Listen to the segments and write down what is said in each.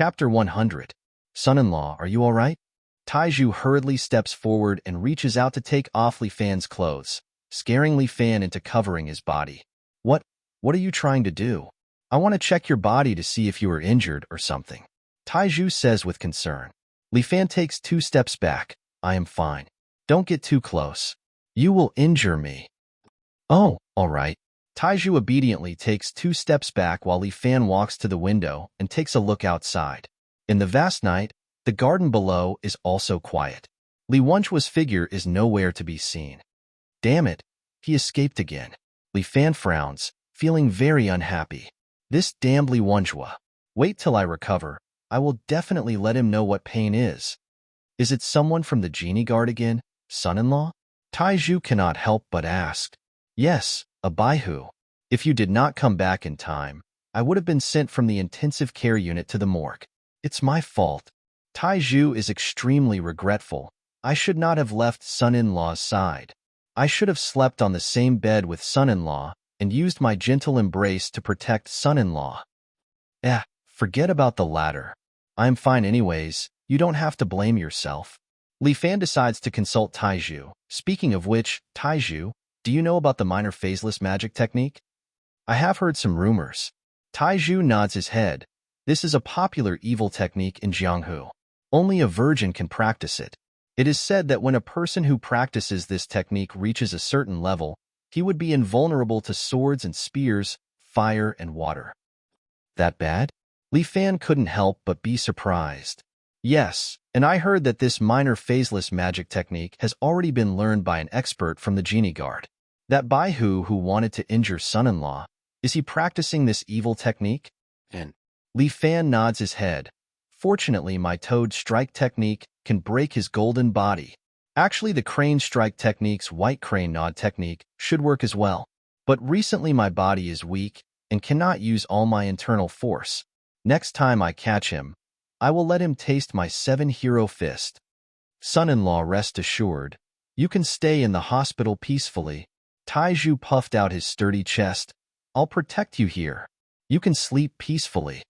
Chapter 100. Son-in-law, are you all right? Taiju hurriedly steps forward and reaches out to take off Li Fan's clothes, scaring Li Fan into covering his body. What are you trying to do? I want to check your body to see if you are injured or something. Taiju says with concern. Li Fan takes 2 steps back. I am fine. Don't get too close. You will injure me. Oh, all right. Taiju obediently takes 2 steps back while Li Fan walks to the window and takes a look outside. In the vast night, the garden below is also quiet. Li Wenjua's figure is nowhere to be seen. Damn it, he escaped again. Li Fan frowns, feeling very unhappy. This damned Li Wenjua. Wait till I recover. I will definitely let him know what pain is. Is it someone from the genie guard again, son-in-law? Taiju cannot help but ask. Yes, a Baihu. If you did not come back in time, I would have been sent from the intensive care unit to the morgue. It's my fault. Taiju is extremely regretful. I should not have left son-in-law's side. I should have slept on the same bed with son-in-law and used my gentle embrace to protect son-in-law. Forget about the latter. I'm fine anyways. You don't have to blame yourself. Li Fan decides to consult Taiju. Speaking of which, Taiju, do you know about the minor phaseless magic technique? I have heard some rumors. Taiju nods his head. This is a popular evil technique in Jianghu. Only a virgin can practice it. It is said that when a person who practices this technique reaches a certain level, he would be invulnerable to swords and spears, fire and water. That bad? Li Fan couldn't help but be surprised. Yes, and I heard that this minor phaseless magic technique has already been learned by an expert from the genie guard. That Baihu who wanted to injure son-in-law, is he practicing this evil technique? And Li Fan nods his head. Fortunately, my toad strike technique can break his golden body. Actually, the crane strike technique's white crane nod technique should work as well. But recently my body is weak and cannot use all my internal force. Next time I catch him, I will let him taste my 7-hero fist. Son-in-law, rest assured, you can stay in the hospital peacefully. Taiju puffed out his sturdy chest. I'll protect you here. You can sleep peacefully.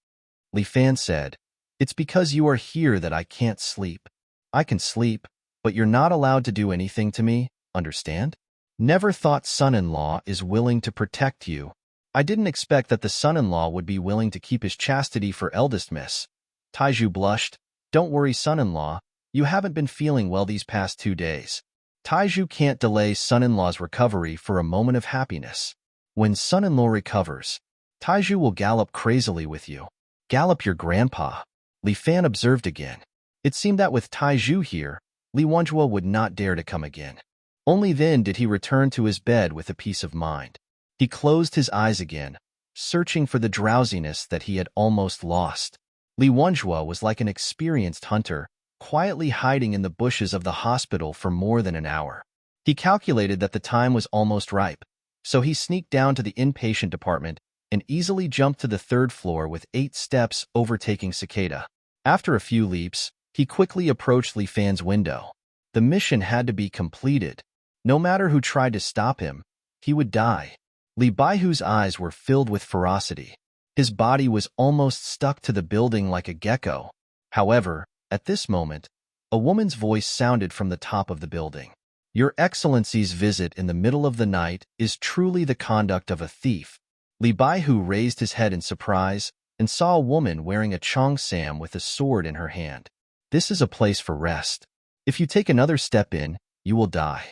Li Fan said, it's because you are here that I can't sleep. I can sleep, but you're not allowed to do anything to me, understand? Never thought son-in-law is willing to protect you. I didn't expect that the son-in-law would be willing to keep his chastity for eldest miss. Taiju blushed. Don't worry, son-in-law. You haven't been feeling well these past 2 days. Taiju can't delay son-in-law's recovery for a moment of happiness. When son-in-law recovers, Taiju will gallop crazily with you. Gallop your grandpa. Li Fan observed again. It seemed that with Taiju here, Li Wenjua would not dare to come again. Only then did he return to his bed with a peace of mind. He closed his eyes again, searching for the drowsiness that he had almost lost. Li Wenjua was like an experienced hunter, quietly hiding in the bushes of the hospital for more than an hour. He calculated that the time was almost ripe, so he sneaked down to the inpatient department and easily jumped to the 3rd floor with 8 steps, overtaking Cicada. After a few leaps, he quickly approached Li Fan's window. The mission had to be completed. No matter who tried to stop him, he would die. Li Baihu's eyes were filled with ferocity. His body was almost stuck to the building like a gecko. However, at this moment, a woman's voice sounded from the top of the building. Your Excellency's visit in the middle of the night is truly the conduct of a thief. Li Baihu raised his head in surprise and saw a woman wearing a cheongsam with a sword in her hand. This is a place for rest. If you take another step in, you will die.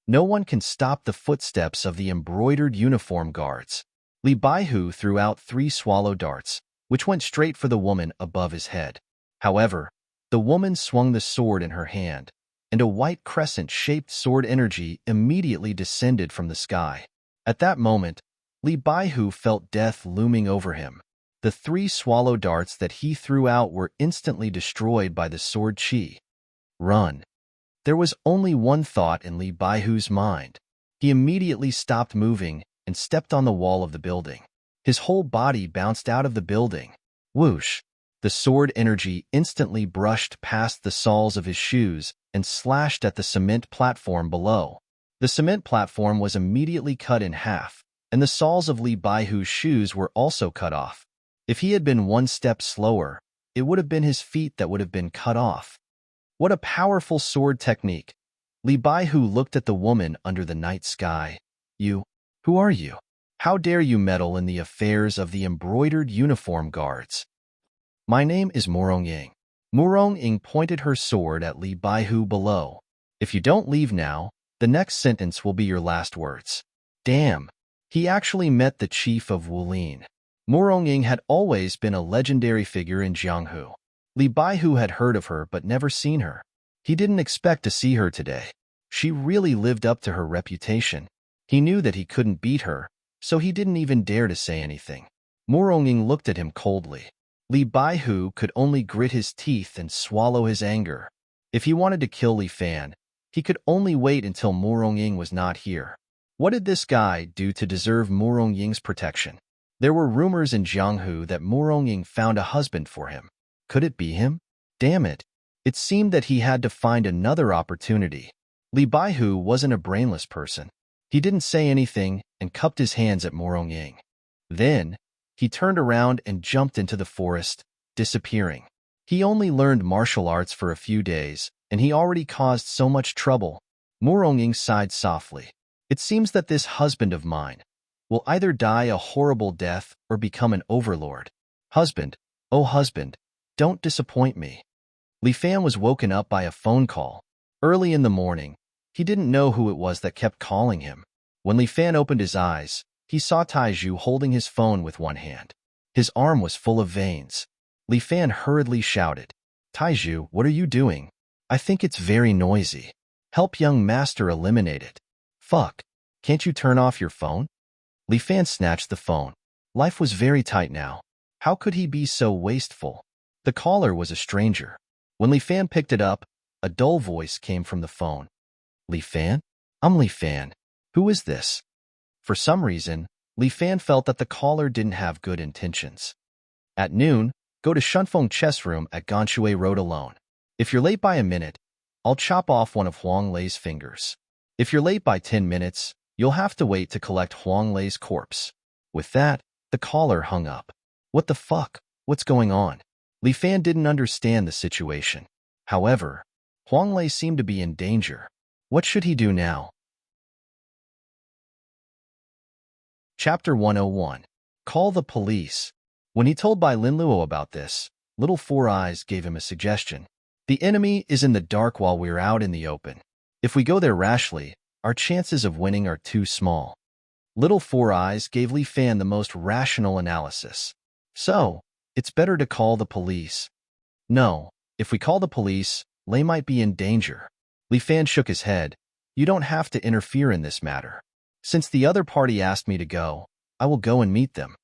No one can stop the footsteps of the embroidered uniform guards. Li Baihu threw out 3 swallow darts, which went straight for the woman above his head. However, the woman swung the sword in her hand, and a white crescent-shaped sword energy immediately descended from the sky. At that moment, Li Baihu felt death looming over him. The 3 swallow darts that he threw out were instantly destroyed by the sword chi. Run. There was only one thought in Li Baihu's mind. He immediately stopped moving and stepped on the wall of the building. His whole body bounced out of the building. Whoosh! The sword energy instantly brushed past the soles of his shoes and slashed at the cement platform below. The cement platform was immediately cut in half, and the soles of Li Baihu's shoes were also cut off. If he had been 1 step slower, it would have been his feet that would have been cut off. What a powerful sword technique. Li Baihu looked at the woman under the night sky. Who are you? How dare you meddle in the affairs of the embroidered uniform guards? My name is Murongying. Murongying pointed her sword at Li Baihu below. If you don't leave now, the next sentence will be your last words. Damn. He actually met the chief of Wulin. Murongying had always been a legendary figure in Jianghu. Li Baihu had heard of her but never seen her. He didn't expect to see her today. She really lived up to her reputation. He knew that he couldn't beat her, so he didn't even dare to say anything. Murongying looked at him coldly. Li Baihu could only grit his teeth and swallow his anger. If he wanted to kill Li Fan, he could only wait until Murongying was not here. What did this guy do to deserve Murongying's protection? There were rumors in Jianghu that Murongying found a husband for him. Could it be him? Damn it. It seemed that he had to find another opportunity. Li Baihu wasn't a brainless person. He didn't say anything and cupped his hands at Murongying. Then, he turned around and jumped into the forest, disappearing. He only learned martial arts for a few days, and he already caused so much trouble. Murongying sighed softly. It seems that this husband of mine will either die a horrible death or become an overlord. Husband, oh husband, don't disappoint me. Li Fan was woken up by a phone call. Early in the morning, he didn't know who it was that kept calling him. When Li Fan opened his eyes, he saw Taiju holding his phone with one hand. His arm was full of veins. Li Fan hurriedly shouted, Taiju, what are you doing? I think it's very noisy. Help young master eliminate it. Fuck, can't you turn off your phone? Li Fan snatched the phone. Life was very tight now. How could he be so wasteful? The caller was a stranger. When Li Fan picked it up, a dull voice came from the phone. Li Fan? I'm Li Fan. Who is this? For some reason, Li Fan felt that the caller didn't have good intentions. At noon, go to Shunfeng Chess Room at Ganshui Road alone. If you're late by a minute, I'll chop off one of Huang Lei's fingers. If you're late by 10 minutes, you'll have to wait to collect Huang Lei's corpse. With that, the caller hung up. What the fuck? What's going on? Li Fan didn't understand the situation. However, Huang Lei seemed to be in danger. What should he do now? Chapter 101. Call the police. When he told Bai Linluo about this, Little Four Eyes gave him a suggestion. The enemy is in the dark while we're out in the open. If we go there rashly, our chances of winning are too small. Little Four Eyes gave Li Fan the most rational analysis. So, it's better to call the police. No, if we call the police, Lei might be in danger. Li Fan shook his head. You don't have to interfere in this matter. Since the other party asked me to go, I will go and meet them.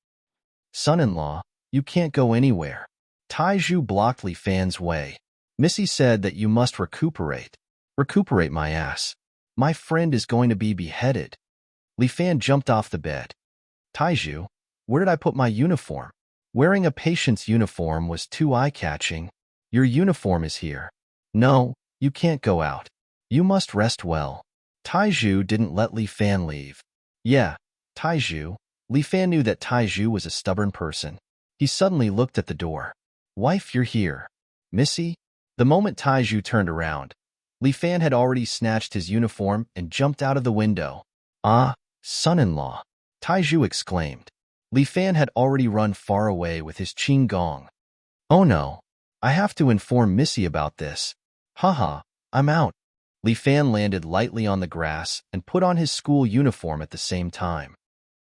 Son-in-law, you can't go anywhere. Taiju blocked Li Fan's way. Missy said that you must recuperate. Recuperate my ass. My friend is going to be beheaded. Li Fan jumped off the bed. Taiju, where did I put my uniform? Wearing a patient's uniform was too eye-catching. Your uniform is here. No, you can't go out. You must rest well. Taiju didn't let Li Fan leave. Yeah, Taiju. Li Fan knew that Taiju was a stubborn person. He suddenly looked at the door. Wife, you're here. Missy? The moment Taiju turned around, Li Fan had already snatched his uniform and jumped out of the window. Ah, son-in-law, Taiju exclaimed. Li Fan had already run far away with his qing gong. Oh no, I have to inform Missy about this. Haha, I'm out. Li Fan landed lightly on the grass and put on his school uniform at the same time.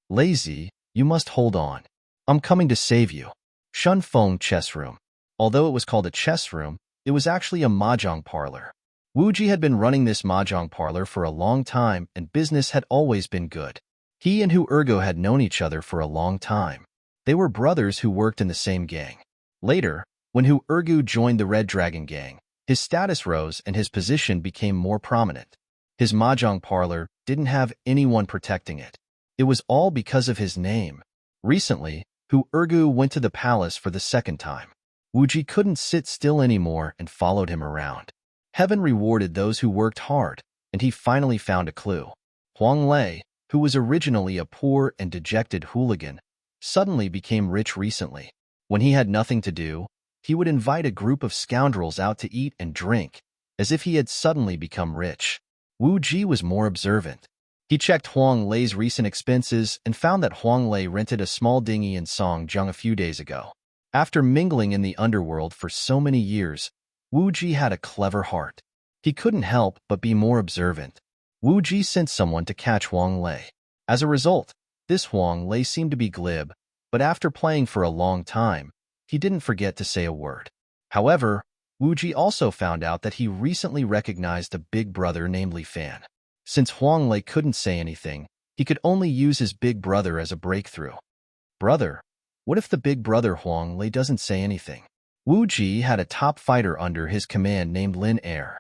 Lazy, you must hold on. I'm coming to save you. Shunfeng Chess Room. Although it was called a chess room, it was actually a mahjong parlor. Wuji had been running this mahjong parlor for a long time and business had always been good. He and Hu Ergo had known each other for a long time. They were brothers who worked in the same gang. Later, when Hu Ergo joined the Red Dragon gang, his status rose and his position became more prominent. His mahjong parlor didn't have anyone protecting it. It was all because of his name. Recently, Hu Ergo went to the palace for the second time. Wuji couldn't sit still anymore and followed him around. Heaven rewarded those who worked hard, and he finally found a clue. Huang Lei, who was originally a poor and dejected hooligan, suddenly became rich recently. When he had nothing to do, he would invite a group of scoundrels out to eat and drink, as if he had suddenly become rich. Wu Ji was more observant. He checked Huang Lei's recent expenses and found that Huang Lei rented a small dinghy in Songjiang a few days ago. After mingling in the underworld for so many years, Wu Ji had a clever heart. He couldn't help but be more observant. Wu Ji sent someone to catch Huang Lei. As a result, this Huang Lei seemed to be glib, but after playing for a long time, he didn't forget to say a word. However, Wu Ji also found out that he recently recognized a big brother named Li Fan. Since Huang Lei couldn't say anything, he could only use his big brother as a breakthrough. Brother, what if the big brother Huang Lei doesn't say anything? Wu Ji had a top fighter under his command named Lin Er.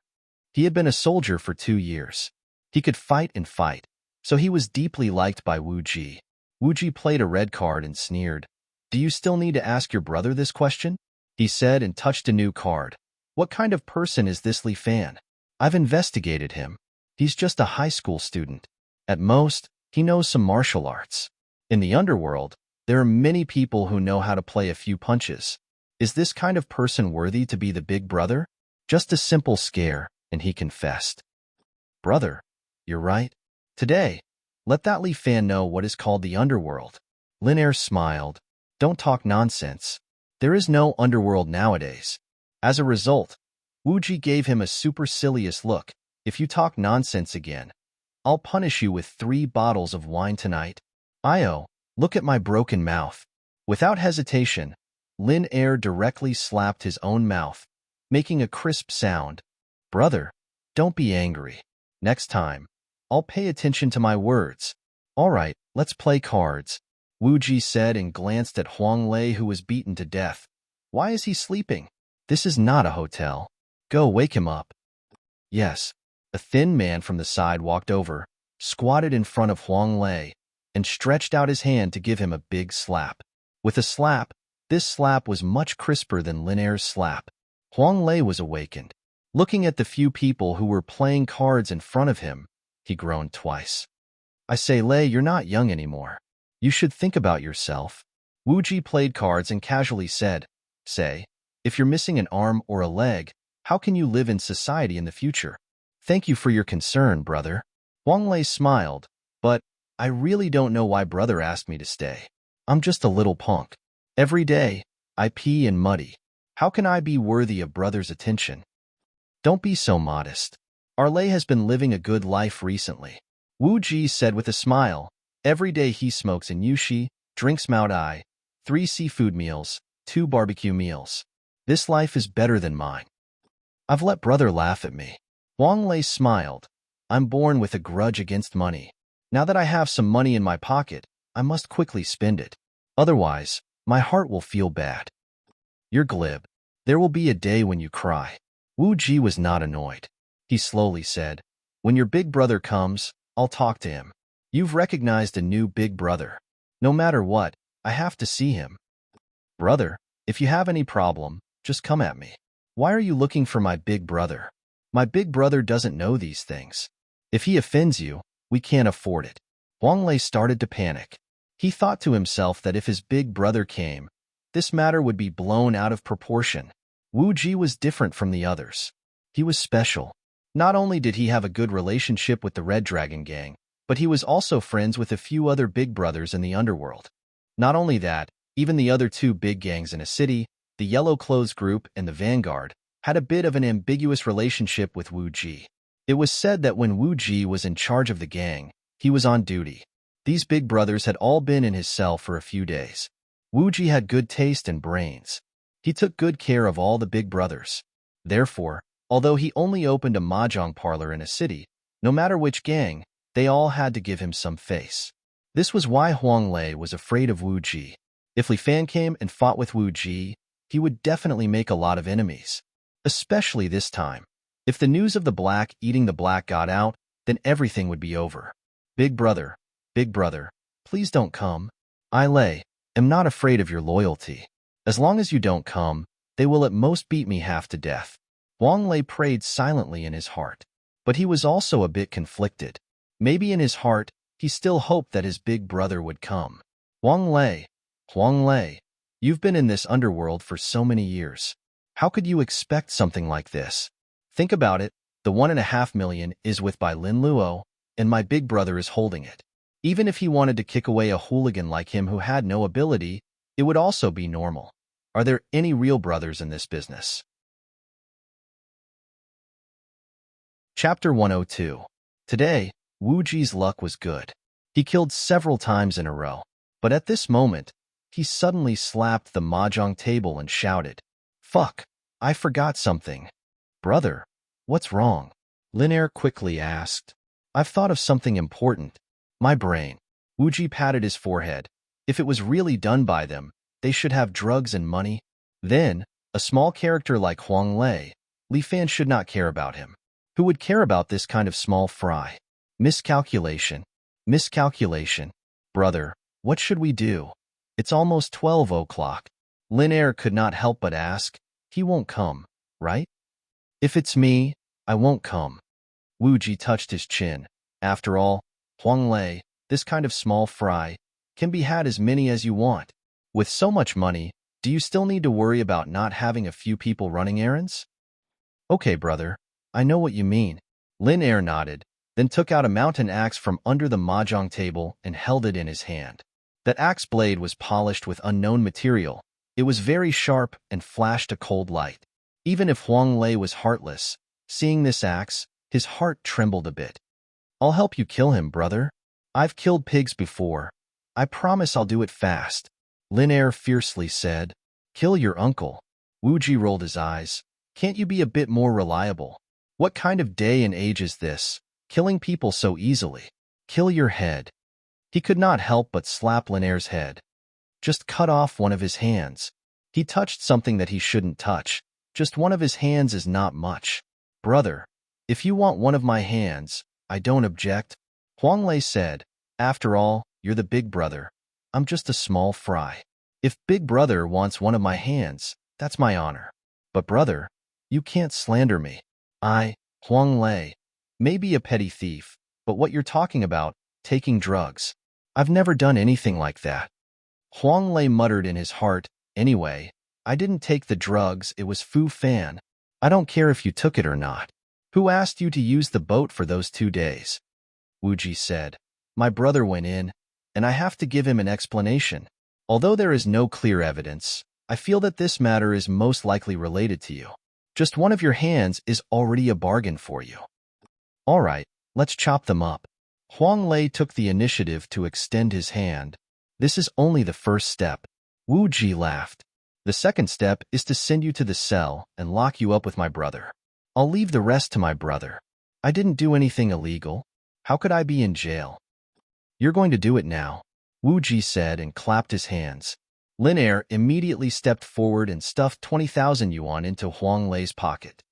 He had been a soldier for 2 years. He could fight and fight, so he was deeply liked by Wu Ji. Wu Ji played a red card and sneered. Do you still need to ask your brother this question? He said and touched a new card. What kind of person is this Li Fan? I've investigated him. He's just a high school student. At most, he knows some martial arts. In the underworld, there are many people who know how to play a few punches. Is this kind of person worthy to be the big brother? Just a simple scare, and he confessed. Brother, you're right. Today, let that Li Fan know what is called the underworld. Lin Er smiled. Don't talk nonsense. There is no underworld nowadays. As a result, Wu Ji gave him a supercilious look. If you talk nonsense again, I'll punish you with 3 bottles of wine tonight. Io, look at my broken mouth. Without hesitation, Lin Er directly slapped his own mouth, making a crisp sound. Brother, don't be angry. Next time, I'll pay attention to my words. All right, let's play cards, Wu Ji said and glanced at Huang Lei, who was beaten to death. Why is he sleeping? This is not a hotel. Go wake him up. Yes. A thin man from the side walked over, squatted in front of Huang Lei, and stretched out his hand to give him a big slap. With a slap, this slap was much crisper than Lin Er's slap. Huang Lei was awakened. Looking at the few people who were playing cards in front of him, he groaned twice. I say, Lei, you're not young anymore. You should think about yourself. Wu Ji played cards and casually said, Say, if you're missing an arm or a leg, how can you live in society in the future? Thank you for your concern, brother. Huang Lei smiled, but I really don't know why brother asked me to stay. I'm just a little punk. Every day, I pee and muddy. How can I be worthy of brother's attention? Don't be so modest. Our Lei has been living a good life recently. Wu Ji said with a smile. Every day he smokes in Yushi, drinks Mao Dai, 3 seafood meals, 2 barbecue meals. This life is better than mine. I've let brother laugh at me. Huang Lei smiled. I'm born with a grudge against money. Now that I have some money in my pocket, I must quickly spend it. Otherwise, my heart will feel bad. You're glib. There will be a day when you cry. Wu Ji was not annoyed. He slowly said, When your big brother comes, I'll talk to him. You've recognized a new big brother. No matter what, I have to see him. Brother, if you have any problem, just come at me. Why are you looking for my big brother? My big brother doesn't know these things. If he offends you, we can't afford it. Huang Lei started to panic. He thought to himself that if his big brother came, this matter would be blown out of proportion. Wu Ji was different from the others. He was special. Not only did he have a good relationship with the Red Dragon Gang, but he was also friends with a few other big brothers in the underworld. Not only that, even the other 2 big gangs in a city, the Yellow Clothes Group and the Vanguard, had a bit of an ambiguous relationship with Wu Ji. It was said that when Wu Ji was in charge of the gang, he was on duty. These big brothers had all been in his cell for a few days. Wu Ji had good taste and brains. He took good care of all the big brothers. Therefore, although he only opened a mahjong parlor in a city, no matter which gang, they all had to give him some face. This was why Huang Lei was afraid of Wu Ji. If Li Fan came and fought with Wu Ji, he would definitely make a lot of enemies. Especially this time. If the news of the black eating the black got out, then everything would be over. Big brother, please don't come. I, Lei, am not afraid of your loyalty. As long as you don't come, they will at most beat me half to death. Huang Lei prayed silently in his heart. But he was also a bit conflicted. Maybe in his heart, he still hoped that his big brother would come. Huang Lei, You've been in this underworld for so many years. How could you expect something like this? Think about it. The 1.5 million is with by Lin Luo, and my big brother is holding it. Even if he wanted to kick away a hooligan like him who had no ability, it would also be normal. Are there any real brothers in this business? Chapter 102. Today, Wu Ji's luck was good. He killed several times in a row. But at this moment, he suddenly slapped the mahjong table and shouted, "Fuck, I forgot something." "Brother, what's wrong?" Lin quickly asked. "I've thought of something important. My brain." Wu Ji patted his forehead. If it was really done by them, they should have drugs and money. Then, a small character like Huang Lei, Li Fan should not care about him. Who would care about this kind of small fry? Miscalculation. Miscalculation. Brother, what should we do? It's almost 12 o'clock. Lin could not help but ask. He won't come, right? If it's me, I won't come. Wu Ji touched his chin. After all, Huang Lei, this kind of small fry, can be had as many as you want. With so much money, do you still need to worry about not having a few people running errands? Okay, brother. I know what you mean. Lin nodded, then took out a mountain axe from under the mahjong table and held it in his hand. That axe blade was polished with unknown material. It was very sharp and flashed a cold light. Even if Huang Lei was heartless, seeing this axe, his heart trembled a bit. "I'll help you kill him, brother. I've killed pigs before. I promise I'll do it fast." Lin fiercely said. "Kill your uncle." Wu Ji rolled his eyes. "Can't you be a bit more reliable? What kind of day and age is this, killing people so easily? Kill your head." He could not help but slap Lin's head. Just cut off one of his hands. He touched something that he shouldn't touch. Just one of his hands is not much. "Brother, if you want one of my hands, I don't object," Huang Lei said. "After all, you're the big brother. I'm just a small fry. If big brother wants one of my hands, that's my honor. But brother, you can't slander me. Huang Lei, may be a petty thief, but what you're talking about, taking drugs, I've never done anything like that." Huang Lei muttered in his heart, "Anyway, I didn't take the drugs, it was Fu Fan. I don't care if you took it or not. Who asked you to use the boat for those 2 days? Wu Ji said. "My brother went in, and I have to give him an explanation. Although there is no clear evidence, I feel that this matter is most likely related to you. Just one of your hands is already a bargain for you." "All right, let's chop them up." Huang Lei took the initiative to extend his hand. "This is only the first step." Wu Ji laughed. "The second step is to send you to the cell and lock you up with my brother. I'll leave the rest to my brother. I didn't do anything illegal. How could I be in jail?" "You're going to do it now," Wu Ji said and clapped his hands. Lin immediately stepped forward and stuffed 20,000 yuan into Huang Lei's pocket.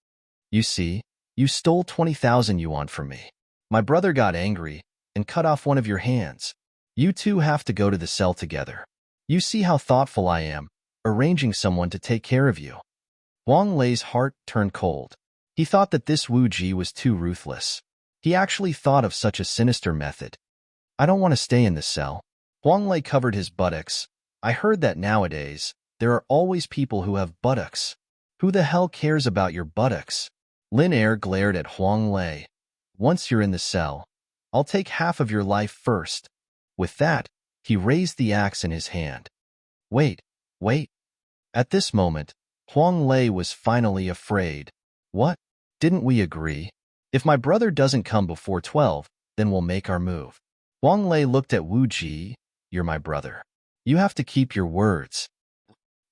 "You see, you stole 20,000 yuan from me. My brother got angry and cut off one of your hands. You two have to go to the cell together. You see how thoughtful I am, arranging someone to take care of you." Huang Lei's heart turned cold. He thought that this Wu Ji was too ruthless. He actually thought of such a sinister method. "I don't want to stay in the cell." Huang Lei covered his buttocks. "I heard that nowadays, there are always people who have buttocks. Who the hell cares about your buttocks?" Lin glared at Huang Lei. "Once you're in the cell, I'll take half of your life first." With that, he raised the axe in his hand. Wait. At this moment, Huang Lei was finally afraid. "What? Didn't we agree? If my brother doesn't come before 12, then we'll make our move." Huang Lei looked at Wu Ji. "You're my brother. You have to keep your words."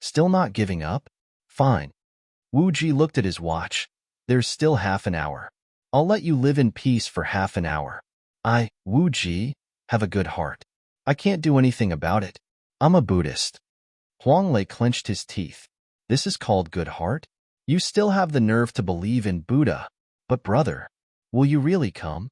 "Still not giving up? Fine." Wu Ji looked at his watch. "There's still half an hour. I'll let you live in peace for half an hour. Wu Ji, have a good heart. I can't do anything about it. I'm a Buddhist." Huang Lei clenched his teeth. "This is called good heart? You still have the nerve to believe in Buddha. But brother, will you really come?"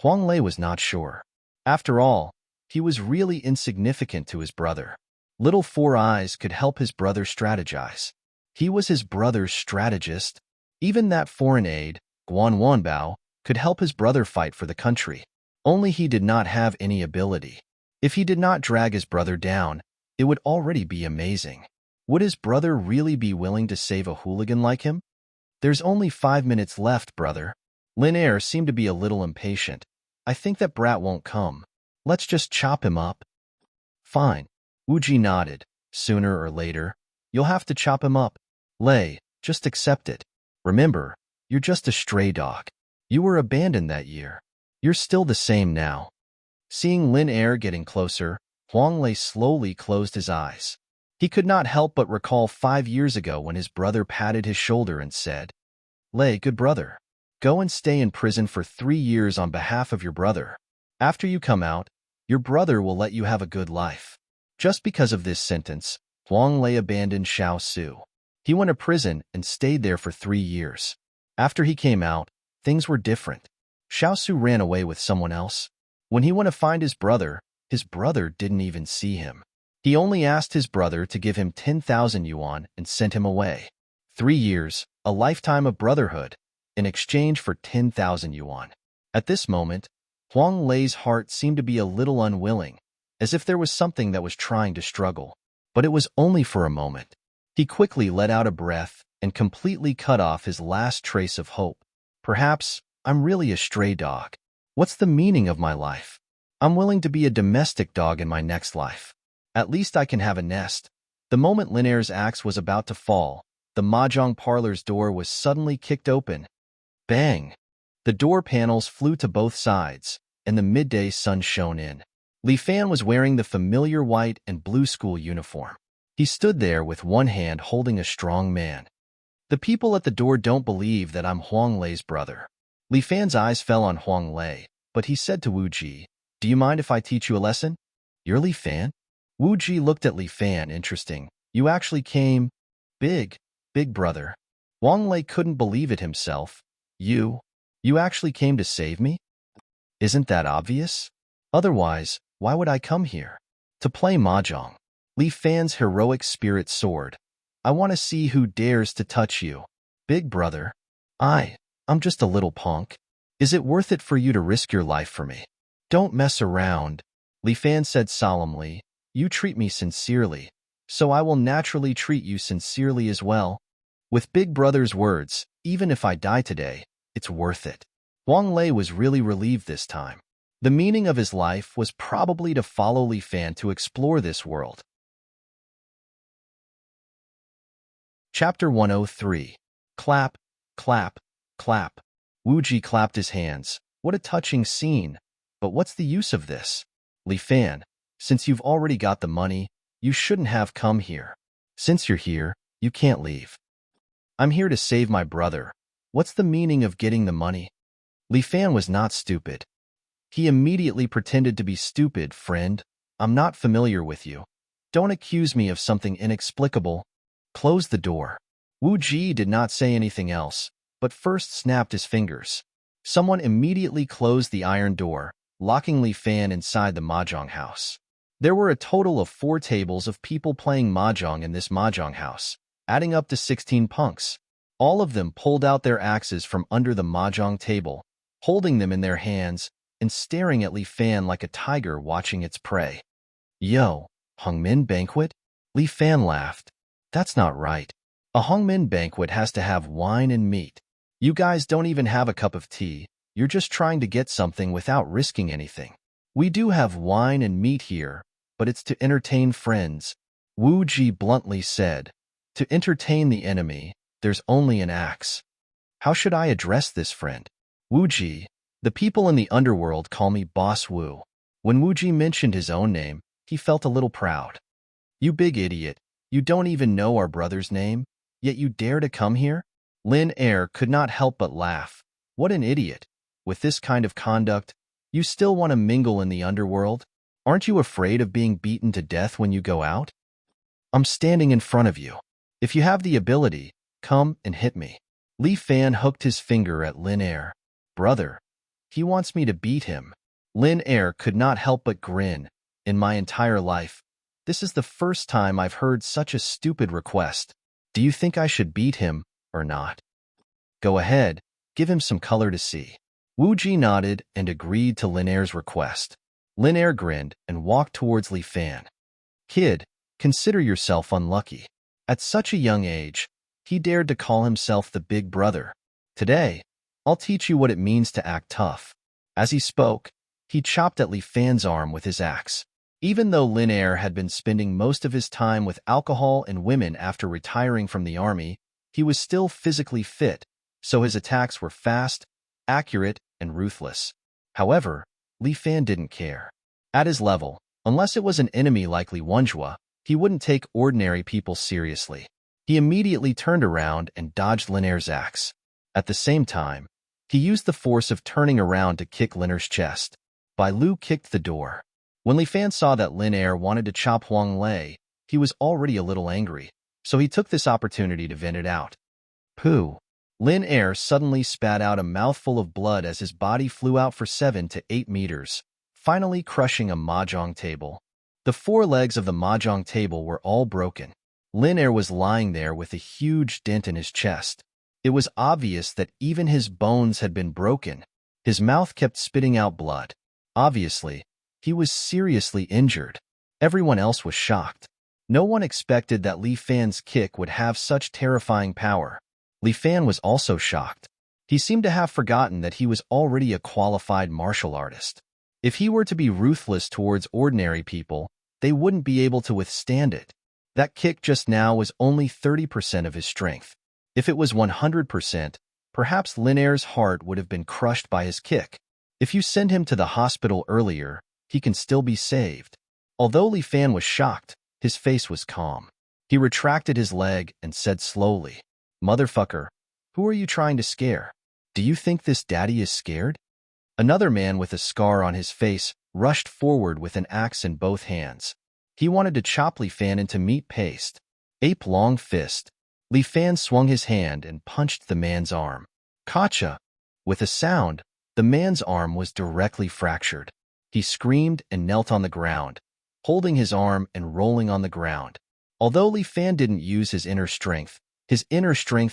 Huang Lei was not sure. After all, he was really insignificant to his brother. Little Four Eyes could help his brother strategize. He was his brother's strategist. Even that foreign aide, Guan Wanbao, could help his brother fight for the country. Only he did not have any ability. If he did not drag his brother down, it would already be amazing. Would his brother really be willing to save a hooligan like him? There's only 5 minutes left, brother. Lin Air seemed to be a little impatient. I think that brat won't come. Let's just chop him up. Fine. Wuji nodded. Sooner or later, you'll have to chop him up. Lei, just accept it. Remember, you're just a stray dog. You were abandoned that year. You're still the same now. Seeing Lin Air getting closer, Huang Lei slowly closed his eyes. He could not help but recall 5 years ago when his brother patted his shoulder and said, Lei, good brother, go and stay in prison for 3 years on behalf of your brother. After you come out, your brother will let you have a good life. Just because of this sentence, Huang Lei abandoned Xiao Su. He went to prison and stayed there for 3 years. After he came out, things were different. Xiao Su ran away with someone else. When he went to find his brother didn't even see him. He only asked his brother to give him 10,000 yuan and sent him away. 3 years, a lifetime of brotherhood, in exchange for 10,000 yuan. At this moment, Huang Lei's heart seemed to be a little unwilling, as if there was something that was trying to struggle. But it was only for a moment. He quickly let out a breath and completely cut off his last trace of hope. Perhaps I'm really a stray dog. What's the meaning of my life? I'm willing to be a domestic dog in my next life. At least I can have a nest. The moment Lin Air's axe was about to fall, the mahjong parlor's door was suddenly kicked open. Bang! The door panels flew to both sides, and the midday sun shone in. Li Fan was wearing the familiar white and blue school uniform. He stood there with one hand holding a strong man. The people at the door don't believe that I'm Huang Lei's brother. Li Fan's eyes fell on Huang Lei, but he said to Wu Ji, Do you mind if I teach you a lesson? You're Li Fan? Wu Ji looked at Li Fan, interesting. You actually came... Big brother. Huang Lei couldn't believe it himself. You actually came to save me? Isn't that obvious? Otherwise, why would I come here? To play mahjong. Li Fan's heroic spirit soared. I want to see who dares to touch you. Big brother. I'm just a little punk. Is it worth it for you to risk your life for me? Don't mess around. Li Fan said solemnly. You treat me sincerely, so I will naturally treat you sincerely as well. With Big Brother's words, even if I die today, it's worth it. Huang Lei was really relieved this time. The meaning of his life was probably to follow Li Fan to explore this world. Chapter 103. Clap, clap, clap. Wu Ji clapped his hands. What a touching scene. But what's the use of this? Li Fan, since you've already got the money, you shouldn't have come here. Since you're here, you can't leave. I'm here to save my brother. What's the meaning of getting the money? Li Fan was not stupid. He immediately pretended to be stupid. Friend, I'm not familiar with you. Don't accuse me of something inexplicable. Close the door. Wu Ji did not say anything else, but first snapped his fingers. Someone immediately closed the iron door, locking Li Fan inside the mahjong house. There were a total of 4 tables of people playing mahjong in this mahjong house, adding up to 16 punks. All of them pulled out their axes from under the mahjong table, holding them in their hands and staring at Li Fan like a tiger watching its prey. Yo, Hongmin banquet? Li Fan laughed. That's not right. A Hongmin banquet has to have wine and meat. You guys don't even have a cup of tea. You're just trying to get something without risking anything. We do have wine and meat here, but it's to entertain friends. Wu Ji bluntly said. To entertain the enemy, there's only an axe. How should I address this friend? Wu Ji, the people in the underworld call me Boss Wu. When Wu Ji mentioned his own name, he felt a little proud. You big idiot. You don't even know our brother's name, yet you dare to come here? Lin Air could not help but laugh. What an idiot. With this kind of conduct, you still want to mingle in the underworld? Aren't you afraid of being beaten to death when you go out? I'm standing in front of you. If you have the ability, come and hit me. Li Fan hooked his finger at Lin Air. Brother, he wants me to beat him. Lin Air could not help but grin. In my entire life, this is the first time I've heard such a stupid request. Do you think I should beat him or not? Go ahead, give him some color to see. Wu Ji nodded and agreed to Lin Air's request. Lin Air grinned and walked towards Li Fan. Kid, consider yourself unlucky. At such a young age, he dared to call himself the big brother. Today, I'll teach you what it means to act tough. As he spoke, he chopped at Li Fan's arm with his axe. Even though Lin Er had been spending most of his time with alcohol and women after retiring from the army, he was still physically fit, so his attacks were fast, accurate, and ruthless. However, Li Fan didn't care. At his level, unless it was an enemy like Li Wenjue, he wouldn't take ordinary people seriously. He immediately turned around and dodged Lin Er's axe. At the same time, he used the force of turning around to kick Lin Er's chest. Bai Lu kicked the door. When Li Fan saw that Lin Er wanted to chop Huang Lei, he was already a little angry, so he took this opportunity to vent it out. Pooh! Lin Er suddenly spat out a mouthful of blood as his body flew out for 7 to 8 meters, finally crushing a mahjong table. The 4 legs of the mahjong table were all broken. Lin Er was lying there with a huge dent in his chest. It was obvious that even his bones had been broken. His mouth kept spitting out blood. Obviously, he was seriously injured. Everyone else was shocked. No one expected that Li Fan's kick would have such terrifying power. Li Fan was also shocked. He seemed to have forgotten that he was already a qualified martial artist. If he were to be ruthless towards ordinary people, they wouldn't be able to withstand it. That kick just now was only 30% of his strength. If it was 100%, perhaps Lin Er's heart would have been crushed by his kick. If you send him to the hospital earlier, he can still be saved. Although Li Fan was shocked, his face was calm. He retracted his leg and said slowly, "Motherfucker, who are you trying to scare? Do you think this daddy is scared?" Another man with a scar on his face rushed forward with an axe in both hands. He wanted to chop Li Fan into meat paste. Ape-long fist. Li Fan swung his hand and punched the man's arm. Gotcha! With a sound, the man's arm was directly fractured. He screamed and knelt on the ground, holding his arm and rolling on the ground. Although Li Fan didn't use his inner strength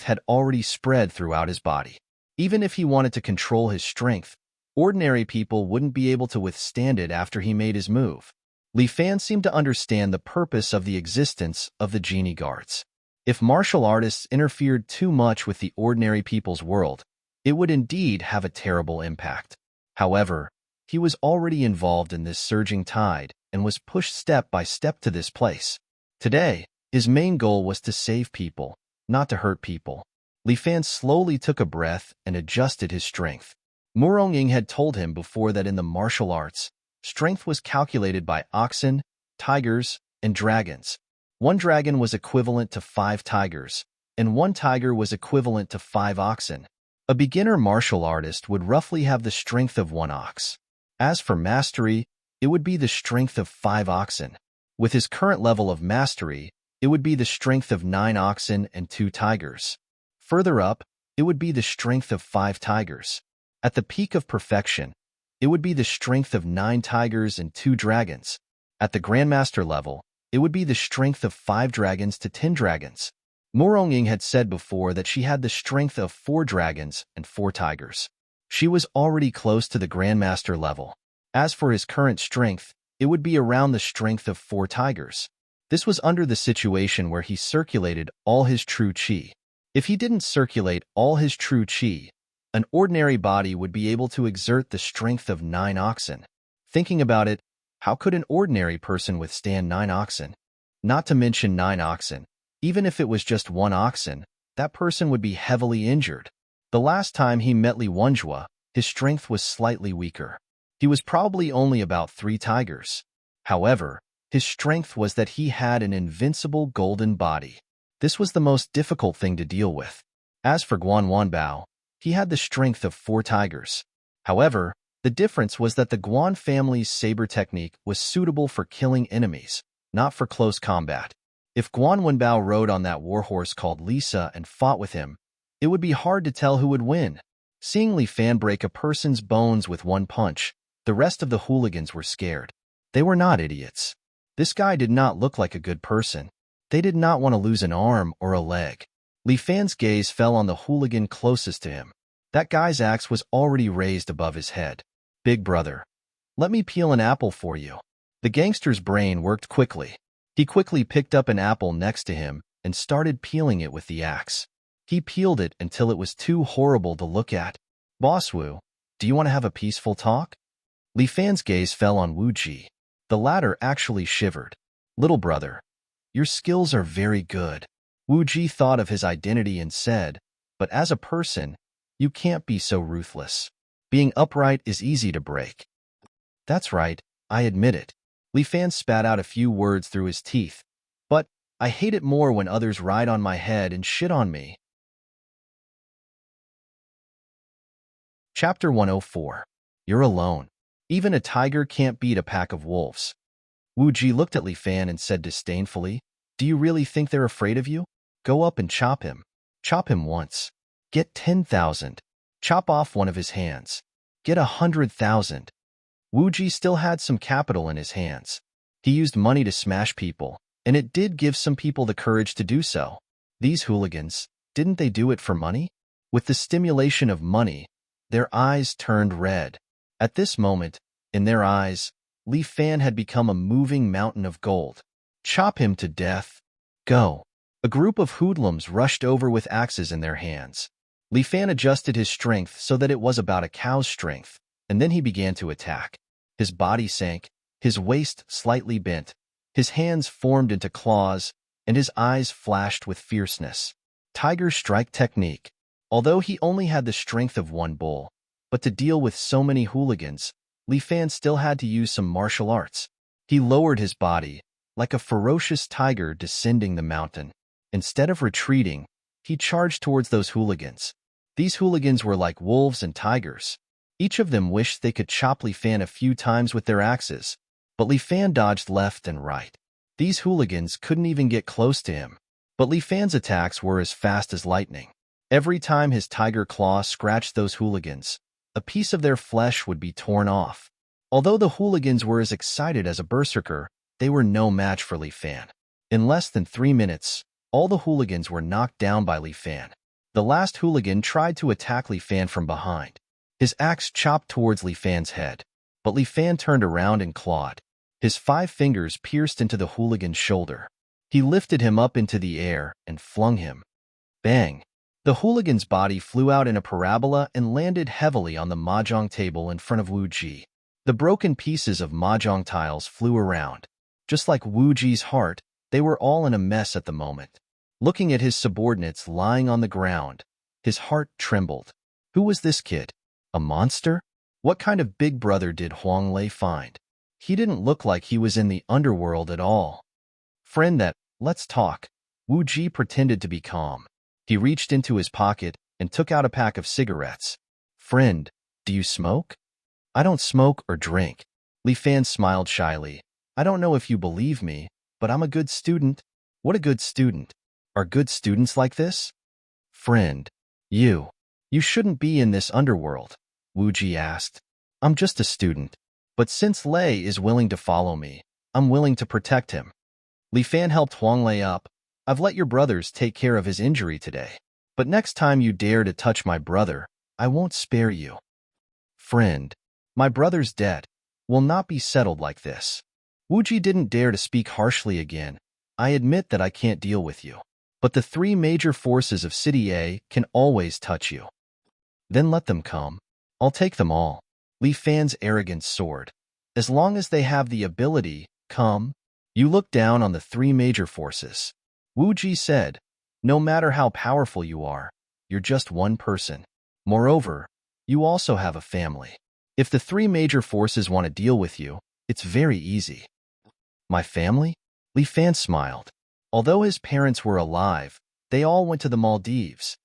had already spread throughout his body. Even if he wanted to control his strength, ordinary people wouldn't be able to withstand it after he made his move. Li Fan seemed to understand the purpose of the existence of the genie guards. If martial artists interfered too much with the ordinary people's world, it would indeed have a terrible impact. However, he was already involved in this surging tide and was pushed step by step to this place. Today, his main goal was to save people, not to hurt people. Li Fan slowly took a breath and adjusted his strength. Murong-ying had told him before that in the martial arts, strength was calculated by oxen, tigers, and dragons. 1 dragon was equivalent to 5 tigers, and 1 tiger was equivalent to 5 oxen. A beginner martial artist would roughly have the strength of 1 ox. As for mastery, it would be the strength of 5 oxen. With his current level of mastery, it would be the strength of 9 oxen and 2 tigers. Further up, it would be the strength of 5 tigers. At the peak of perfection, it would be the strength of 9 tigers and 2 dragons. At the Grandmaster level, it would be the strength of 5 dragons to 10 dragons. Murong-ying had said before that she had the strength of 4 dragons and 4 tigers. She was already close to the Grandmaster level. As for his current strength, it would be around the strength of 4 tigers. This was under the situation where he circulated all his true qi. If he didn't circulate all his true qi, an ordinary body would be able to exert the strength of 9 oxen. Thinking about it, how could an ordinary person withstand 9 oxen? Not to mention 9 oxen. Even if it was just 1 oxen, that person would be heavily injured. The last time he met Li Wenjue, his strength was slightly weaker. He was probably only about 3 tigers. However, his strength was that he had an invincible golden body. This was the most difficult thing to deal with. As for Guan Wanbao, he had the strength of 4 tigers. However, the difference was that the Guan family's saber technique was suitable for killing enemies, not for close combat. If Guan Wanbao rode on that warhorse called Lisa and fought with him, it would be hard to tell who would win. Seeing Li Fan break a person's bones with 1 punch, the rest of the hooligans were scared. They were not idiots. This guy did not look like a good person. They did not want to lose an arm or a leg. Li Fan's gaze fell on the hooligan closest to him. That guy's axe was already raised above his head. "Big brother, let me peel an apple for you." The gangster's brain worked quickly. He quickly picked up an apple next to him and started peeling it with the axe. He peeled it until it was too horrible to look at. Boss Wu, do you want to have a peaceful talk? Li Fan's gaze fell on Wu Ji. The latter actually shivered. Little brother, your skills are very good. Wu Ji thought of his identity and said, but as a person, you can't be so ruthless. Being upright is easy to break. That's right, I admit it. Li Fan spat out a few words through his teeth. But I hate it more when others ride on my head and shit on me. Chapter 104. You're alone. Even a tiger can't beat a pack of wolves. Wu Ji looked at Li Fan and said disdainfully, do you really think they're afraid of you? Go up and chop him. Chop him once. Get 10,000. Chop off one of his hands. Get 100,000. Wu Ji still had some capital in his hands. He used money to smash people, and it did give some people the courage to do so. These hooligans, didn't they do it for money? With the stimulation of money, their eyes turned red. At this moment, in their eyes, Li Fan had become a moving mountain of gold. Chop him to death. Go. A group of hoodlums rushed over with axes in their hands. Li Fan adjusted his strength so that it was about a cow's strength, and then he began to attack. His body sank, his waist slightly bent, his hands formed into claws, and his eyes flashed with fierceness. Tiger strike technique. Although he only had the strength of one bull, but to deal with so many hooligans, Li Fan still had to use some martial arts. He lowered his body, like a ferocious tiger descending the mountain. Instead of retreating, he charged towards those hooligans. These hooligans were like wolves and tigers. Each of them wished they could chop Li Fan a few times with their axes, but Li Fan dodged left and right. These hooligans couldn't even get close to him, but Li Fan's attacks were as fast as lightning. Every time his tiger claw scratched those hooligans, a piece of their flesh would be torn off. Although the hooligans were as excited as a berserker, they were no match for Li Fan. In less than 3 minutes, all the hooligans were knocked down by Li Fan. The last hooligan tried to attack Li Fan from behind. His axe chopped towards Li Fan's head, but Li Fan turned around and clawed. His 5 fingers pierced into the hooligan's shoulder. He lifted him up into the air and flung him. Bang! The hooligan's body flew out in a parabola and landed heavily on the mahjong table in front of Wu Ji. The broken pieces of mahjong tiles flew around. Just like Wu Ji's heart, they were all in a mess at the moment. Looking at his subordinates lying on the ground, his heart trembled. Who was this kid? A monster? What kind of big brother did Huang Lei find? He didn't look like he was in the underworld at all. Friend, let's talk. Wu Ji pretended to be calm. He reached into his pocket and took out a pack of cigarettes. Friend, do you smoke? I don't smoke or drink. Li Fan smiled shyly. I don't know if you believe me, but I'm a good student. What a good student. Are good students like this? Friend, you shouldn't be in this underworld, Wu Ji asked. I'm just a student, but since Lei is willing to follow me, I'm willing to protect him. Li Fan helped Huang Lei up. I've let your brothers take care of his injury today, but next time you dare to touch my brother, I won't spare you. Friend, my brother's debt will not be settled like this. Wu Ji didn't dare to speak harshly again. I admit that I can't deal with you, but the 3 major forces of City A can always touch you. Then let them come. I'll take them all. Li Fan's arrogance soared. As long as they have the ability, come. You look down on the 3 major forces. Wu Ji said, no matter how powerful you are, you're just one person. Moreover, you also have a family. If the 3 major forces want to deal with you, it's very easy. My family? Li Fan smiled. Although his parents were alive, they all went to the Maldives.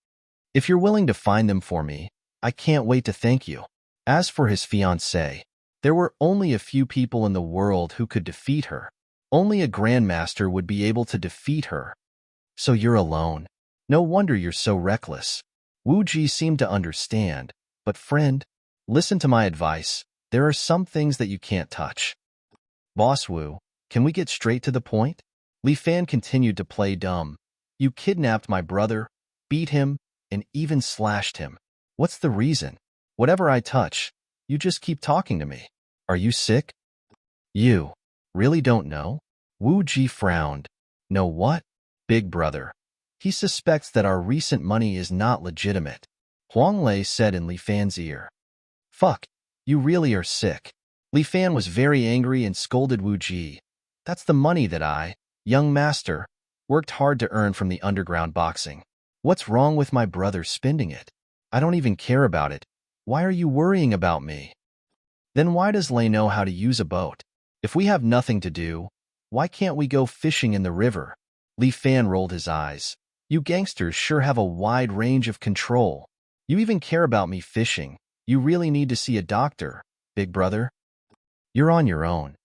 If you're willing to find them for me, I can't wait to thank you. As for his fiancée, there were only a few people in the world who could defeat her. Only a grandmaster would be able to defeat her. So you're alone. No wonder you're so reckless. Wu Ji seemed to understand. But friend, listen to my advice. There are some things that you can't touch. Boss Wu, can we get straight to the point? Li Fan continued to play dumb. You kidnapped my brother, beat him, and even slashed him. What's the reason? Whatever I touch, you just keep talking to me. Are you sick? You really don't know? Wu Ji frowned. No what? Big brother. He suspects that our recent money is not legitimate, Huang Lei said in Li Fan's ear. Fuck, you really are sick. Li Fan was very angry and scolded Wu Ji. That's the money that I, young master, worked hard to earn from the underground boxing. What's wrong with my brother spending it? I don't even care about it. Why are you worrying about me? Then why does Lei know how to use a boat? If we have nothing to do, why can't we go fishing in the river? Li Fan rolled his eyes. You gangsters sure have a wide range of control. You even care about me fishing. You really need to see a doctor, big brother. You're on your own.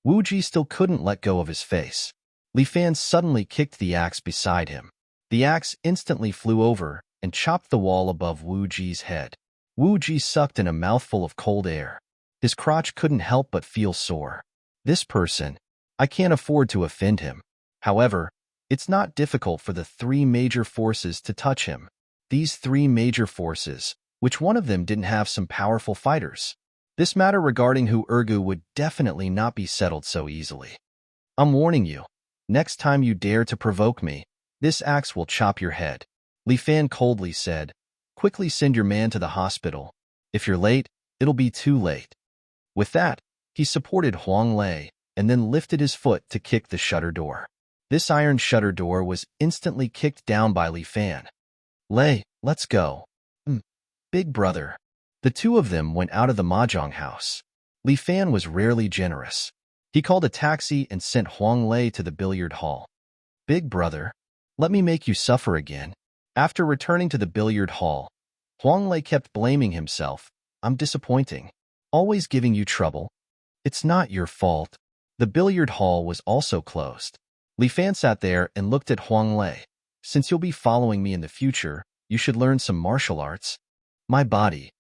Wu Ji still couldn't let go of his face. Li Fan suddenly kicked the axe beside him. The axe instantly flew over and chopped the wall above Wu Ji's head. Wu Ji sucked in a mouthful of cold air. His crotch couldn't help but feel sore. This person, I can't afford to offend him. However, it's not difficult for the three major forces to touch him. These three major forces, which one of them didn't have some powerful fighters? This matter regarding Hu Urgu would definitely not be settled so easily. I'm warning you, next time you dare to provoke me, this axe will chop your head. Li Fan coldly said, quickly send your man to the hospital. If you're late, it'll be too late. With that, he supported Huang Lei and then lifted his foot to kick the shutter door. This iron shutter door was instantly kicked down by Li Fan. Lei, let's go. Big brother. The two of them went out of the mahjong house. Li Fan was rarely generous. He called a taxi and sent Huang Lei to the billiard hall. Big brother, let me make you suffer again. After returning to the billiard hall, Huang Lei kept blaming himself. I'm disappointing. Always giving you trouble. It's not your fault. The billiard hall was also closed. Li Fan sat there and looked at Huang Lei. Since you'll be following me in the future, you should learn some martial arts. My body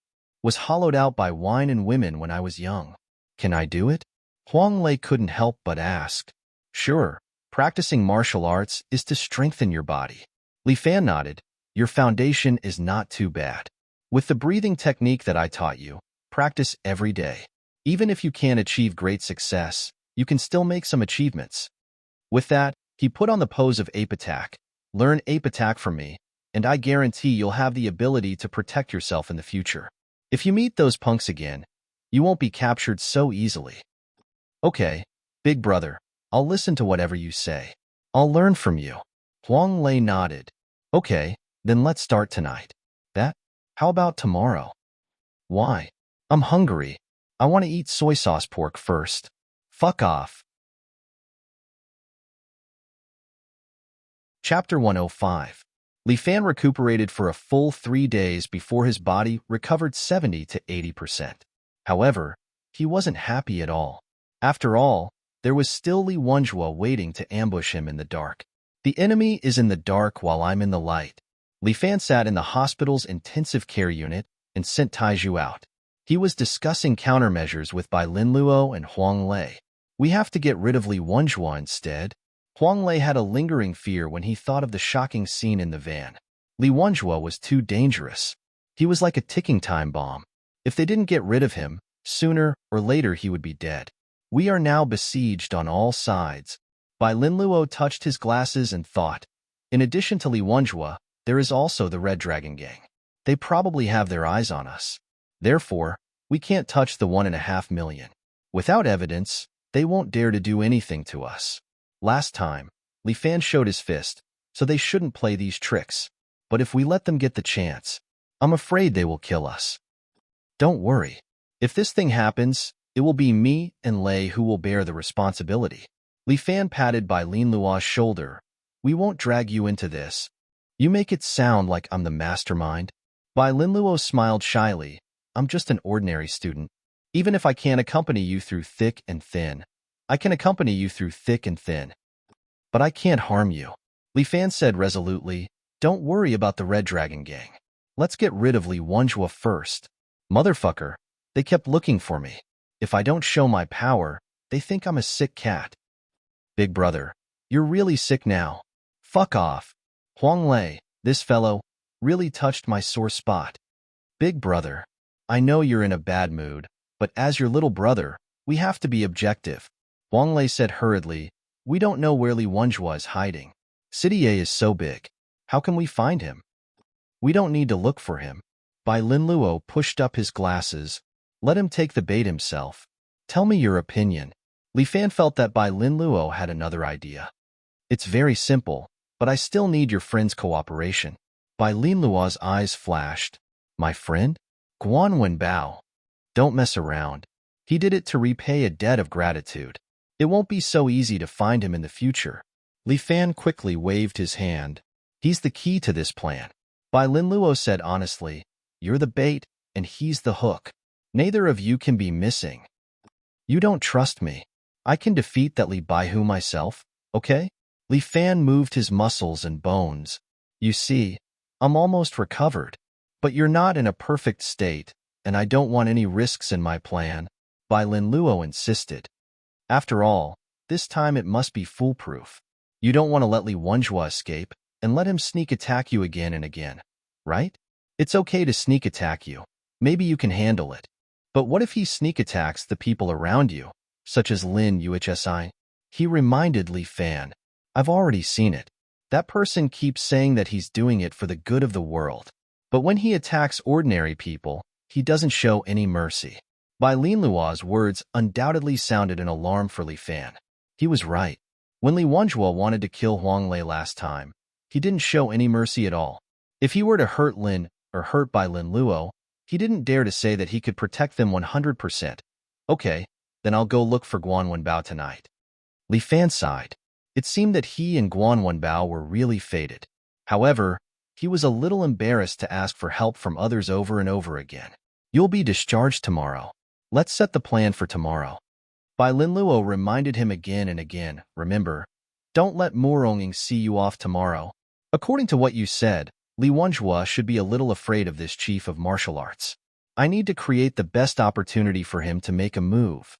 was hollowed out by wine and women when I was young. Can I do it? Huang Lei couldn't help but ask. Sure, practicing martial arts is to strengthen your body. Li Fan nodded. Your foundation is not too bad. With the breathing technique that I taught you, practice every day. Even if you can't achieve great success, you can still make some achievements. With that, he put on the pose of ape attack. Learn ape attack from me, and I guarantee you'll have the ability to protect yourself in the future. If you meet those punks again, you won't be captured so easily. Okay, big brother, I'll listen to whatever you say. I'll learn from you. Huang Lei nodded. Okay, then let's start tonight. That? How about tomorrow? Why? I'm hungry. I want to eat soy sauce pork first. Fuck off. Chapter 105. Li Fan recuperated for a full 3 days before his body recovered 70 to 80%. However, he wasn't happy at all. After all, there was still Li Wenjue waiting to ambush him in the dark. The enemy is in the dark while I'm in the light. Li Fan sat in the hospital's intensive care unit and sent Taizhu out. He was discussing countermeasures with Bai Linluo and Huang Lei. We have to get rid of Li Wenjue instead. Huang Lei had a lingering fear when he thought of the shocking scene in the van. Li Wenjue was too dangerous. He was like a ticking time bomb. If they didn't get rid of him, sooner or later he would be dead. We are now besieged on all sides. Bai Linluo touched his glasses and thought, in addition to Li Wenjue, there is also the Red Dragon Gang. They probably have their eyes on us. Therefore, we can't touch the 1.5 million. Without evidence, they won't dare to do anything to us. Last time, Li Fan showed his fist, so they shouldn't play these tricks. But if we let them get the chance, I'm afraid they will kill us. Don't worry. If this thing happens, it will be me and Lei who will bear the responsibility. Li Fan patted Bai Linluo's shoulder. We won't drag you into this. You make it sound like I'm the mastermind. Bai Linluo smiled shyly. I'm just an ordinary student. Even if I can't accompany you through thick and thin, I can accompany you through thick and thin. But I can't harm you. Li Fan said resolutely, don't worry about the Red Dragon Gang. Let's get rid of Li Wenjue first. Motherfucker, they kept looking for me. If I don't show my power, they think I'm a sick cat. Big brother, you're really sick now. Fuck off. Huang Lei, this fellow, really touched my sore spot. Big brother, I know you're in a bad mood, but as your little brother, we have to be objective. Huang Lei said hurriedly, We don't know where Li Wenjua is hiding. City A is so big. How can we find him? We don't need to look for him. Bai Linluo pushed up his glasses. Let him take the bait himself. Tell me your opinion. Li Fan felt that Bai Linluo had another idea. It's very simple, but I still need your friend's cooperation. Bai Linluo's eyes flashed. My friend? Guan Wenbao. Don't mess around. He did it to repay a debt of gratitude. It won't be so easy to find him in the future. Li Fan quickly waved his hand. He's the key to this plan. Bai Linluo said honestly, you're the bait, and he's the hook. Neither of you can be missing. You don't trust me. I can defeat that Li Baihu myself, okay? Li Fan moved his muscles and bones. You see, I'm almost recovered. But you're not in a perfect state, and I don't want any risks in my plan, Bai Linluo insisted. After all, this time it must be foolproof. You don't want to let Li Wenjua escape and let him sneak attack you again and again, right? It's okay to sneak attack you. Maybe you can handle it. But what if he sneak attacks the people around you, such as Lin Yuhsi? He reminded Li Fan. I've already seen it. That person keeps saying that he's doing it for the good of the world. But when he attacks ordinary people, he doesn't show any mercy. Bai Linluo's words undoubtedly sounded an alarm for Li Fan. He was right. When Li Wenjua wanted to kill Huang Lei last time, he didn't show any mercy at all. If he were to hurt Lin or hurt Bai Linluo, he didn't dare to say that he could protect them 100%. Okay, then I'll go look for Guan Wenbao tonight. Li Fan sighed. It seemed that he and Guan Wenbao were really fated. However, he was a little embarrassed to ask for help from others over and over again. You'll be discharged tomorrow. Let's set the plan for tomorrow. Bai Linluo reminded him again and again, remember, don't let Moronging see you off tomorrow. According to what you said, Li Wenjua should be a little afraid of this chief of martial arts. I need to create the best opportunity for him to make a move.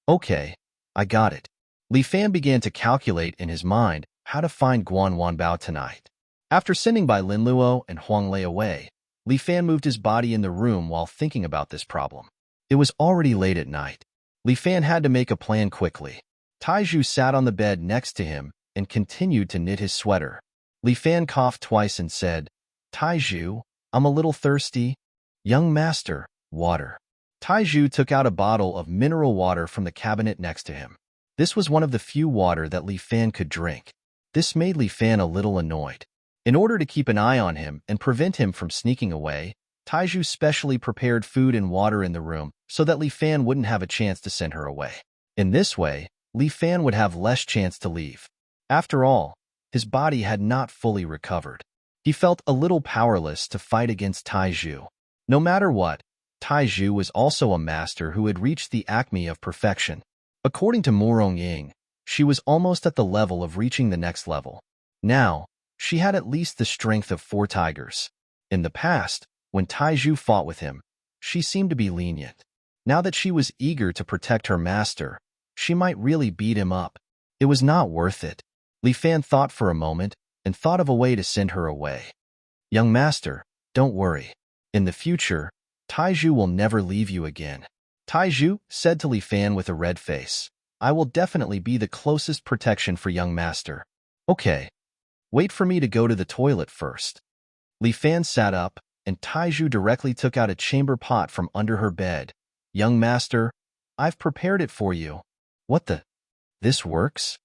Okay, I got it. Li Fan began to calculate in his mind how to find Guan Wenbao tonight. After sending Bai Linluo and Huang Lei away, Li Fan moved his body in the room while thinking about this problem. It was already late at night. Li Fan had to make a plan quickly. Taizhu sat on the bed next to him and continued to knit his sweater. Li Fan coughed twice and said, Taizhu, I'm a little thirsty. Young master, water. Taizhu took out a bottle of mineral water from the cabinet next to him. This was one of the few water that Li Fan could drink. This made Li Fan a little annoyed. In order to keep an eye on him and prevent him from sneaking away, Taizhu specially prepared food and water in the room so that Li Fan wouldn't have a chance to send her away. In this way, Li Fan would have less chance to leave. After all, his body had not fully recovered. He felt a little powerless to fight against Taizhu. No matter what, Taizhu was also a master who had reached the acme of perfection. According to Morong Ying, she was almost at the level of reaching the next level. Now, she had at least the strength of 4 tigers. In the past, when Taizhu fought with him, she seemed to be lenient. Now that she was eager to protect her master, she might really beat him up. It was not worth it. Li Fan thought for a moment and thought of a way to send her away. Young master, don't worry. In the future, Taizhu will never leave you again. Taizhu said to Li Fan with a red face, I will definitely be the closest protection for young master. Okay. Wait for me to go to the toilet first. Li Fan sat up, and Taizhu directly took out a chamber pot from under her bed. Young master, I've prepared it for you. What the? This works?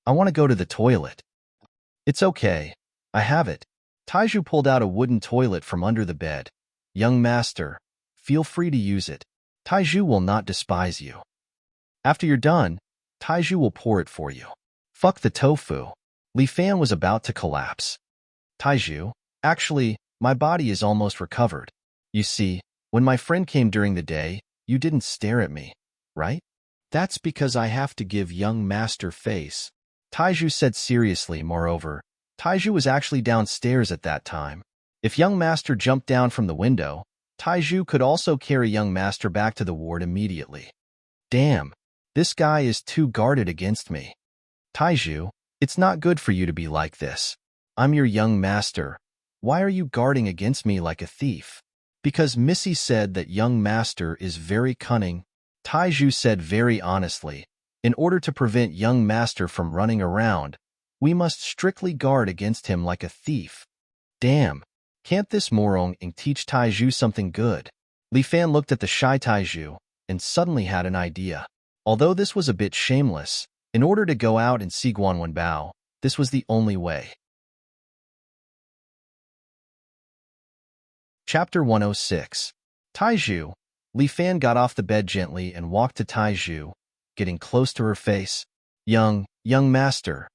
I want to go to the toilet. It's okay. I have it. Taizhu pulled out a wooden toilet from under the bed. Young master, feel free to use it. Taizhu will not despise you. After you're done, Taizhu will pour it for you. Fuck the tofu. Li Fan was about to collapse. Taizhu, actually, my body is almost recovered. You see, when my friend came during the day, you didn't stare at me, right? That's because I have to give young master face. Taizhu said seriously. Moreover, Taizhu was actually downstairs at that time. If young master jumped down from the window, Taizhu could also carry young master back to the ward immediately. Damn, this guy is too guarded against me. Taizhu, it's not good for you to be like this. I'm your young master. Why are you guarding against me like a thief? Because Missy said that young master is very cunning. Taizhu said very honestly. In order to prevent young master from running around, we must strictly guard against him like a thief. Damn, can't this Morong teach Taiju something good? Li Fan looked at the shy Taiju and suddenly had an idea. Although this was a bit shameless, in order to go out and see Guan Bao, this was the only way. Chapter 106. Taiju. Li Fan got off the bed gently and walked to Taiju, getting close to her face. Young master.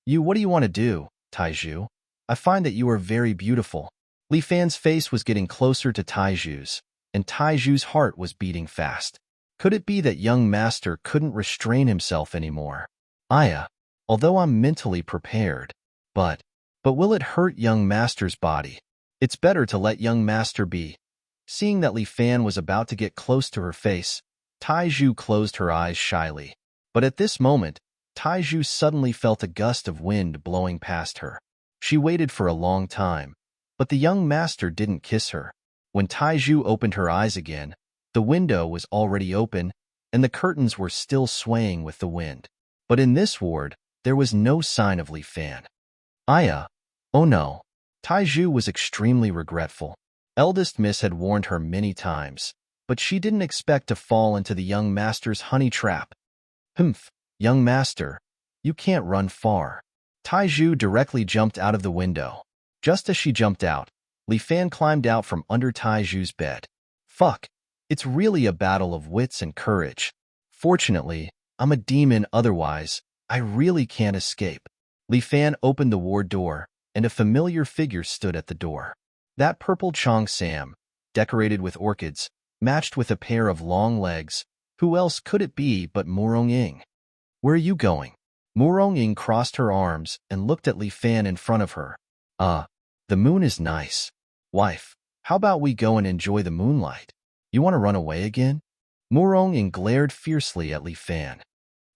What do you want to do, Taiju? I find that you are very beautiful. Li Fan's face was getting closer to Taiju's, and Taiju's heart was beating fast. Could it be that young master couldn't restrain himself anymore? Aya, although I'm mentally prepared, but will it hurt young master's body? It's better to let young master be. Seeing that Li Fan was about to get close to her face, Taiju closed her eyes shyly. But at this moment, Taiju suddenly felt a gust of wind blowing past her. She waited for a long time, but the young master didn't kiss her. When Taiju opened her eyes again, the window was already open, and the curtains were still swaying with the wind. But in this ward, there was no sign of Li Fan. Aya, oh no. Taiju was extremely regretful. Eldest Miss had warned her many times, but she didn't expect to fall into the young master's honey trap. Humph, young master, you can't run far. Taiju directly jumped out of the window. Just as she jumped out, Li Fan climbed out from under Taiju's bed. Fuck, it's really a battle of wits and courage. Fortunately, I'm a demon, otherwise, I really can't escape. Li Fan opened the ward door, and a familiar figure stood at the door. That purple Chong Sam, decorated with orchids, matched with a pair of long legs. Who else could it be but Morong? Where are you going? Morong crossed her arms and looked at Li Fan in front of her. The moon is nice. Wife, how about we go and enjoy the moonlight? You want to run away again? Morong glared fiercely at Li Fan.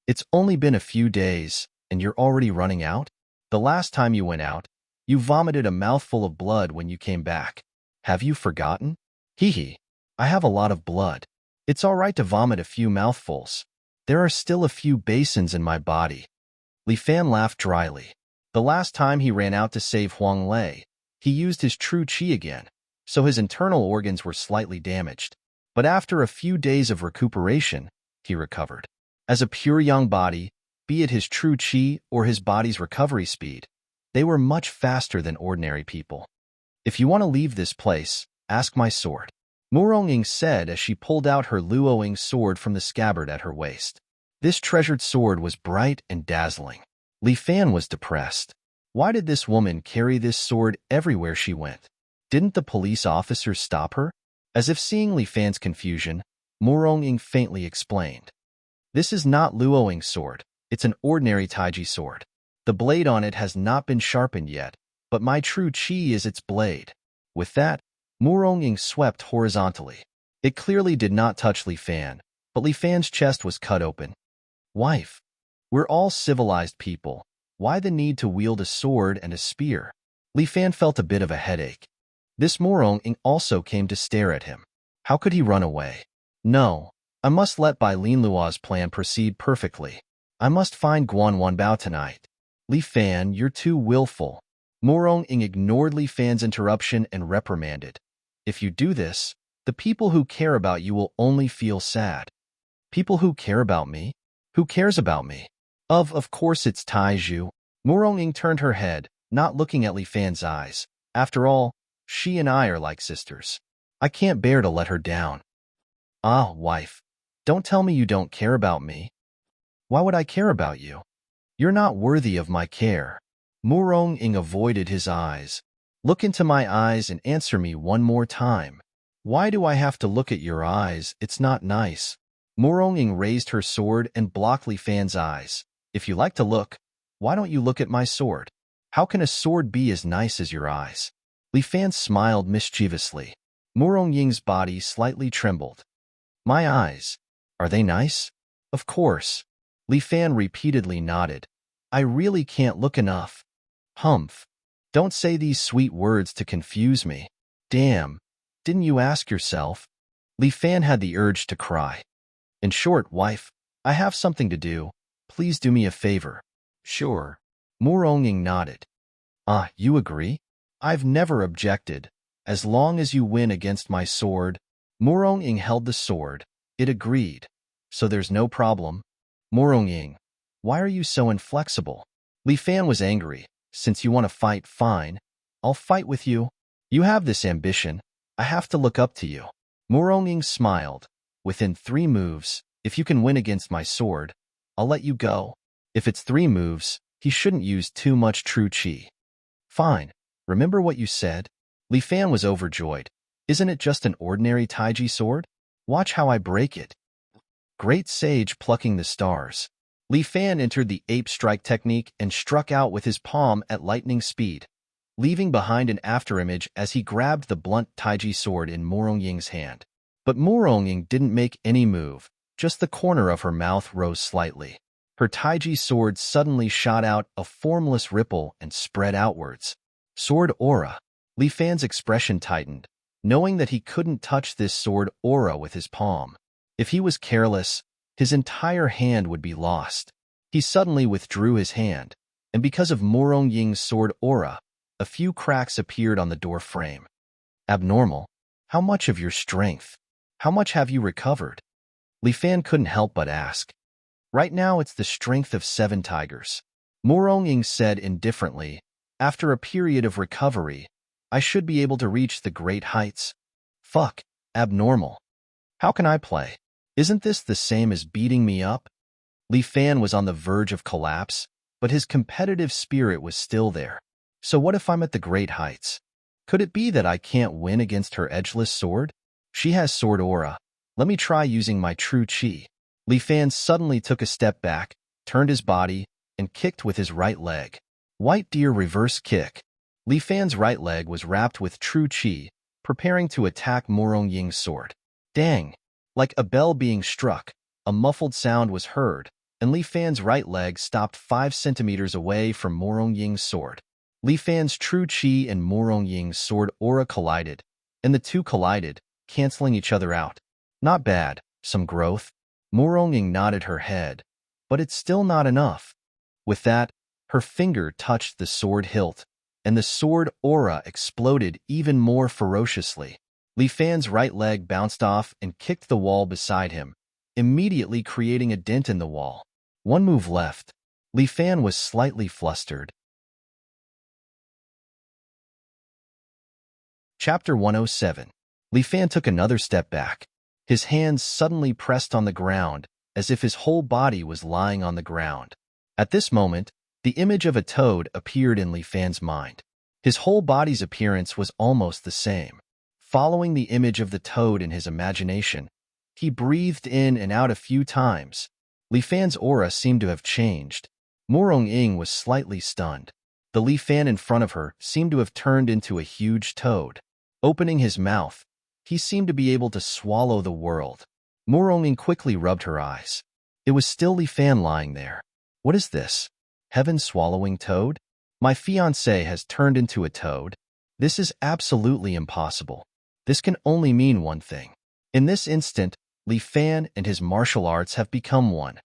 It's only been a few days, and you're already running out? The last time you went out, you vomited a mouthful of blood when you came back. Have you forgotten? Hee, I have a lot of blood. It's all right to vomit a few mouthfuls. There are still a few basins in my body. Li Fan laughed dryly. The last time he ran out to save Huang Lei, he used his true qi again, so his internal organs were slightly damaged. But after a few days of recuperation, he recovered. As a pure young body, be it his true qi or his body's recovery speed, they were much faster than ordinary people. If you want to leave this place, ask my sword. Morong said as she pulled out her Luoing sword from the scabbard at her waist. This treasured sword was bright and dazzling. Li Fan was depressed. Why did this woman carry this sword everywhere she went? Didn't the police officers stop her? As if seeing Li Fan's confusion, Morong faintly explained. This is not Luoing's sword. It's an ordinary Taiji sword. The blade on it has not been sharpened yet, but my true qi is its blade. With that, Morong swept horizontally. It clearly did not touch Li Fan, but Li Fan's chest was cut open. Wife, we're all civilized people. Why the need to wield a sword and a spear? Li Fan felt a bit of a headache. This Morong also came to stare at him. How could he run away? No, I must let Bai Linlua's plan proceed perfectly. I must find Guan Wanbao tonight. Li Fan, you're too willful. Morong ignored Li Fan's interruption and reprimanded. If you do this, the people who care about you will only feel sad. People who care about me? Who cares about me? Of course it's Taiju. Morong turned her head, not looking at Li Fan's eyes. After all, she and I are like sisters. I can't bear to let her down. Ah, wife, don't tell me you don't care about me. Why would I care about you? You're not worthy of my care. Morong avoided his eyes. Look into my eyes and answer me one more time. Why do I have to look at your eyes? It's not nice. Morong raised her sword and blocked Li Fan's eyes. If you like to look, why don't you look at my sword? How can a sword be as nice as your eyes? Li Fan smiled mischievously. Morong's body slightly trembled. My eyes, are they nice? Of course. Li Fan repeatedly nodded. I really can't look enough. Humph. Don't say these sweet words to confuse me. Damn, didn't you ask yourself? Li Fan had the urge to cry. In short, wife, I have something to do, Please do me a favor. Sure. Moronging nodded. Ah, you agree? I've never objected. As long as you win against my sword. Moronging held the sword. It agreed. So there's no problem. Moronging, why are you so inflexible? Li Fan was angry. Since you want to fight, fine. I'll fight with you. You have this ambition. I have to look up to you. Moronging smiled. Within 3 moves, if you can win against my sword, I'll let you go. If it's 3 moves, he shouldn't use too much true chi. Fine. Remember what you said? Li Fan was overjoyed. Isn't it just an ordinary Taiji sword? Watch how I break it. Great sage plucking the stars. Li Fan entered the ape strike technique and struck out with his palm at lightning speed, leaving behind an afterimage as he grabbed the blunt Taiji sword in Morongying's hand. But Morongying didn't make any move, just the corner of her mouth rose slightly. Her Taiji sword suddenly shot out a formless ripple and spread outwards. Sword aura. Li Fan's expression tightened, knowing that he couldn't touch this sword aura with his palm. If he was careless, his entire hand would be lost. He suddenly withdrew his hand, and because of Morongying's sword aura, a few cracks appeared on the door frame. Abnormal. How much of your strength? How much have you recovered? Li Fan couldn't help but ask. Right now it's the strength of 7 tigers. Morongying said indifferently, after a period of recovery, I should be able to reach the great heights. Fuck. Abnormal. How can I play? Isn't this the same as beating me up? Li Fan was on the verge of collapse, but his competitive spirit was still there. So what if I'm at the great heights? Could it be that I can't win against her edgeless sword? She has sword aura. Let me try using my true chi. Li Fan suddenly took a step back, turned his body, and kicked with his right leg. White deer reverse kick. Li Fan's right leg was wrapped with true chi, preparing to attack Morongying's sword. Dang! Like a bell being struck, a muffled sound was heard, and Li Fan's right leg stopped 5 centimeters away from Morongying's sword. Li Fan's true chi and Morongying's sword aura collided, and the two collided, canceling each other out. Not bad, some growth. Morongying nodded her head, but it's still not enough. With that, her finger touched the sword hilt, and the sword aura exploded even more ferociously. Li Fan's right leg bounced off and kicked the wall beside him, immediately creating a dent in the wall. 1 move left. Li Fan was slightly flustered. Chapter 107. Li Fan took another step back. His hands suddenly pressed on the ground, as if his whole body was lying on the ground. At this moment, the image of a toad appeared in Li Fan's mind. His whole body's appearance was almost the same. Following the image of the toad in his imagination, he breathed in and out a few times. Li Fan's aura seemed to have changed. Morongying was slightly stunned. The Li Fan in front of her seemed to have turned into a huge toad. Opening his mouth, he seemed to be able to swallow the world. Morongying quickly rubbed her eyes. It was still Li Fan lying there. What is this? Heaven-swallowing toad? My fiancé has turned into a toad? This is absolutely impossible. This can only mean one thing. In this instant, Li Fan and his martial arts have become one,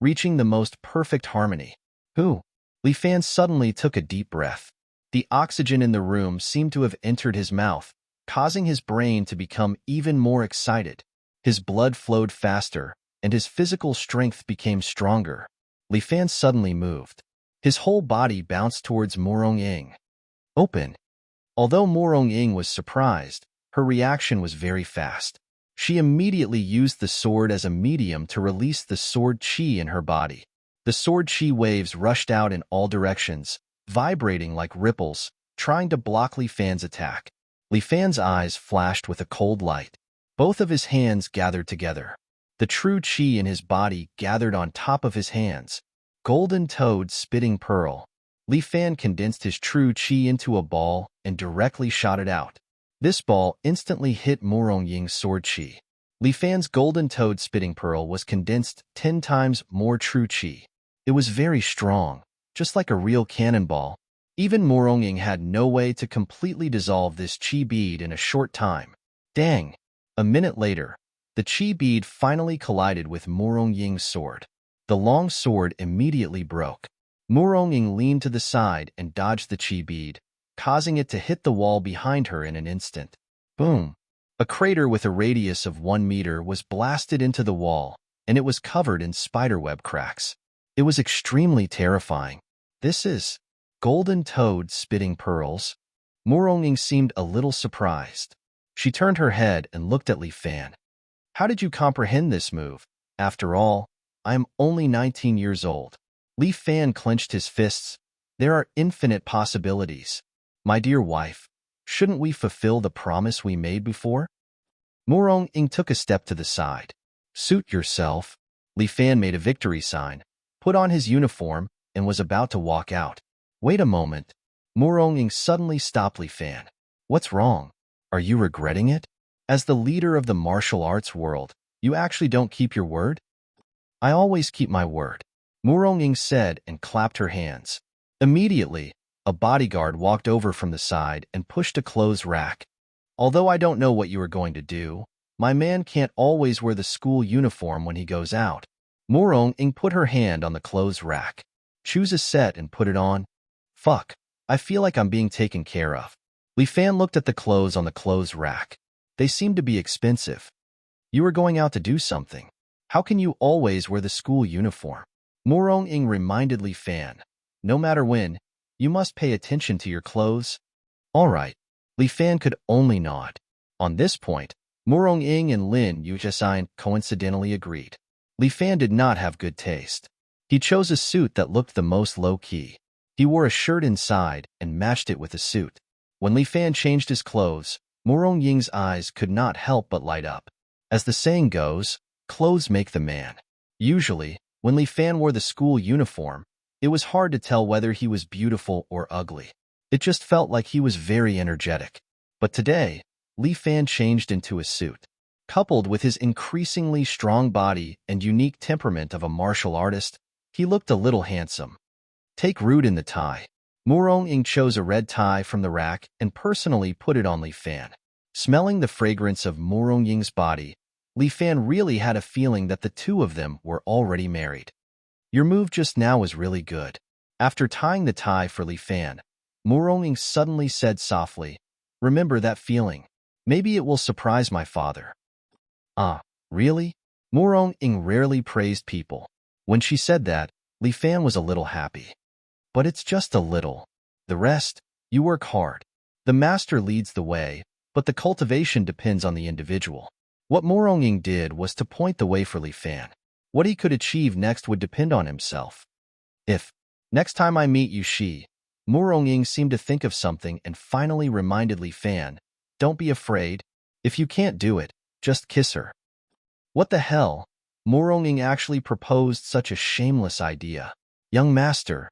reaching the most perfect harmony. Who? Li Fan suddenly took a deep breath. The oxygen in the room seemed to have entered his mouth, causing his brain to become even more excited. His blood flowed faster, and his physical strength became stronger. Li Fan suddenly moved. His whole body bounced towards Morongying. Open. Although Morongying was surprised, her reaction was very fast. She immediately used the sword as a medium to release the sword chi in her body. The sword chi waves rushed out in all directions, vibrating like ripples, trying to block Li Fan's attack. Li Fan's eyes flashed with a cold light. Both of his hands gathered together. The true chi in his body gathered on top of his hands. Golden toad spitting pearl. Li Fan condensed his true chi into a ball and directly shot it out. This ball instantly hit Morongying's sword chi. Li Fan's golden toad spitting pearl was condensed 10 times more true chi. It was very strong, just like a real cannonball. Even Morongying had no way to completely dissolve this chi bead in a short time. Dang! A minute later, the chi bead finally collided with Morongying's sword. The long sword immediately broke. Murong-ing leaned to the side and dodged the chi bead, causing it to hit the wall behind her in an instant. Boom! A crater with a radius of 1 meter was blasted into the wall, and it was covered in spiderweb cracks. It was extremely terrifying. This is golden toad spitting pearls. Murong-ing seemed a little surprised. She turned her head and looked at Li Fan. How did you comprehend this move? After all, I am only 19 years old. Li Fan clenched his fists. There are infinite possibilities. My dear wife, shouldn't we fulfill the promise we made before? Murong-ing took a step to the side. Suit yourself. Li Fan made a victory sign, put on his uniform, and was about to walk out. Wait a moment. Murong-ing suddenly stopped Li Fan. What's wrong? Are you regretting it? As the leader of the martial arts world, you actually don't keep your word? I always keep my word, Murong-ing said and clapped her hands. Immediately, a bodyguard walked over from the side and pushed a clothes rack. Although I don't know what you are going to do, my man can't always wear the school uniform when he goes out. Murong-ing put her hand on the clothes rack. Choose a set and put it on. Fuck, I feel like I'm being taken care of. Li Fan looked at the clothes on the clothes rack. They seemed to be expensive. You are going out to do something. How can you always wear the school uniform? Murong-ing reminded Li Fan. No matter when, you must pay attention to your clothes. All right. Li Fan could only nod. On this point, Murong-ing and Lin Yujian coincidentally agreed. Li Fan did not have good taste. He chose a suit that looked the most low-key. He wore a shirt inside and matched it with a suit. When Li Fan changed his clothes, Murong-ing's eyes could not help but light up. As the saying goes, clothes make the man. Usually, when Li Fan wore the school uniform, it was hard to tell whether he was beautiful or ugly. It just felt like he was very energetic. But today, Li Fan changed into a suit. Coupled with his increasingly strong body and unique temperament of a martial artist, he looked a little handsome. Take root in the tie. Murong-ing chose a red tie from the rack and personally put it on Li Fan. Smelling the fragrance of Murong-ing's body, Li Fan really had a feeling that the two of them were already married. Your move just now was really good. After tying the tie for Li Fan, Murong-ing suddenly said softly, remember that feeling. Maybe it will surprise my father. Ah, really? Murong-ing rarely praised people. When she said that, Li Fan was a little happy. But it's just a little. The rest, you work hard. The master leads the way, but the cultivation depends on the individual. What Murong-ing did was to point the way for Li Fan. What he could achieve next would depend on himself. If, next time I meet you, Murong-ing seemed to think of something and finally reminded Li Fan, don't be afraid. If you can't do it, just kiss her. What the hell? Murong-ing actually proposed such a shameless idea. Young master,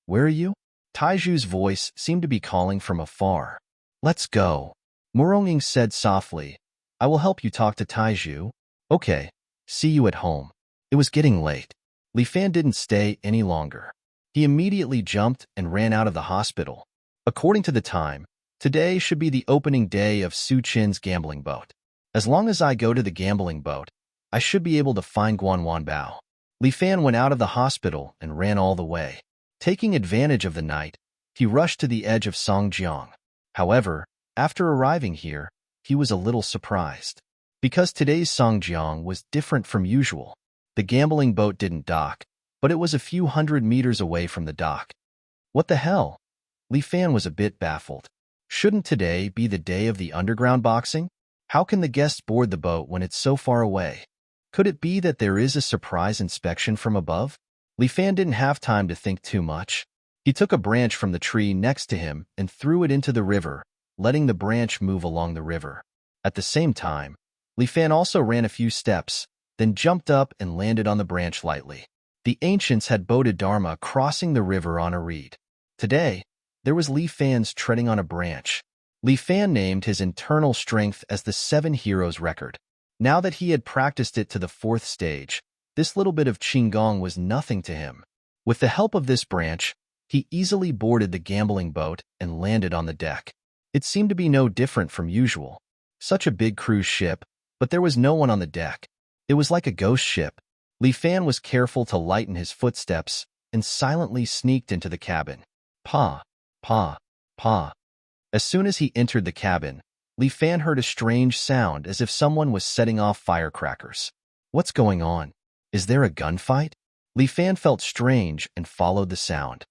where are you? Taiju's voice seemed to be calling from afar. Let's go. Murong-ing said softly, I will help you talk to Taiju. Okay, see you at home. It was getting late. Li Fan didn't stay any longer. He immediately jumped and ran out of the hospital. According to the time, today should be the opening day of Su Chin's gambling boat. As long as I go to the gambling boat, I should be able to find Guan Bao. Li Fan went out of the hospital and ran all the way. Taking advantage of the night, he rushed to the edge of Songjiang. However, after arriving here, he was a little surprised. Because today's Songjiang was different from usual. The gambling boat didn't dock, but it was a few hundred meters away from the dock. What the hell? Li Fan was a bit baffled. Shouldn't today be the day of the underground boxing? How can the guests board the boat when it's so far away? Could it be that there is a surprise inspection from above? Li Fan didn't have time to think too much. He took a branch from the tree next to him and threw it into the river, letting the branch move along the river. At the same time, Li Fan also ran a few steps, then jumped up and landed on the branch lightly. The ancients had Bodhidharma crossing the river on a reed. Today, there was Li Fan's treading on a branch. Li Fan named his internal strength as the 7 heroes record. Now that he had practiced it to the 4th stage, this little bit of Qigong was nothing to him. With the help of this branch, he easily boarded the gambling boat and landed on the deck. It seemed to be no different from usual. Such a big cruise ship, but there was no one on the deck. It was like a ghost ship. Li Fan was careful to lighten his footsteps and silently sneaked into the cabin. Pa, pa, pa. As soon as he entered the cabin, Li Fan heard a strange sound as if someone was setting off firecrackers. What's going on? Is there a gunfight? Li Fan felt strange and followed the sound.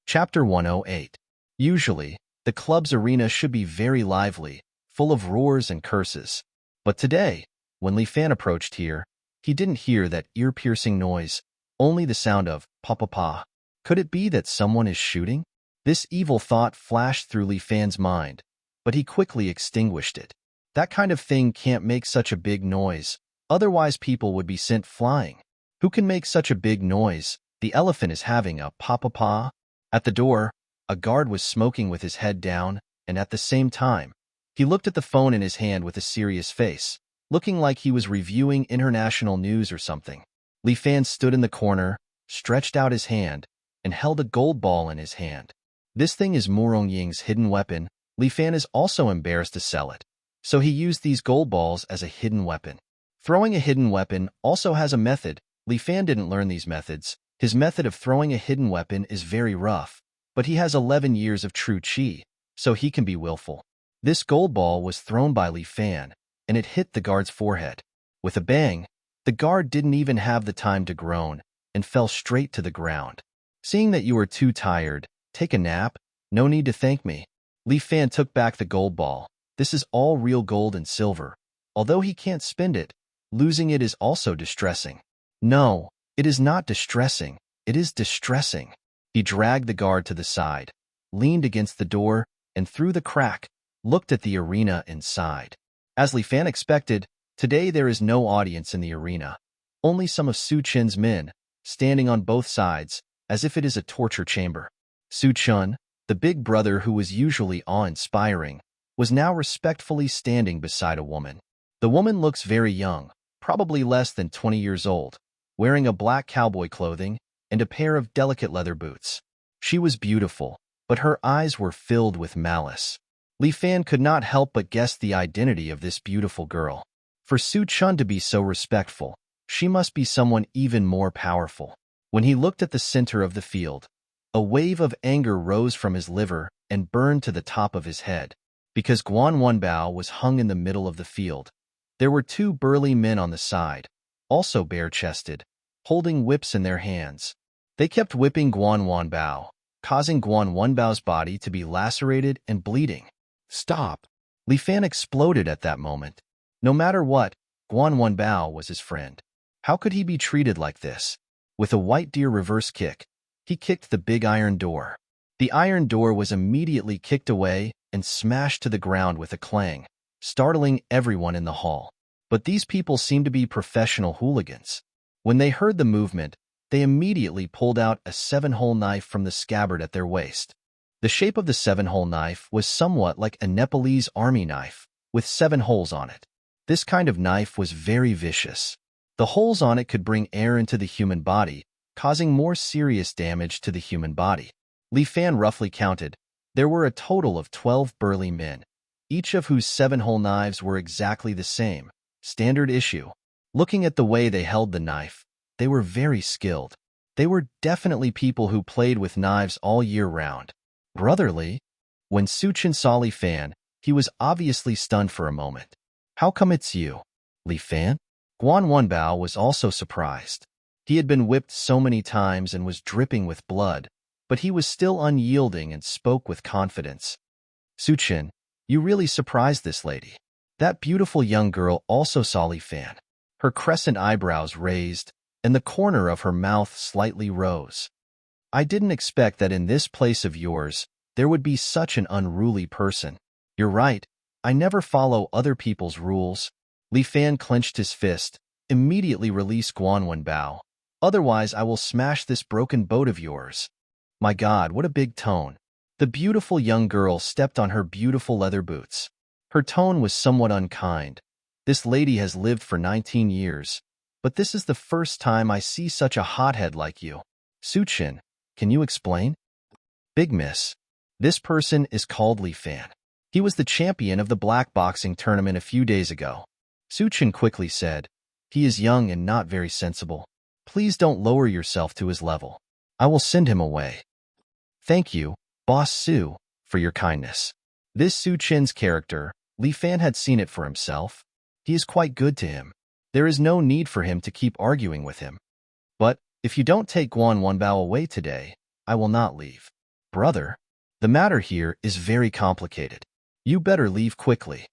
Chapter 108. Usually, the club's arena should be very lively, full of roars and curses. But today, when Li Fan approached here, he didn't hear that ear-piercing noise, only the sound of pa-pa-pa. Could it be that someone is shooting? This evil thought flashed through Li Fan's mind, but he quickly extinguished it. That kind of thing can't make such a big noise, otherwise people would be sent flying. Who can make such a big noise? The elephant is having a pa-pa-pa. At the door, a guard was smoking with his head down, and at the same time, he looked at the phone in his hand with a serious face, looking like he was reviewing international news or something. Li Fan stood in the corner, stretched out his hand, and held a gold ball in his hand. This thing is Murong Ying's hidden weapon. Li Fan is also embarrassed to sell it, so he used these gold balls as a hidden weapon. Throwing a hidden weapon also has a method. Li Fan didn't learn these methods. His method of throwing a hidden weapon is very rough, but he has 11 years of true chi, so he can be willful. This gold ball was thrown by Li Fan, and it hit the guard's forehead. With a bang, the guard didn't even have the time to groan, and fell straight to the ground. Seeing that you are too tired, take a nap, no need to thank me. Li Fan took back the gold ball. This is all real gold and silver. Although he can't spend it, losing it is also distressing. No. It is not distressing, it is distressing. He dragged the guard to the side, leaned against the door, and through the crack, looked at the arena inside. As Li Fan expected, today there is no audience in the arena. Only some of Su Chen's men, standing on both sides, as if it is a torture chamber. Su Chen, the big brother who was usually awe-inspiring, was now respectfully standing beside a woman. The woman looks very young, probably less than 20 years old, wearing a black cowboy clothing and a pair of delicate leather boots. She was beautiful, but her eyes were filled with malice. Li Fan could not help but guess the identity of this beautiful girl. For Su Chen to be so respectful, she must be someone even more powerful. When he looked at the center of the field, a wave of anger rose from his liver and burned to the top of his head. Because Guan Wenbao was hung in the middle of the field, there were two burly men on the side, also bare-chested, holding whips in their hands. They kept whipping Guan Wenbao, causing Guan Wenbao's body to be lacerated and bleeding. Stop! Li Fan exploded at that moment. No matter what, Guan Wenbao was his friend. How could he be treated like this? With a white deer reverse kick, he kicked the big iron door. The iron door was immediately kicked away and smashed to the ground with a clang, startling everyone in the hall. But these people seemed to be professional hooligans. When they heard the movement, they immediately pulled out a 7-hole knife from the scabbard at their waist. The shape of the 7-hole knife was somewhat like a Nepalese army knife, with 7 holes on it. This kind of knife was very vicious. The holes on it could bring air into the human body, causing more serious damage to the human body. Li Fan roughly counted. There were a total of 12 burly men, each of whose 7-hole knives were exactly the same. Standard issue. Looking at the way they held the knife, they were very skilled. They were definitely people who played with knives all year round. Brotherly? When Su Chen saw Li Fan, he was obviously stunned for a moment. How come it's you? Li Fan? Guan Wenbao was also surprised. He had been whipped so many times and was dripping with blood, but he was still unyielding and spoke with confidence. Su Chen, you really surprised this lady. That beautiful young girl also saw Li Fan. Her crescent eyebrows raised, and the corner of her mouth slightly rose. I didn't expect that in this place of yours, there would be such an unruly person. You're right, I never follow other people's rules. Li Fan clenched his fist, immediately release Guan Wenbao. Otherwise I will smash this broken boat of yours. My God, what a big tone. The beautiful young girl stepped on her beautiful leather boots. Her tone was somewhat unkind. This lady has lived for 19 years, but this is the first time I see such a hothead like you. Su Chen, can you explain? Big miss. This person is called Li Fan. He was the champion of the black boxing tournament a few days ago. Su Chen quickly said, "He is young and not very sensible. Please don't lower yourself to his level. I will send him away." "Thank you, Boss Su, for your kindness." This Su Chen's character, Li Fan had seen it for himself. He is quite good to him. There is no need for him to keep arguing with him. "But if you don't take Guan Wenbao away today, I will not leave." "Brother, the matter here is very complicated. You better leave quickly."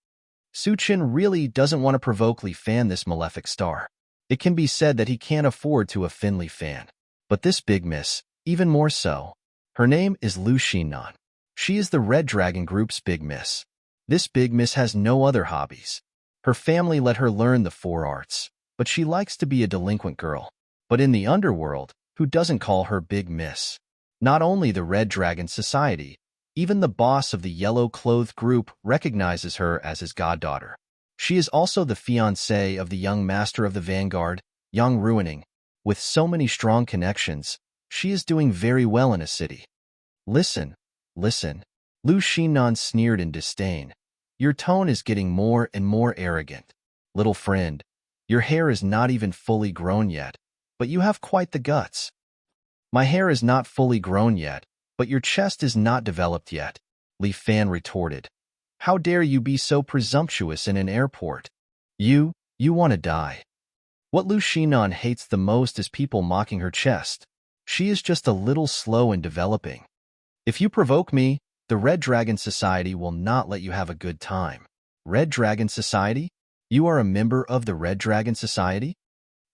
Su Chen really doesn't want to provoke Li Fan, this malefic star. It can be said that he can't afford to offend Li Fan. But this big miss, even more so. Her name is Lu Xinan. She is the Red Dragon Group's big miss. This big miss has no other hobbies. Her family let her learn the 4 arts, but she likes to be a delinquent girl. But in the underworld, who doesn't call her big miss? Not only the Red Dragon Society, even the boss of the yellow-clothed group recognizes her as his goddaughter. She is also the fiancée of the young master of the Vanguard, Yang Ruining. With so many strong connections, she is doing very well in a city. Listen. Lu Xinan sneered in disdain. Your tone is getting more and more arrogant. Little friend, your hair is not even fully grown yet, but you have quite the guts. My hair is not fully grown yet, but your chest is not developed yet, Li Fan retorted. How dare you be so presumptuous in an airport? You want to die. What Lu Xinan hates the most is people mocking her chest. She is just a little slow in developing. If you provoke me, the Red Dragon Society will not let you have a good time. Red Dragon Society? You are a member of the Red Dragon Society?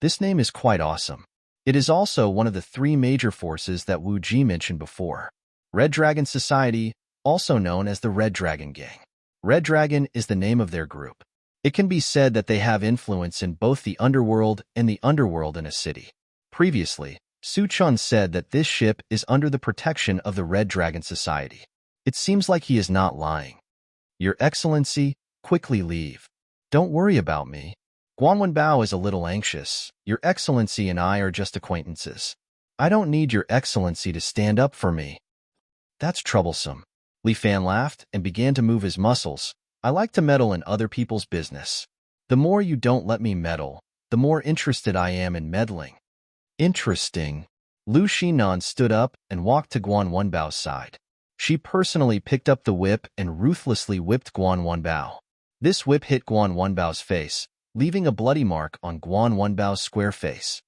This name is quite awesome. It is also one of the 3 major forces that Wu Ji mentioned before. Red Dragon Society, also known as the Red Dragon Gang. Red Dragon is the name of their group. It can be said that they have influence in both the underworld and the underworld in a city. Previously, Su Chun said that this ship is under the protection of the Red Dragon Society. It seems like he is not lying. Your Excellency, quickly leave. Don't worry about me. Guan Wenbao is a little anxious. Your Excellency and I are just acquaintances. I don't need Your Excellency to stand up for me. That's troublesome. Li Fan laughed and began to move his muscles. I like to meddle in other people's business. The more you don't let me meddle, the more interested I am in meddling. Interesting. Lu Xinan stood up and walked to Guan Wenbao's side. She personally picked up the whip and ruthlessly whipped Guan Wenbao. This whip hit Guan Wenbao's face, leaving a bloody mark on Guan Wenbao's square face.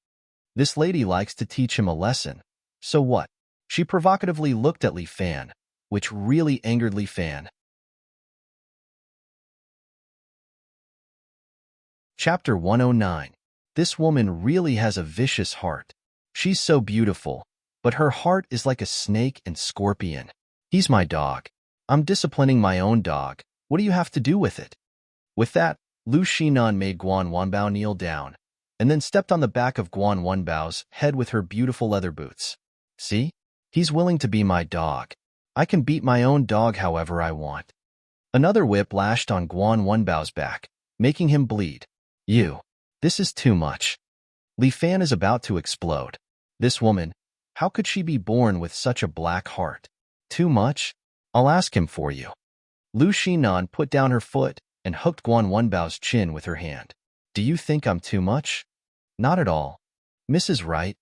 This lady likes to teach him a lesson. So what? She provocatively looked at Li Fan, which really angered Li Fan. Chapter 109. This woman really has a vicious heart. She's so beautiful, but her heart is like a snake and scorpion. He's my dog. I'm disciplining my own dog. What do you have to do with it? With that, Lu Xinan made Guan Wenbao kneel down, and then stepped on the back of Guan Wenbao's head with her beautiful leather boots. See? He's willing to be my dog. I can beat my own dog however I want. Another whip lashed on Guan Wenbao's back, making him bleed. This is too much. Li Fan is about to explode. This woman, how could she be born with such a black heart? Too much? I'll ask him for you. Lu Xinan put down her foot and hooked Guan Wenbao's chin with her hand. Do you think I'm too much? Not at all. Mrs. Right.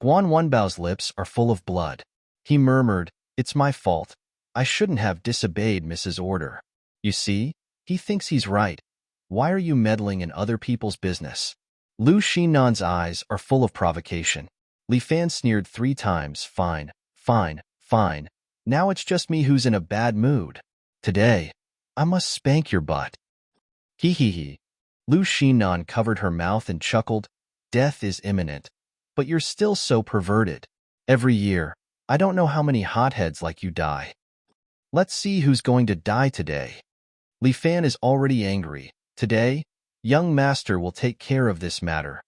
Guan Wenbao's lips are full of blood. He murmured, It's my fault. I shouldn't have disobeyed Mrs. Order. You see, he thinks he's right. Why are you meddling in other people's business? Lu Xinan's eyes are full of provocation. Li Fan sneered 3 times. Fine. Now it's just me who's in a bad mood. Today, I must spank your butt. He. Lu Xinan covered her mouth and chuckled. Death is imminent. But you're still so perverted. Every year, I don't know how many hotheads like you die. Let's see who's going to die today. Li Fan is already angry. Today, young master will take care of this matter.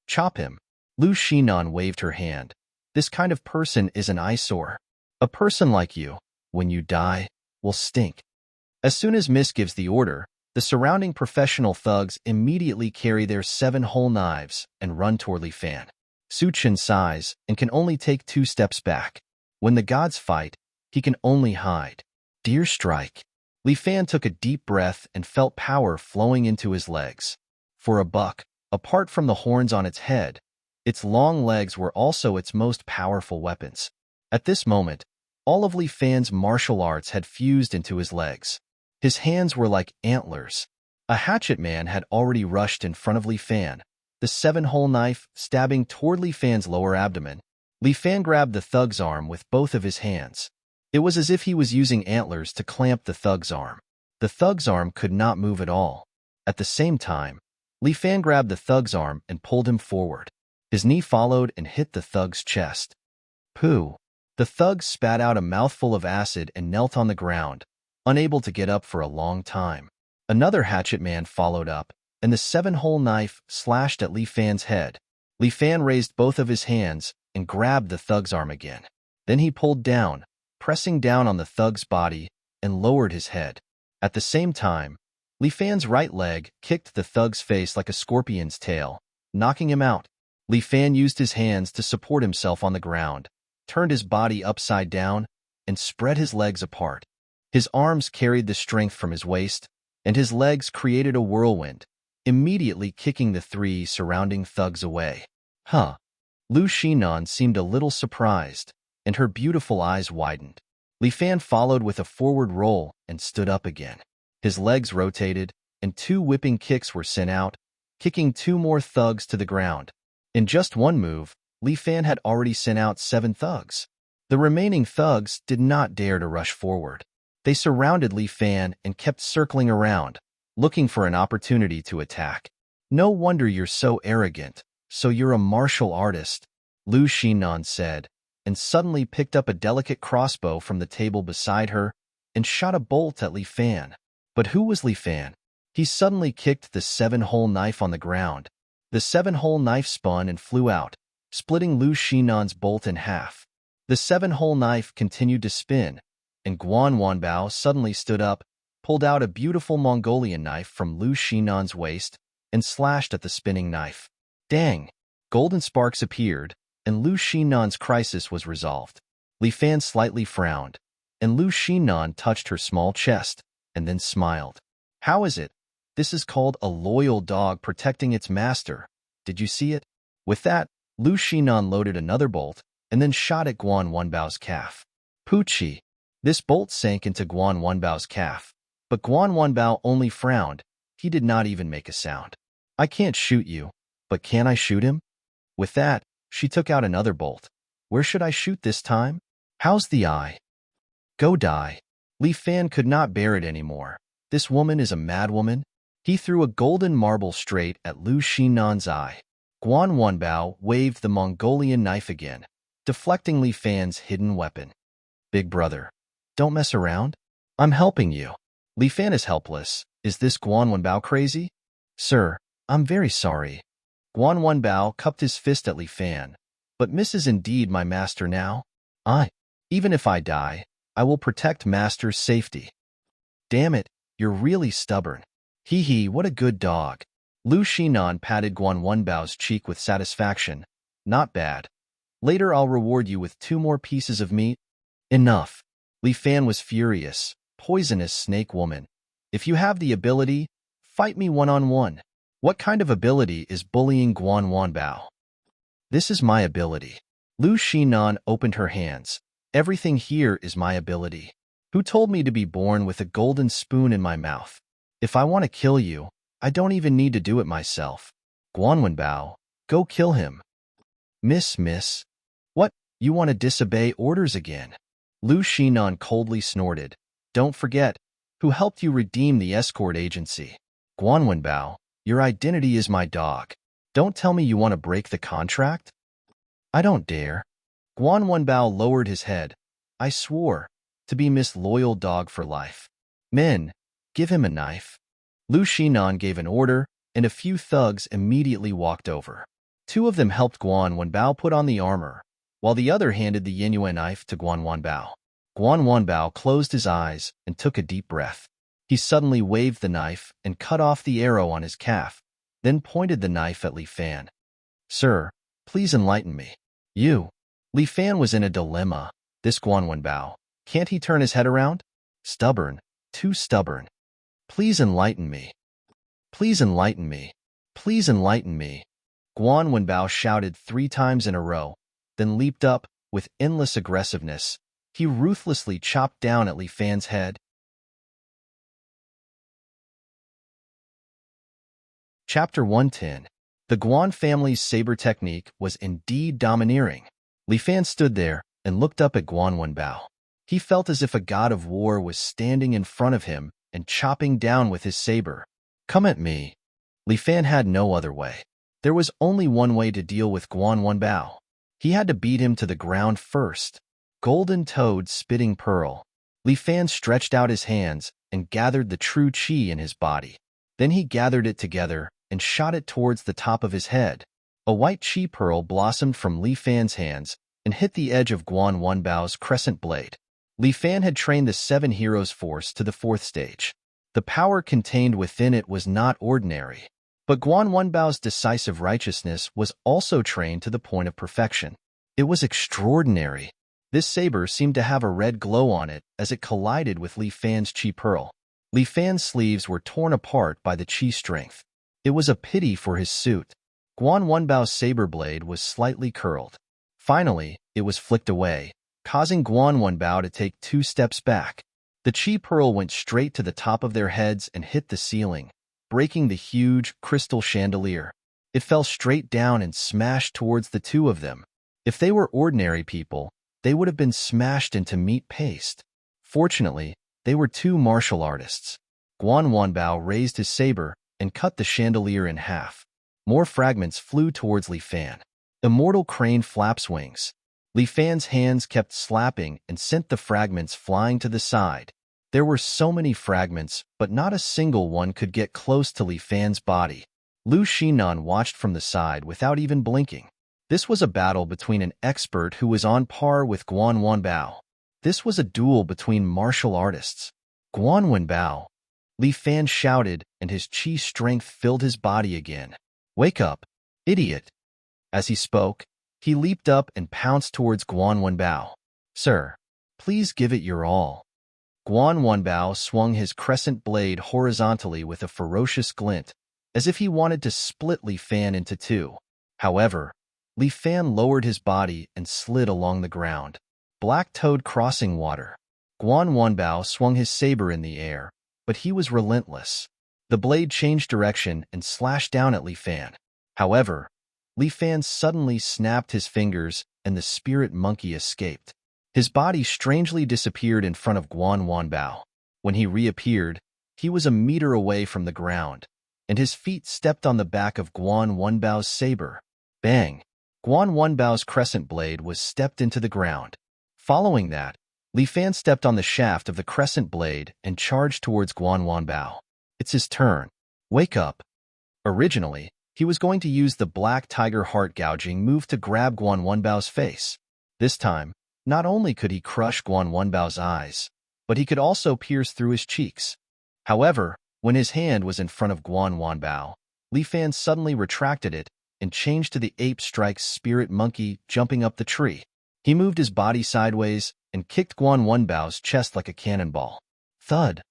Chop him. Lu Xinan waved her hand. This kind of person is an eyesore. A person like you, when you die, will stink. As soon as Miss gives the order, the surrounding professional thugs immediately carry their 7 whole knives and run toward Li Fan. Su Chen sighs and can only take 2 steps back. When the gods fight, he can only hide. Dear strike. Li Fan took a deep breath and felt power flowing into his legs. For a buck, apart from the horns on its head, its long legs were also its most powerful weapons. At this moment, all of Li Fan's martial arts had fused into his legs. His hands were like antlers. A hatchet man had already rushed in front of Li Fan, the seven-hole knife stabbing toward Li Fan's lower abdomen. Li Fan grabbed the thug's arm with both of his hands. It was as if he was using antlers to clamp the thug's arm. The thug's arm could not move at all. At the same time, Li Fan grabbed the thug's arm and pulled him forward. His knee followed and hit the thug's chest. Pooh! The thug spat out a mouthful of acid and knelt on the ground, unable to get up for a long time. Another hatchet man followed up, and the seven-hole knife slashed at Li Fan's head. Li Fan raised both of his hands and grabbed the thug's arm again. Then he pulled down, pressing down on the thug's body, and lowered his head. At the same time, Li Fan's right leg kicked the thug's face like a scorpion's tail, knocking him out. Li Fan used his hands to support himself on the ground, turned his body upside down, and spread his legs apart. His arms carried the strength from his waist, and his legs created a whirlwind, immediately kicking the three surrounding thugs away. Huh. Lu Shinan seemed a little surprised, and her beautiful eyes widened. Li Fan followed with a forward roll and stood up again. His legs rotated, and two whipping kicks were sent out, kicking two more thugs to the ground. In just one move, Li Fan had already sent out 7 thugs. The remaining thugs did not dare to rush forward. They surrounded Li Fan and kept circling around, looking for an opportunity to attack. No wonder you're so arrogant. So you're a martial artist, Lu Shinan said, and suddenly picked up a delicate crossbow from the table beside her and shot a bolt at Li Fan. But who was Li Fan? He suddenly kicked the seven-hole knife on the ground. The seven-hole knife spun and flew out, splitting Lu Shinan's bolt in half. The seven-hole knife continued to spin, and Guan Wanbao suddenly stood up, pulled out a beautiful Mongolian knife from Lu Shinan's waist, and slashed at the spinning knife. Dang! Golden sparks appeared, and Lu Shinan's crisis was resolved. Li Fan slightly frowned, and Lu Shinan touched her small chest, and then smiled. How is it? This is called a loyal dog protecting its master. Did you see it? With that, Lu Shinan loaded another bolt, and then shot at Guan Wanbao's calf. Poochie! This bolt sank into Guan Wanbao's calf, but Guan Wanbao only frowned. He did not even make a sound. I can't shoot you. But can I shoot him? With that, she took out another bolt. Where should I shoot this time? How's the eye? Go die. Li Fan could not bear it anymore. This woman is a madwoman. He threw a golden marble straight at Lu Shinan's eye. Guan Wanbao waved the Mongolian knife again, deflecting Li Fan's hidden weapon. Big brother, don't mess around. I'm helping you. Li Fan is helpless. Is this Guan Wanbao crazy? Sir, I'm very sorry. Guan Wanbao cupped his fist at Li Fan. But Miss is indeed my master now. Even if I die, I will protect master's safety. Damn it, you're really stubborn. Hee hee, what a good dog. Lu Shinan patted Guan Wanbao's cheek with satisfaction. Not bad. Later I'll reward you with 2 more pieces of meat. Enough. Li Fan was furious. Poisonous snake woman. If you have the ability, fight me one-on-one. What kind of ability is bullying Guan Wanbao? This is my ability. Lu Shinan opened her hands. Everything here is my ability. Who told me to be born with a golden spoon in my mouth? If I want to kill you, I don't even need to do it myself. Guan Wanbao, go kill him. Miss. What? You want to disobey orders again? Lu Shinan coldly snorted. Don't forget, who helped you redeem the escort agency? Guan Wanbao, your identity is my dog. Don't tell me you want to break the contract? I don't dare. Guan Wanbao lowered his head. I swore to be Miss Loyal Dog for life. Men, give him a knife. Lu Shinan gave an order, and a few thugs immediately walked over. 2 of them helped Guan Wanbao put on the armor, while the other handed the Yingyue knife to Guan Wanbao. Guan Wanbao closed his eyes and took a deep breath. He suddenly waved the knife and cut off the arrow on his calf, then pointed the knife at Li Fan. Sir, please enlighten me. You. Li Fan was in a dilemma. This Guan Wanbao. Can't he turn his head around? Stubborn. Too stubborn. Please enlighten me. Please enlighten me. Please enlighten me. Guan Wenbao shouted 3 times in a row, then leaped up with endless aggressiveness. He ruthlessly chopped down at Li Fan's head. Chapter 110. The Guan family's saber technique was indeed domineering. Li Fan stood there and looked up at Guan Wenbao. He felt as if a god of war was standing in front of him and chopping down with his saber. Come at me. Li Fan had no other way. There was only one way to deal with Guan Wenbao. He had to beat him to the ground first. Golden Toad Spitting Pearl. Li Fan stretched out his hands and gathered the true qi in his body. Then he gathered it together and shot it towards the top of his head. A white qi pearl blossomed from Li Fan's hands and hit the edge of Guan Wenbao's crescent blade. Li Fan had trained the 7 heroes force to the 4th stage. The power contained within it was not ordinary. But Guan Wenbao's decisive righteousness was also trained to the point of perfection. It was extraordinary. This saber seemed to have a red glow on it as it collided with Li Fan's qi pearl. Li Fan's sleeves were torn apart by the qi strength. It was a pity for his suit. Guan Wenbao's saber blade was slightly curled. Finally, it was flicked away, causing Guan Wenbao to take 2 steps back. The qi pearl went straight to the top of their heads and hit the ceiling, breaking the huge crystal chandelier. It fell straight down and smashed towards the 2 of them. If they were ordinary people, they would have been smashed into meat paste. Fortunately, they were 2 martial artists. Guan Wenbao raised his saber and cut the chandelier in half. More fragments flew towards Li Fan. Immortal crane flaps wings. Li Fan's hands kept slapping and sent the fragments flying to the side. There were so many fragments, but not a single one could get close to Li Fan's body. Lu Xinan watched from the side without even blinking. This was a battle between an expert who was on par with Guan Wenbao. This was a duel between martial artists. Guan Wenbao. Li Fan shouted, and his qi strength filled his body again. Wake up, idiot. As he spoke, he leaped up and pounced towards Guan Wenbao. Sir, please give it your all. Guan Wenbao swung his crescent blade horizontally with a ferocious glint, as if he wanted to split Li Fan into 2. However, Li Fan lowered his body and slid along the ground. Black Toad Crossing Water. Guan Wenbao swung his saber in the air, but he was relentless. The blade changed direction and slashed down at Li Fan. However, Li Fan suddenly snapped his fingers and the spirit monkey escaped. His body strangely disappeared in front of Guan Wenbao. When he reappeared, he was a meter away from the ground, and his feet stepped on the back of Guan Wenbao's saber. Bang! Guan Wenbao's crescent blade was stepped into the ground. Following that, Li Fan stepped on the shaft of the crescent blade and charged towards Guan Wenbao. It's his turn. Wake up. Originally, he was going to use the Black Tiger Heart Gouging move to grab Guan Wenbao's face. This time, not only could he crush Guan Wenbao's eyes, but he could also pierce through his cheeks. However, when his hand was in front of Guan Wenbao, Li Fan suddenly retracted it and changed to the Ape Strike's spirit monkey jumping up the tree. He moved his body sideways and kicked Guan Wenbao's chest like a cannonball. Thud,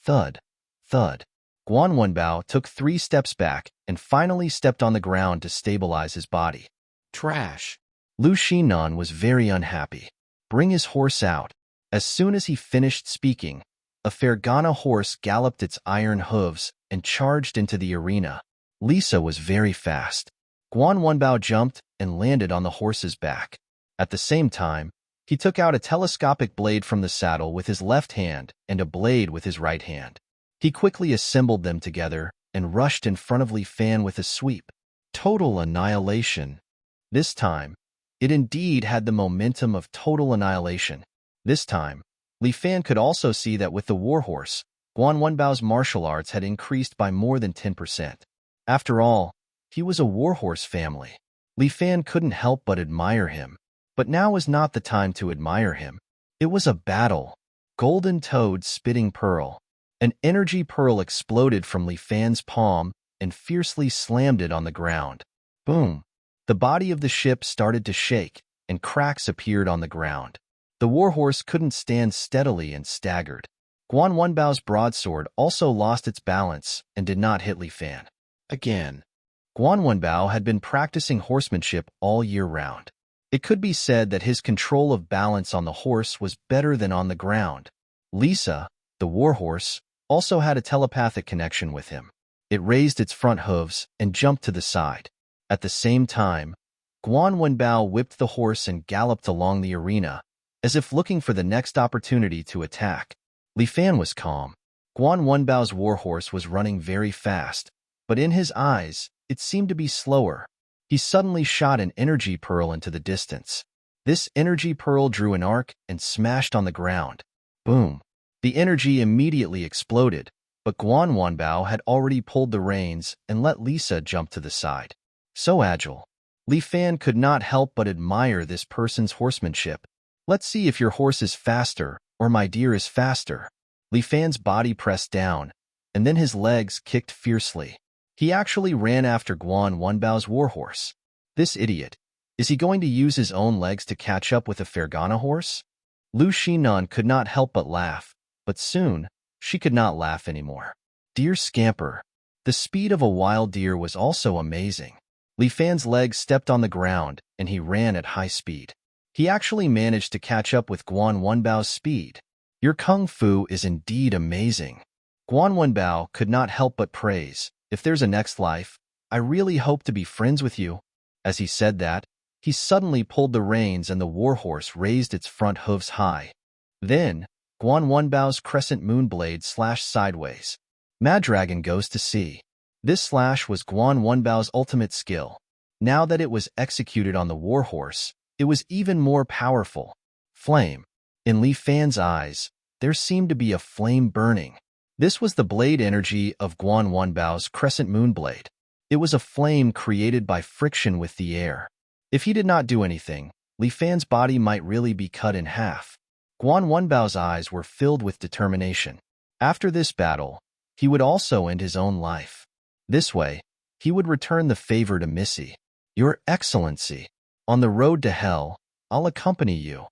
thud, thud. Guan Wenbao took 3 steps back and finally stepped on the ground to stabilize his body. Trash. Lu Xinan was very unhappy. Bring his horse out. As soon as he finished speaking, a Fergana horse galloped its iron hooves and charged into the arena. Lisa was very fast. Guan Wenbao jumped and landed on the horse's back. At the same time, he took out a telescopic blade from the saddle with his left hand and a blade with his right hand. He quickly assembled them together and rushed in front of Li Fan with a sweep. Total annihilation. This time, it indeed had the momentum of total annihilation. This time, Li Fan could also see that with the warhorse, Guan Wenbao's martial arts had increased by more than 10%. After all, he was a warhorse family. Li Fan couldn't help but admire him. But now was not the time to admire him. It was a battle. Golden Toad Spitting Pearl. An energy pearl exploded from Li Fan's palm and fiercely slammed it on the ground. Boom! The body of the ship started to shake, and cracks appeared on the ground. The warhorse couldn't stand steadily and staggered. Guan Wenbao's broadsword also lost its balance and did not hit Li Fan. Again. Guan Wenbao had been practicing horsemanship all year round. It could be said that his control of balance on the horse was better than on the ground. Lisa, the warhorse, also had a telepathic connection with him. It raised its front hooves and jumped to the side. At the same time, Guan Wenbao whipped the horse and galloped along the arena, as if looking for the next opportunity to attack. Li Fan was calm. Guan Wenbao's warhorse was running very fast, but in his eyes, it seemed to be slower. He suddenly shot an energy pearl into the distance. This energy pearl drew an arc and smashed on the ground. Boom! The energy immediately exploded, but Guan Wenbao had already pulled the reins and let Lisa jump to the side. So agile. Li Fan could not help but admire this person's horsemanship. Let's see if your horse is faster, or my deer is faster. Li Fan's body pressed down, and then his legs kicked fiercely. He actually ran after Guan Wenbao's warhorse. This idiot. Is he going to use his own legs to catch up with a Fergana horse? Lu Xinan could not help but laugh, but soon, she could not laugh anymore. Deer scamper. The speed of a wild deer was also amazing. Li Fan's legs stepped on the ground, and he ran at high speed. He actually managed to catch up with Guan Wenbao's speed. Your kung fu is indeed amazing. Guan Wenbao could not help but praise. If there's a next life, I really hope to be friends with you. As he said that, he suddenly pulled the reins and the warhorse raised its front hooves high. Then, Guan Wenbao's crescent moon blade slashed sideways. Madragon goes to sea. This slash was Guan Wenbao's ultimate skill. Now that it was executed on the warhorse, it was even more powerful. Flame. In Li Fan's eyes, there seemed to be a flame burning. This was the blade energy of Guan Wenbao's crescent moon blade. It was a flame created by friction with the air. If he did not do anything, Li Fan's body might really be cut in half. Guan Wenbao's eyes were filled with determination. After this battle, he would also end his own life. This way, he would return the favor to Missy. Your Excellency, on the road to hell, I'll accompany you.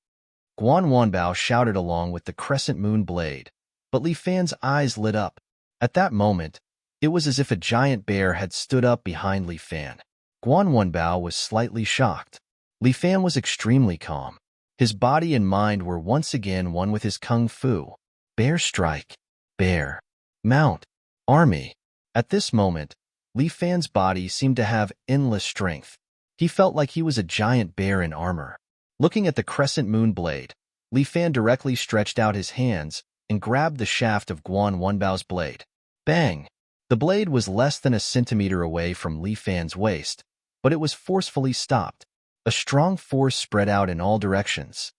Guan Wenbao shouted along with the crescent moon blade, but Li Fan's eyes lit up. At that moment, it was as if a giant bear had stood up behind Li Fan. Guan Wenbao was slightly shocked. Li Fan was extremely calm. His body and mind were once again one with his kung fu. Bear strike. Bear. Mount. Army. At this moment, Li Fan's body seemed to have endless strength. He felt like he was a giant bear in armor. Looking at the crescent moon blade, Li Fan directly stretched out his hands and grabbed the shaft of Guan Wenbao's blade. Bang! The blade was less than a centimeter away from Li Fan's waist, but it was forcefully stopped. A strong force spread out in all directions.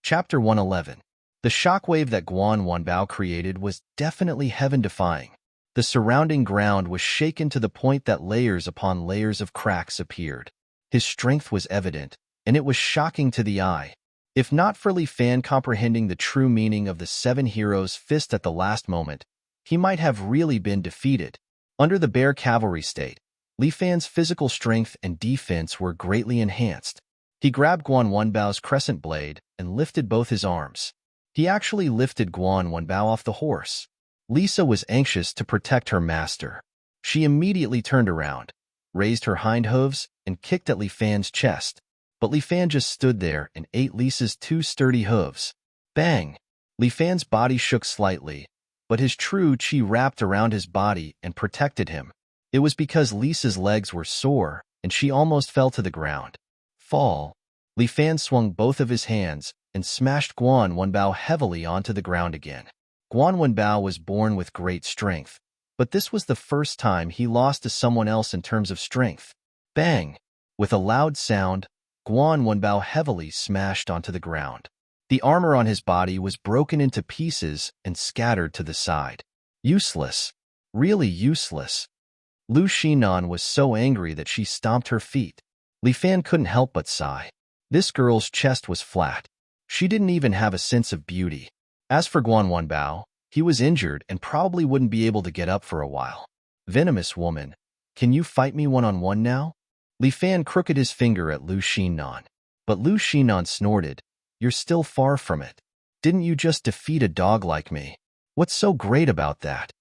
Chapter 111. The shockwave that Guan Wenbao created was definitely heaven-defying. The surrounding ground was shaken to the point that layers upon layers of cracks appeared. His strength was evident, and it was shocking to the eye. If not for Li Fan comprehending the true meaning of the seven heroes' fist at the last moment, he might have really been defeated. Under the bear cavalry state, Li Fan's physical strength and defense were greatly enhanced. He grabbed Guan Wenbao's crescent blade and lifted both his arms. He actually lifted Guan Wenbao off the horse. Lisa was anxious to protect her master. She immediately turned around, raised her hind hooves, and kicked at Li Fan's chest. But Li Fan just stood there and ate Lisa's two sturdy hooves. Bang! Li Fan's body shook slightly, but his true chi wrapped around his body and protected him. It was because Lisa's legs were sore, and she almost fell to the ground. Fall. Li Fan swung both of his hands and smashed Guan Wenbao heavily onto the ground again. Guan Wenbao was born with great strength, but this was the first time he lost to someone else in terms of strength. Bang! With a loud sound, Guan Wenbao heavily smashed onto the ground. The armor on his body was broken into pieces and scattered to the side. Useless. Really useless. Lu Xinan was so angry that she stomped her feet. Li Fan couldn't help but sigh. This girl's chest was flat. She didn't even have a sense of beauty. As for Guan Wenbao, he was injured and probably wouldn't be able to get up for a while. Venomous woman, can you fight me one-on-one now? Li Fan crooked his finger at Lu Xinan. But Lu Xinan snorted, you're still far from it. Didn't you just defeat a dog like me? What's so great about that?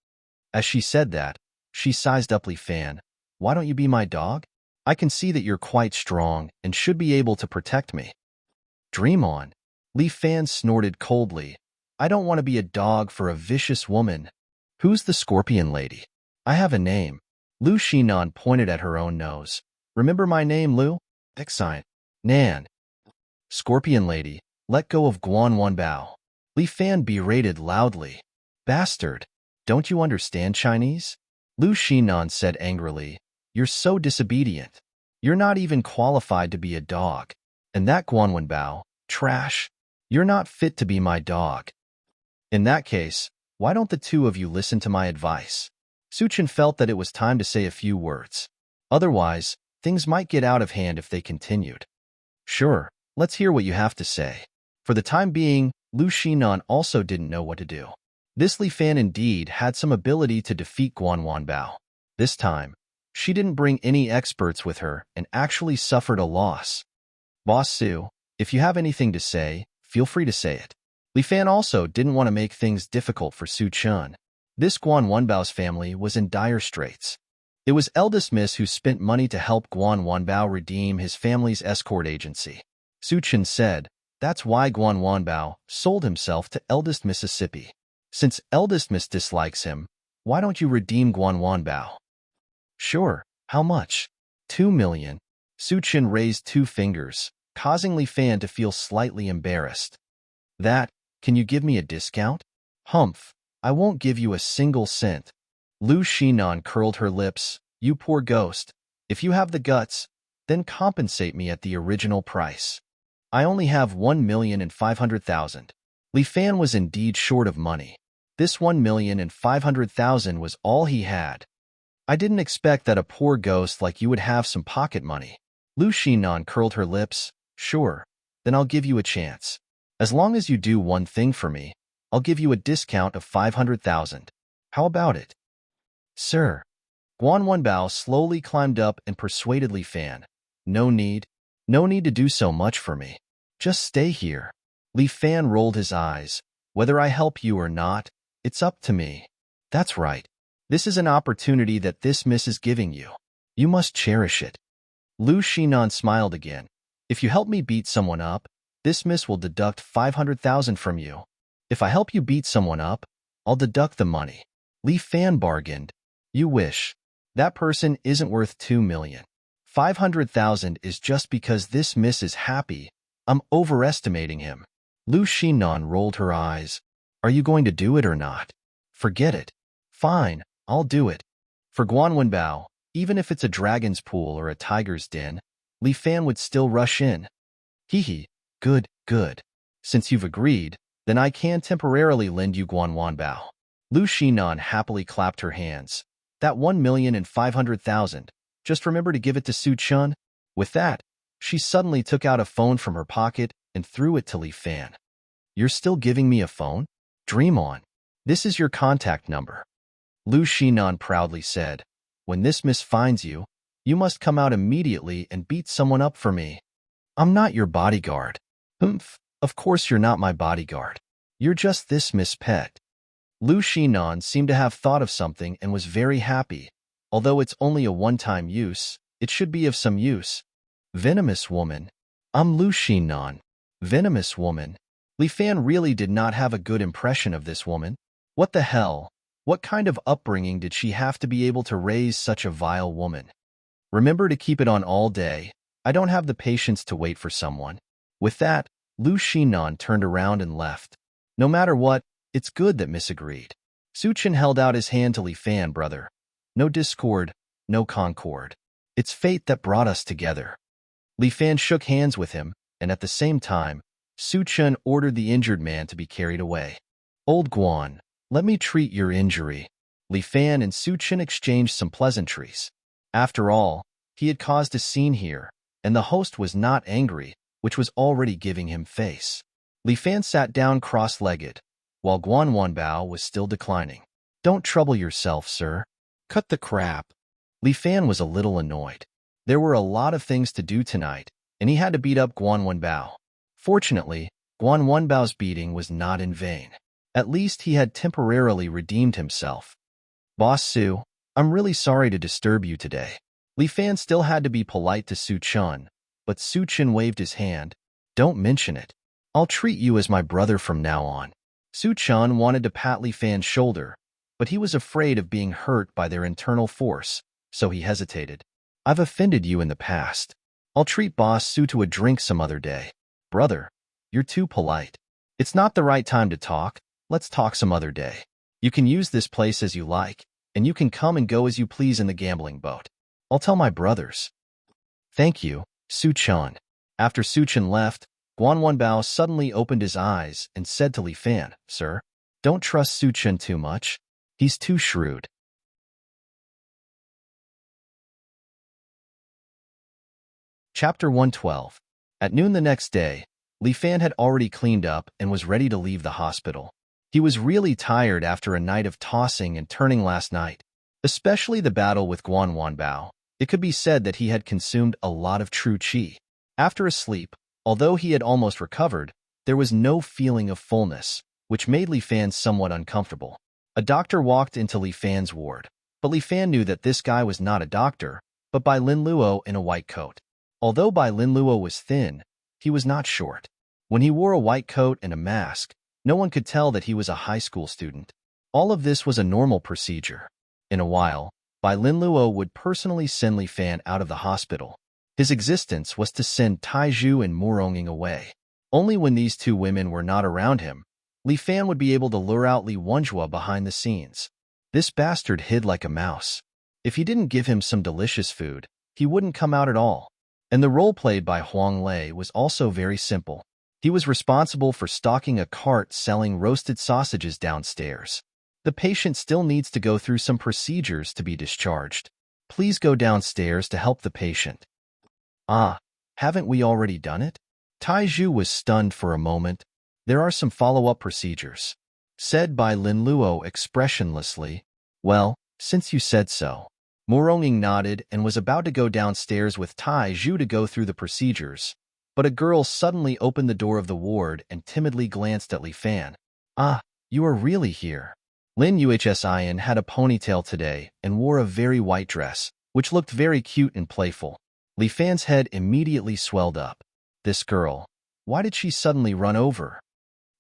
As she said that, she sized up Li Fan. Why don't you be my dog? I can see that you're quite strong and should be able to protect me. Dream on. Li Fan snorted coldly. I don't want to be a dog for a vicious woman. Who's the scorpion lady? I have a name. Lu Shinan pointed at her own nose. Remember my name, Lu? Exine. Nan. Scorpion lady, let go of Guan Wanbao. Li Fan berated loudly. Bastard. Don't you understand Chinese? Lu Shinan said angrily. You're so disobedient. You're not even qualified to be a dog. And that Guan Wanbao, trash. You're not fit to be my dog. In that case, why don't the two of you listen to my advice? Su Chen felt that it was time to say a few words. Otherwise, things might get out of hand if they continued. Sure, let's hear what you have to say. For the time being, Lu Shinan also didn't know what to do. This Li Fan indeed had some ability to defeat Guan Wanbao. This time, she didn't bring any experts with her and actually suffered a loss. Boss Su, if you have anything to say, feel free to say it. Li Fan also didn't want to make things difficult for Su Chen. This Guan Wanbao's family was in dire straits. It was eldest miss who spent money to help Guan Wanbao redeem his family's escort agency. Su Chen said, that's why Guan Wanbao sold himself to eldest Mississippi. Since eldest miss dislikes him, why don't you redeem Guan Wanbao? Sure, how much? 2 million. Su Chen raised 2 fingers, causing Li Fan to feel slightly embarrassed. That, can you give me a discount? Humph, I won't give you a single cent. Lu Shinan curled her lips. You poor ghost. If you have the guts, then compensate me at the original price. I only have 1,500,000. Li Fan was indeed short of money. This 1,500,000 was all he had. I didn't expect that a poor ghost like you would have some pocket money. Lu Shinan curled her lips. Sure, then I'll give you a chance. As long as you do one thing for me, I'll give you a discount of 500,000. How about it? Sir. Guan Wanbao slowly climbed up and persuaded Li Fan. No need to do so much for me. Just stay here. Li Fan rolled his eyes. Whether I help you or not, it's up to me. That's right. This is an opportunity that this miss is giving you. You must cherish it. Lu Shinan smiled again. If you help me beat someone up, this miss will deduct 500,000 from you. If I help you beat someone up, I'll deduct the money. Li Fan bargained. You wish. That person isn't worth 2 million. 500,000 is just because this miss is happy. I'm overestimating him. Lu Shinan rolled her eyes. Are you going to do it or not? Forget it. Fine, I'll do it. For Guan Wanbao, even if it's a dragon's pool or a tiger's den, Li Fan would still rush in. Hee. Good. Since you've agreed, then I can temporarily lend you Guan Wanbao. Lu Shinan happily clapped her hands. That 1,500,000. Just remember to give it to Su Chen. With that, she suddenly took out a phone from her pocket and threw it to Li Fan. You're still giving me a phone? Dream on. This is your contact number. Lu Shinan proudly said. When this miss finds you, you must come out immediately and beat someone up for me. I'm not your bodyguard. Humph, of course you're not my bodyguard. You're just this miss pet. Lu Shinan seemed to have thought of something and was very happy. Although it's only a one-time use, it should be of some use. Venomous woman. I'm Lu Shinan. Venomous woman. Li Fan really did not have a good impression of this woman. What the hell? What kind of upbringing did she have to be able to raise such a vile woman? Remember to keep it on all day. I don't have the patience to wait for someone. With that, Lu Shinan turned around and left. No matter what, it's good that Miss agreed. Su Chen held out his hand to Li Fan, brother. No discord, no concord. It's fate that brought us together. Li Fan shook hands with him, and at the same time, Su Chen ordered the injured man to be carried away. Old Guan, let me treat your injury. Li Fan and Su Chen exchanged some pleasantries. After all, he had caused a scene here, and the host was not angry, which was already giving him face. Li Fan sat down cross-legged, while Guan Wanbao was still declining. Don't trouble yourself, sir. Cut the crap. Li Fan was a little annoyed. There were a lot of things to do tonight, and he had to beat up Guan Wanbao. Fortunately, Guan Wanbao's beating was not in vain. At least he had temporarily redeemed himself. Boss Su, I'm really sorry to disturb you today. Li Fan still had to be polite to Su Chun, but Su Chun waved his hand. Don't mention it. I'll treat you as my brother from now on. Su Chun wanted to pat Li Fan's shoulder, but he was afraid of being hurt by their internal force, so he hesitated. I've offended you in the past. I'll treat Boss Su to a drink some other day. Brother, you're too polite. It's not the right time to talk. Let's talk some other day. You can use this place as you like, and you can come and go as you please in the gambling boat. I'll tell my brothers. Thank you, Su Chun. After Su Chun left, Guan Wanbao suddenly opened his eyes and said to Li Fan, Sir, don't trust Su Chun too much. He's too shrewd. Chapter 112. At noon the next day, Li Fan had already cleaned up and was ready to leave the hospital. He was really tired after a night of tossing and turning last night, especially the battle with Guan Wanbao. It could be said that he had consumed a lot of true qi. After a sleep, although he had almost recovered, there was no feeling of fullness, which made Li Fan somewhat uncomfortable. A doctor walked into Li Fan's ward, but Li Fan knew that this guy was not a doctor, but Bai Lin Luo in a white coat. Although Bai Lin Luo was thin, he was not short. When he wore a white coat and a mask, no one could tell that he was a high school student. All of this was a normal procedure. In a while, Bai Lin Luo would personally send Li Fan out of the hospital. His existence was to send Taizhu and Moronging away. Only when these two women were not around him, Li Fan would be able to lure out Li Wenjua behind the scenes. This bastard hid like a mouse. If he didn't give him some delicious food, he wouldn't come out at all. And the role played by Huang Lei was also very simple. He was responsible for stocking a cart selling roasted sausages downstairs. The patient still needs to go through some procedures to be discharged. Please go downstairs to help the patient. Ah, haven't we already done it? Taizhu was stunned for a moment. There are some follow-up procedures, said Bai Lin Luo expressionlessly. Well, since you said so. Moronging nodded and was about to go downstairs with Taizhu to go through the procedures, but a girl suddenly opened the door of the ward and timidly glanced at Li Fan. Ah, you are really here. Lin Yuhsin had a ponytail today and wore a very white dress, which looked very cute and playful. Li Fan's head immediately swelled up. This girl, why did she suddenly run over?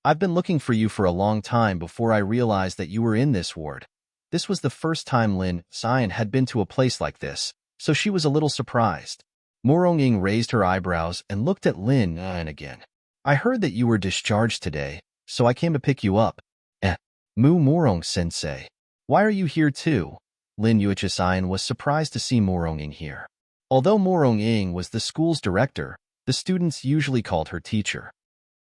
I've been looking for you for a long time before I realized that you were in this ward. This was the first time Lin Xian had been to a place like this, so she was a little surprised. Moronging raised her eyebrows and looked at Lin Xian again. I heard that you were discharged today, so I came to pick you up. Mu Morong-sensei. Why are you here too? Lin Yuhsin was surprised to see Moronging here. Although Moronging was the school's director, the students usually called her teacher.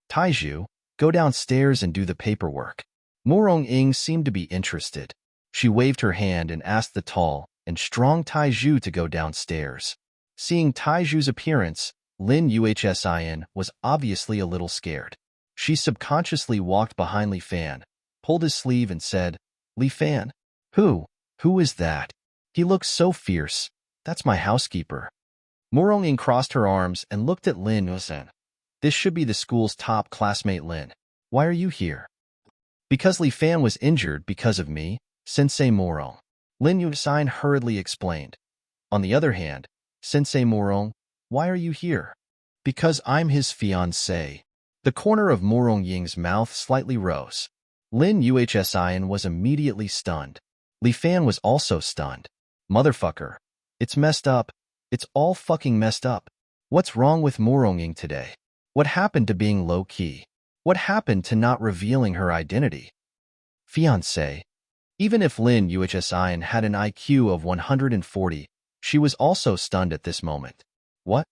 Taizhu, go downstairs and do the paperwork. Moronging seemed to be interested. She waved her hand and asked the tall and strong Taizhu to go downstairs. Seeing Taizhu's appearance, Lin Yuhsin was obviously a little scared. She subconsciously walked behind Li Fan, pulled his sleeve and said, Li Fan? Who is that? He looks so fierce. That's my housekeeper. Moronging crossed her arms and looked at Lin Yuhsin. This should be the school's top classmate Lin. Why are you here? Because Li Fan was injured because of me, Sensei Morong. Lin Yuhsin hurriedly explained. On the other hand, Sensei Morong, why are you here? Because I'm his fiancé. The corner of Morong Ying's mouth slightly rose. Lin Yuhsin was immediately stunned. Li Fan was also stunned. Motherfucker. It's messed up. It's all fucking messed up. What's wrong with Moronging today? What happened to being low-key? What happened to not revealing her identity? Fiancé. Even if Lin Yuhsin had an IQ of 140, she was also stunned at this moment. What?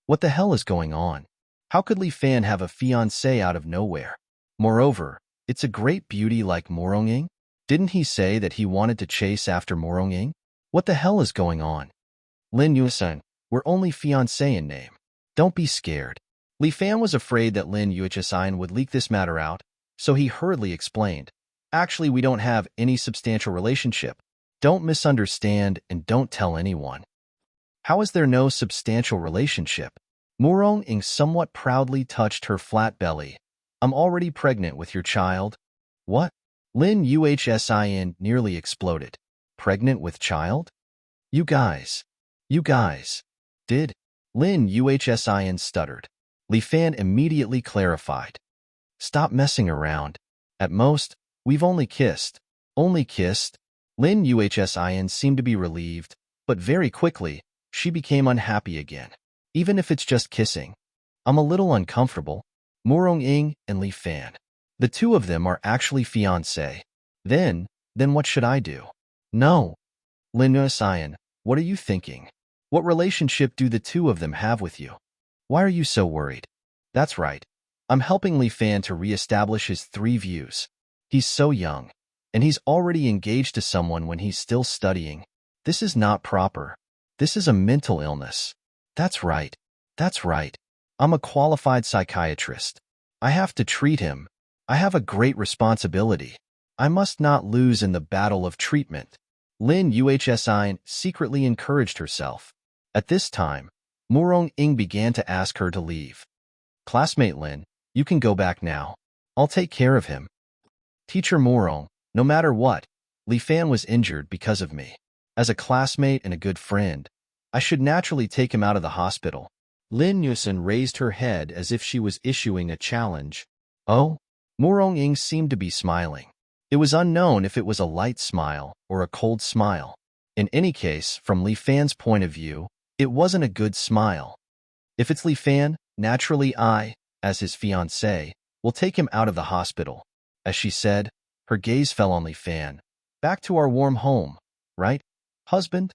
What the hell is going on? How could Li Fan have a fiancé out of nowhere? Moreover, it's a great beauty like Moronging? Didn't he say that he wanted to chase after Moronging? What the hell is going on? Lin Yuhsin, we're only fiancé in name. Don't be scared. Li Fan was afraid that Lin Yuhsin would leak this matter out, so he hurriedly explained. Actually, we don't have any substantial relationship. Don't misunderstand and don't tell anyone. How is there no substantial relationship? Moronging somewhat proudly touched her flat belly. I'm already pregnant with your child. What? Lin Yuhsin nearly exploded. Pregnant with child? You guys. You guys. Did? Lin Yuhsin stuttered. Li Fan immediately clarified. Stop messing around. At most, we've only kissed. Only kissed? Lin Yuhsin seemed to be relieved, but very quickly, she became unhappy again. Even if it's just kissing. I'm a little uncomfortable. Morong Ying and Li Fan. The two of them are actually fiancé. Then what should I do? No. Lin Yuhsin, what are you thinking? What relationship do the two of them have with you? Why are you so worried? That's right. I'm helping Li Fan to re-establish his three views. He's so young, and he's already engaged to someone when he's still studying. This is not proper. This is a mental illness. That's right. That's right. I'm a qualified psychiatrist. I have to treat him. I have a great responsibility. I must not lose in the battle of treatment. Lin Yuhsin secretly encouraged herself. At this time, Morong Ying began to ask her to leave. Classmate Lin, you can go back now. I'll take care of him. Teacher Morong, no matter what, Li Fan was injured because of me. As a classmate and a good friend, I should naturally take him out of the hospital. Lin Yuhsin raised her head as if she was issuing a challenge. Oh? Morong Ying seemed to be smiling. It was unknown if it was a light smile or a cold smile. In any case, from Li Fan's point of view, it wasn't a good smile. If it's Li Fan, naturally I, as his fiancé, will take him out of the hospital. As she said, her gaze fell on Li Fan. Back to our warm home, right? Husband?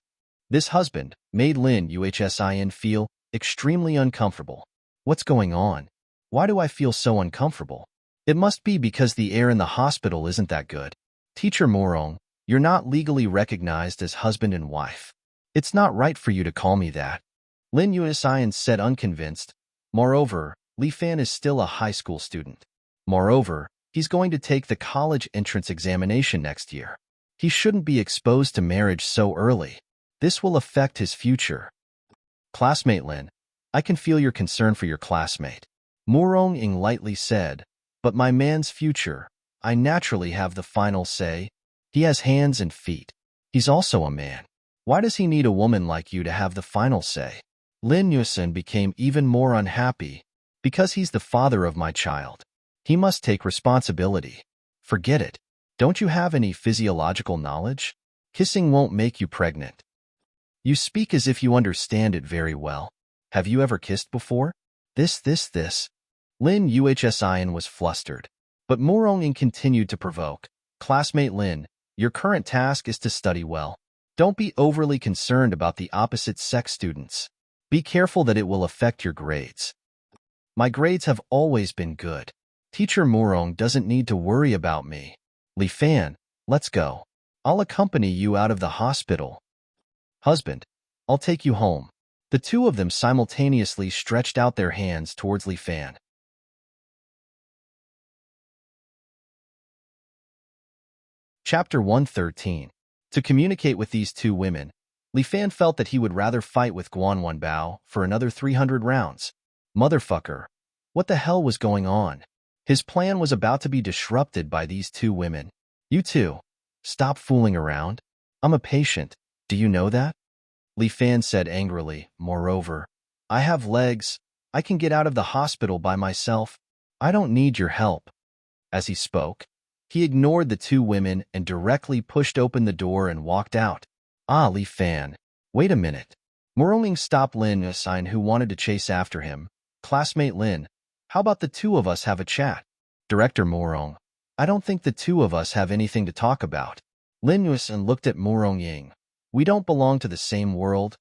This husband made Lin Yuhsin feel extremely uncomfortable. What's going on? Why do I feel so uncomfortable? It must be because the air in the hospital isn't that good. Teacher Morong, you're not legally recognized as husband and wife. It's not right for you to call me that. Lin Yuhsin said unconvinced. Moreover, Li Fan is still a high school student. Moreover, he's going to take the college entrance examination next year. He shouldn't be exposed to marriage so early. This will affect his future. Classmate Lin, I can feel your concern for your classmate. Morong Ying lightly said, but my man's future, I naturally have the final say. He has hands and feet. He's also a man. Why does he need a woman like you to have the final say? Lin Yuhsin became even more unhappy. Because he's the father of my child. He must take responsibility. Forget it. Don't you have any physiological knowledge? Kissing won't make you pregnant. You speak as if you understand it very well. Have you ever kissed before? This. Lin Yuhsin was flustered. But Morong Ying continued to provoke. Classmate Lin, your current task is to study well. Don't be overly concerned about the opposite sex students. Be careful that it will affect your grades. My grades have always been good. Teacher Morong doesn't need to worry about me. Li Fan, let's go. I'll accompany you out of the hospital. Husband, I'll take you home. The two of them simultaneously stretched out their hands towards Li Fan. Chapter 113. To communicate with these two women, Li Fan felt that he would rather fight with Guan Wenbao for another 300 rounds. Motherfucker. What the hell was going on? His plan was about to be disrupted by these two women. You two, stop fooling around. I'm a patient. Do you know that? Li Fan said angrily. Moreover, I have legs. I can get out of the hospital by myself. I don't need your help. As he spoke, he ignored the two women and directly pushed open the door and walked out. Ah, Li Fan. Wait a minute. Morong Ying stopped Lin Yuhsin, who wanted to chase after him. Classmate Lin, how about the two of us have a chat? Director Morong, I don't think the two of us have anything to talk about. Lin Yuhsin looked at Morong Ying. We don't belong to the same world.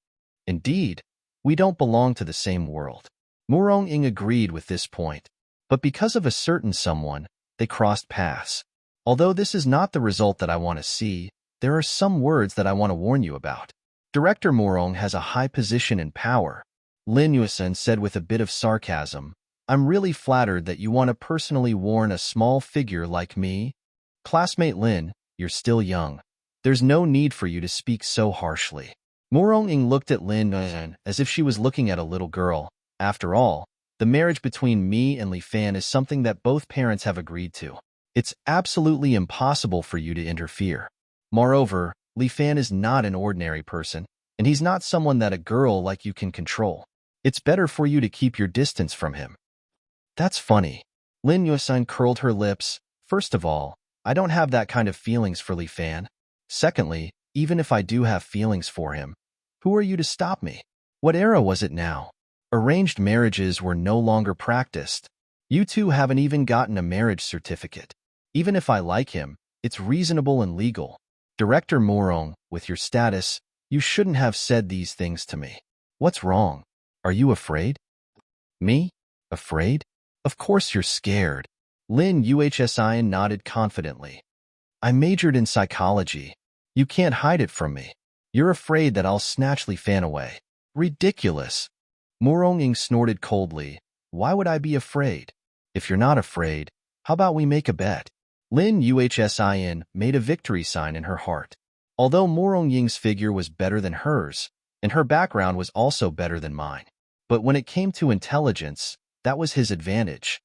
Indeed, we don't belong to the same world. Morong Ying agreed with this point. But because of a certain someone, they crossed paths. Although this is not the result that I want to see, there are some words that I want to warn you about. Director Morong has a high position and power. Lin Yuhsin said with a bit of sarcasm. I'm really flattered that you want to personally warn a small figure like me. Classmate Lin, you're still young. There's no need for you to speak so harshly. Morong Ying looked at Lin Yuhsin as if she was looking at a little girl. After all, the marriage between me and Li Fan is something that both parents have agreed to. It's absolutely impossible for you to interfere. Moreover, Li Fan is not an ordinary person, and he's not someone that a girl like you can control. It's better for you to keep your distance from him. That's funny. Lin Yuesun curled her lips. First of all, I don't have that kind of feelings for Li Fan. Secondly, even if I do have feelings for him, who are you to stop me? What era was it now? Arranged marriages were no longer practiced. You two haven't even gotten a marriage certificate. Even if I like him, it's reasonable and legal. Director Morong, with your status, you shouldn't have said these things to me. What's wrong? Are you afraid? Me? Afraid? Of course you're scared. Lin Yuhsin nodded confidently. I majored in psychology. You can't hide it from me. You're afraid that I'll snatch Li Fan away. Ridiculous. Morong snorted coldly. Why would I be afraid? If you're not afraid, how about we make a bet? Lin Yuhsin made a victory sign in her heart. Although Morong Ying's figure was better than hers, and her background was also better than mine. But when it came to intelligence, that was his advantage.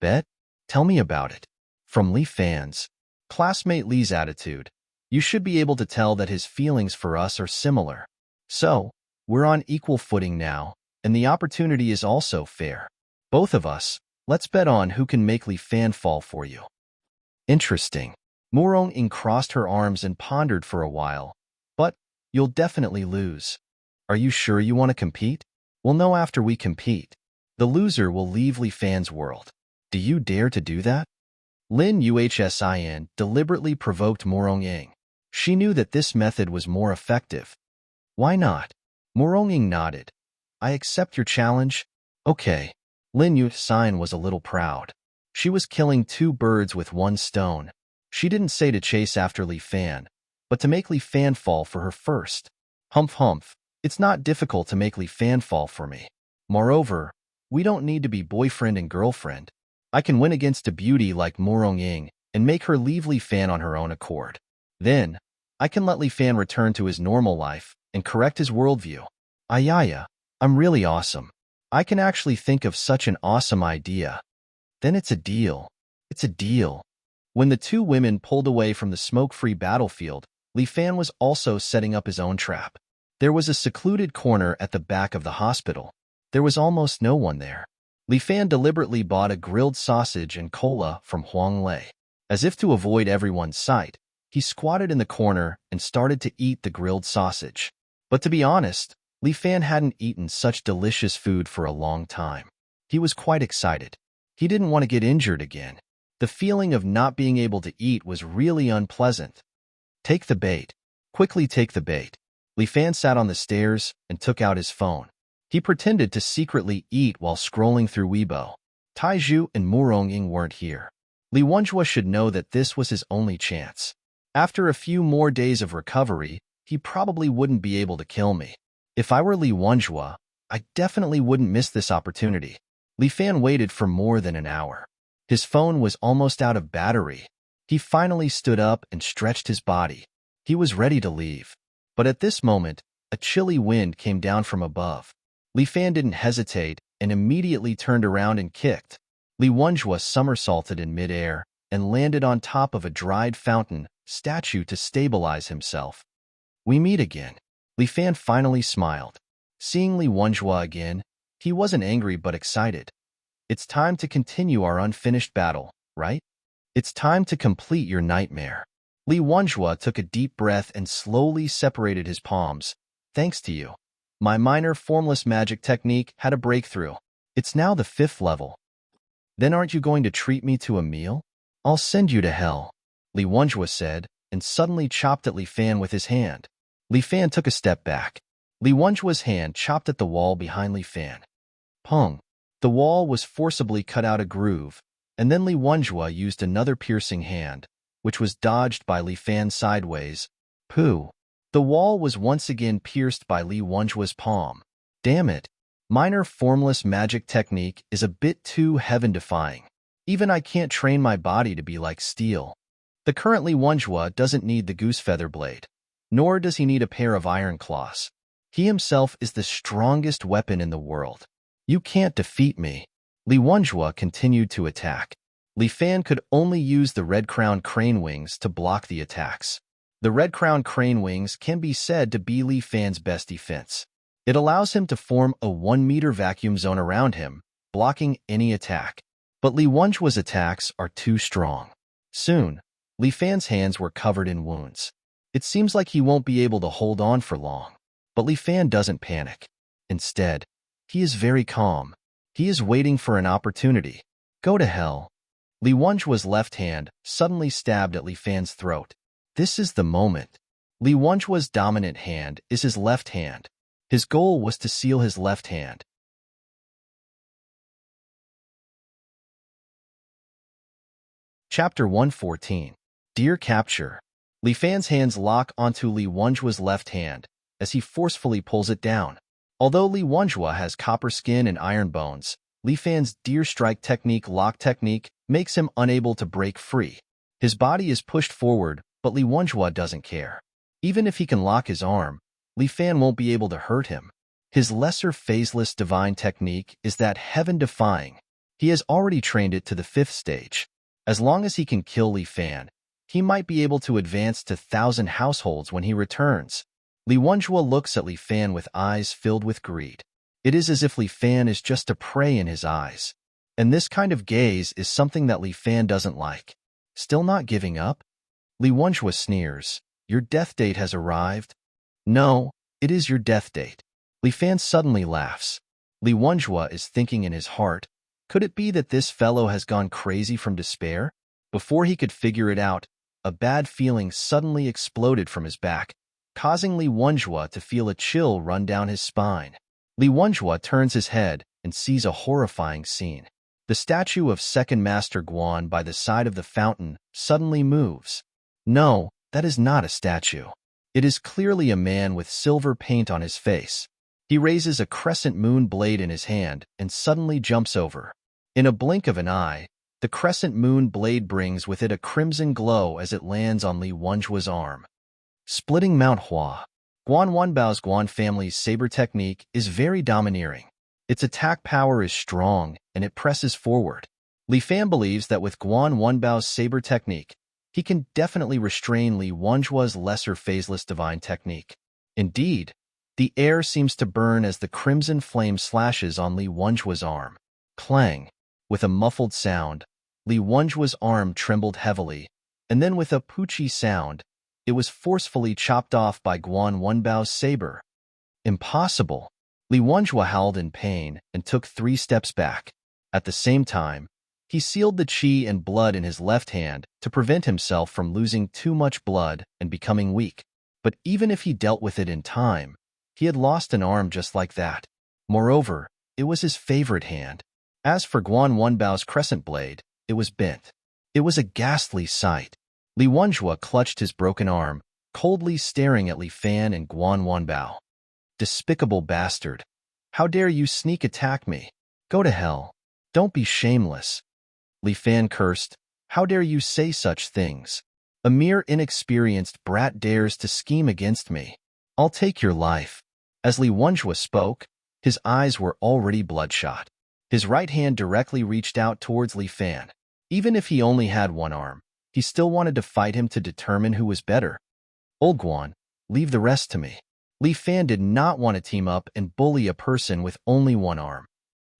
Bet? Tell me about it. From Li Fan's classmate Li's attitude, you should be able to tell that his feelings for us are similar. So, we're on equal footing now, and the opportunity is also fair. Both of us, let's bet on who can make Li Fan fall for you. Interesting. Morong crossed her arms and pondered for a while. But, you'll definitely lose. Are you sure you want to compete? We'll know after we compete. The loser will leave Li Fan's world. Do you dare to do that? Lin Yuhsin deliberately provoked Morong Ying. She knew that this method was more effective. Why not? Morong Ying nodded. I accept your challenge. Okay. Lin Yuhsin was a little proud. She was killing two birds with one stone. She didn't say to chase after Li Fan, but to make Li Fan fall for her first. Humph humph. It's not difficult to make Li Fan fall for me. Moreover, we don't need to be boyfriend and girlfriend. I can win against a beauty like Morong Ying and make her leave Li Fan on her own accord. Then, I can let Li Fan return to his normal life and correct his worldview. Ayaya, I'm really awesome. I can actually think of such an awesome idea. Then it's a deal. It's a deal. When the two women pulled away from the smoke-free battlefield, Li Fan was also setting up his own trap. There was a secluded corner at the back of the hospital. There was almost no one there. Li Fan deliberately bought a grilled sausage and cola from Huang Lei. As if to avoid everyone's sight, he squatted in the corner and started to eat the grilled sausage. But to be honest, Li Fan hadn't eaten such delicious food for a long time. He was quite excited. He didn't want to get injured again. The feeling of not being able to eat was really unpleasant. Take the bait. Quickly take the bait. Li Fan sat on the stairs and took out his phone. He pretended to secretly eat while scrolling through Weibo. Taizhu and Morong Ying weren't here. Li Wenjue should know that this was his only chance. After a few more days of recovery, he probably wouldn't be able to kill me. If I were Li Wenjue, I definitely wouldn't miss this opportunity. Li Fan waited for more than an hour. His phone was almost out of battery. He finally stood up and stretched his body. He was ready to leave. But at this moment, a chilly wind came down from above. Li Fan didn't hesitate and immediately turned around and kicked. Li Wenjue somersaulted in midair and landed on top of a dried fountain statue to stabilize himself. We meet again. Li Fan finally smiled. Seeing Li Wenjue again, he wasn't angry but excited. It's time to continue our unfinished battle, right? It's time to complete your nightmare. Li Wenjue took a deep breath and slowly separated his palms. Thanks to you. My minor formless magic technique had a breakthrough. It's now the 5th level. Then aren't you going to treat me to a meal? I'll send you to hell, Li Wenjue said, and suddenly chopped at Li Fan with his hand. Li Fan took a step back. Li Wenjue's hand chopped at the wall behind Li Fan. Pong. The wall was forcibly cut out a groove, and then Li Wenjue used another piercing hand, which was dodged by Li Fan sideways. Pooh. The wall was once again pierced by Li Wenjue's palm. Damn it. Minor formless magic technique is a bit too heaven-defying. Even I can't train my body to be like steel. The current Li Wenjue doesn't need the goose feather blade, nor does he need a pair of iron claws. He himself is the strongest weapon in the world. You can't defeat me. Li Wenjue continued to attack. Li Fan could only use the red-crowned crane wings to block the attacks. The red-crowned crane wings can be said to be Li Fan's best defense. It allows him to form a 1-meter vacuum zone around him, blocking any attack. But Li Wenjua's attacks are too strong. Soon, Li Fan's hands were covered in wounds. It seems like he won't be able to hold on for long. But Li Fan doesn't panic. Instead, he is very calm. He is waiting for an opportunity. Go to hell. Li Wenjua's left hand suddenly stabbed at Li Fan's throat. This is the moment. Li Wenjua's dominant hand is his left hand. His goal was to seal his left hand. Chapter 114. Deer Capture. Li Fan's hands lock onto Li Wenjua's left hand as he forcefully pulls it down. Although Li Wenjua has copper skin and iron bones, Li Fan's deer strike technique lock technique makes him unable to break free. His body is pushed forward, but Li Wenjua doesn't care. Even if he can lock his arm, Li Fan won't be able to hurt him. His lesser phaseless divine technique is that heaven-defying. He has already trained it to the 5th stage. As long as he can kill Li Fan, he might be able to advance to 1,000 households when he returns. Li Wenjua looks at Li Fan with eyes filled with greed. It is as if Li Fan is just a prey in his eyes. And this kind of gaze is something that Li Fan doesn't like. Still not giving up? Li Wenjua sneers. Your death date has arrived? No, it is your death date. Li Fan suddenly laughs. Li Wenjua is thinking in his heart, could it be that this fellow has gone crazy from despair? Before he could figure it out, a bad feeling suddenly exploded from his back, causing Li Wenjua to feel a chill run down his spine. Li Wenjua turns his head and sees a horrifying scene. The statue of Second Master Guan by the side of the fountain suddenly moves. No, that is not a statue. It is clearly a man with silver paint on his face. He raises a crescent moon blade in his hand and suddenly jumps over. In a blink of an eye, the crescent moon blade brings with it a crimson glow as it lands on Li Wenjua's arm. Splitting Mount Hua. Guan Wenbao's Guan family's saber technique is very domineering. Its attack power is strong, and it presses forward. Li Fan believes that with Guan Wenbao's saber technique, he can definitely restrain Li Wenjua's lesser phaseless divine technique. Indeed, the air seems to burn as the crimson flame slashes on Li Wenjua's arm. Clang! With a muffled sound, Li Wenjua's arm trembled heavily, and then with a poochie sound, it was forcefully chopped off by Guan Wenbao's saber. Impossible! Li Wenjua howled in pain and took 3 steps back. At the same time, he sealed the qi and blood in his left hand to prevent himself from losing too much blood and becoming weak. But even if he dealt with it in time, he had lost an arm just like that. Moreover, it was his favorite hand. As for Guan Wenbao's crescent blade, it was bent. It was a ghastly sight. Li Wenjua clutched his broken arm, coldly staring at Li Fan and Guan Wenbao. Despicable bastard. How dare you sneak attack me? Go to hell. Don't be shameless. Li Fan cursed. How dare you say such things? A mere inexperienced brat dares to scheme against me. I'll take your life. As Li Wenjua spoke, his eyes were already bloodshot. His right hand directly reached out towards Li Fan. Even if he only had one arm, he still wanted to fight him to determine who was better. Old Guan, leave the rest to me. Li Fan did not want to team up and bully a person with only one arm.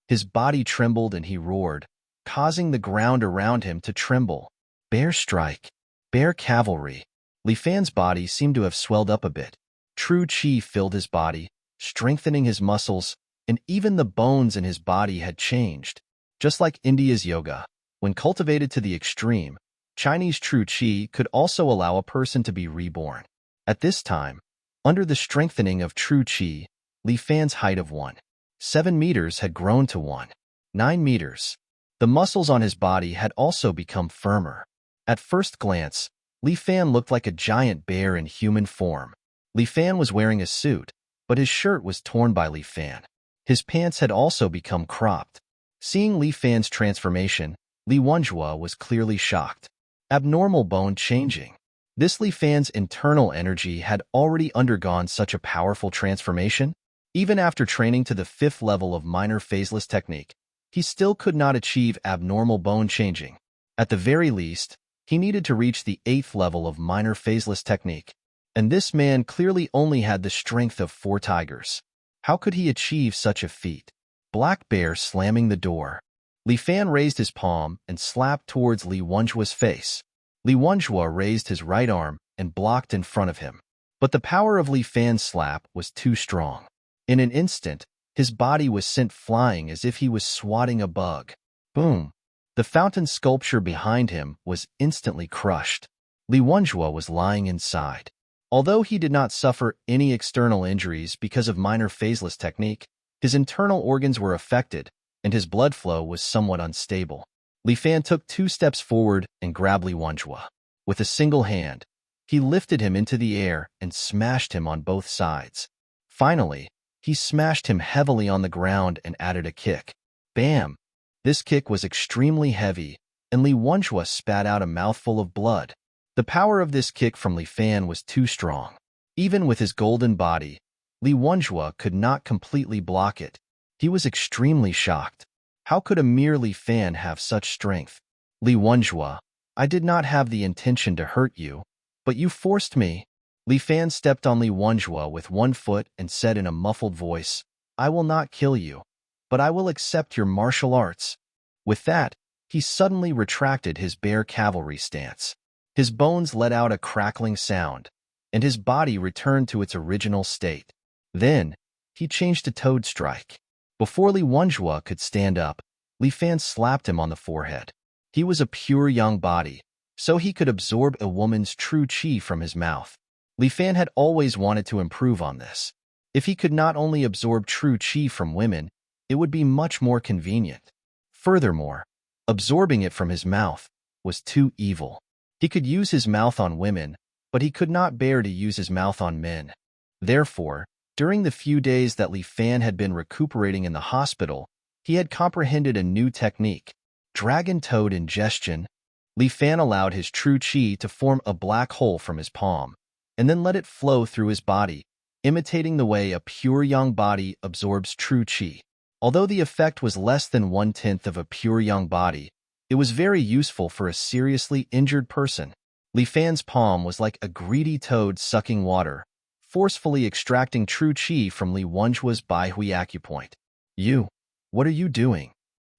His body trembled and he roared, causing the ground around him to tremble. Bear strike. Bear cavalry. Li Fan's body seemed to have swelled up a bit. True qi filled his body, strengthening his muscles, and even the bones in his body had changed. Just like India's yoga, when cultivated to the extreme, Chinese true qi could also allow a person to be reborn. At this time, under the strengthening of true qi, Li Fan's height of 1.7 meters had grown to 1.9 meters. The muscles on his body had also become firmer. At first glance, Li Fan looked like a giant bear in human form. Li Fan was wearing a suit, but his shirt was torn by Li Fan. His pants had also become cropped. Seeing Li Fan's transformation, Li Wenjua was clearly shocked. Abnormal bone changing. This Li Fan's internal energy had already undergone such a powerful transformation. Even after training to the 5th level of minor phaseless technique, he still could not achieve abnormal bone changing. At the very least, he needed to reach the 8th level of minor phaseless technique. And this man clearly only had the strength of 4 tigers. How could he achieve such a feat? Black Bear slamming the door. Li Fan raised his palm and slapped towards Li Wenjua's face. Li Wenjua raised his right arm and blocked in front of him. But the power of Li Fan's slap was too strong. In an instant, his body was sent flying as if he was swatting a bug. Boom! The fountain sculpture behind him was instantly crushed. Li Wenjua was lying inside. Although he did not suffer any external injuries because of minor phaseless technique, his internal organs were affected, and his blood flow was somewhat unstable. Li Fan took 2 steps forward and grabbed Li Wenjua. With a single hand, he lifted him into the air and smashed him on both sides. Finally, he smashed him heavily on the ground and added a kick. Bam! This kick was extremely heavy, and Li Wenjua spat out a mouthful of blood. The power of this kick from Li Fan was too strong. Even with his golden body, Li Wenjua could not completely block it. He was extremely shocked. How could a mere Li Fan have such strength? Li Wenjua, I did not have the intention to hurt you, but you forced me. Li Fan stepped on Li Wenjua with one foot and said in a muffled voice, I will not kill you, but I will accept your martial arts. With that, he suddenly retracted his bear cavalry stance. His bones let out a crackling sound, and his body returned to its original state. Then, he changed to Toad Strike. Before Li Wenjua could stand up, Li Fan slapped him on the forehead. He was a pure young body, so he could absorb a woman's true chi from his mouth. Li Fan had always wanted to improve on this. If he could not only absorb true chi from women, it would be much more convenient. Furthermore, absorbing it from his mouth was too evil. He could use his mouth on women, but he could not bear to use his mouth on men. Therefore, during the few days that Li Fan had been recuperating in the hospital, he had comprehended a new technique, Dragon Toad Ingestion. Li Fan allowed his true chi to form a black hole from his palm, and then let it flow through his body, imitating the way a pure young body absorbs true chi. Although the effect was less than 1/10 of a pure young body, it was very useful for a seriously injured person. Li Fan's palm was like a greedy toad sucking water, forcefully extracting true chi from Li Wenjua's Baihui acupoint. What are you doing?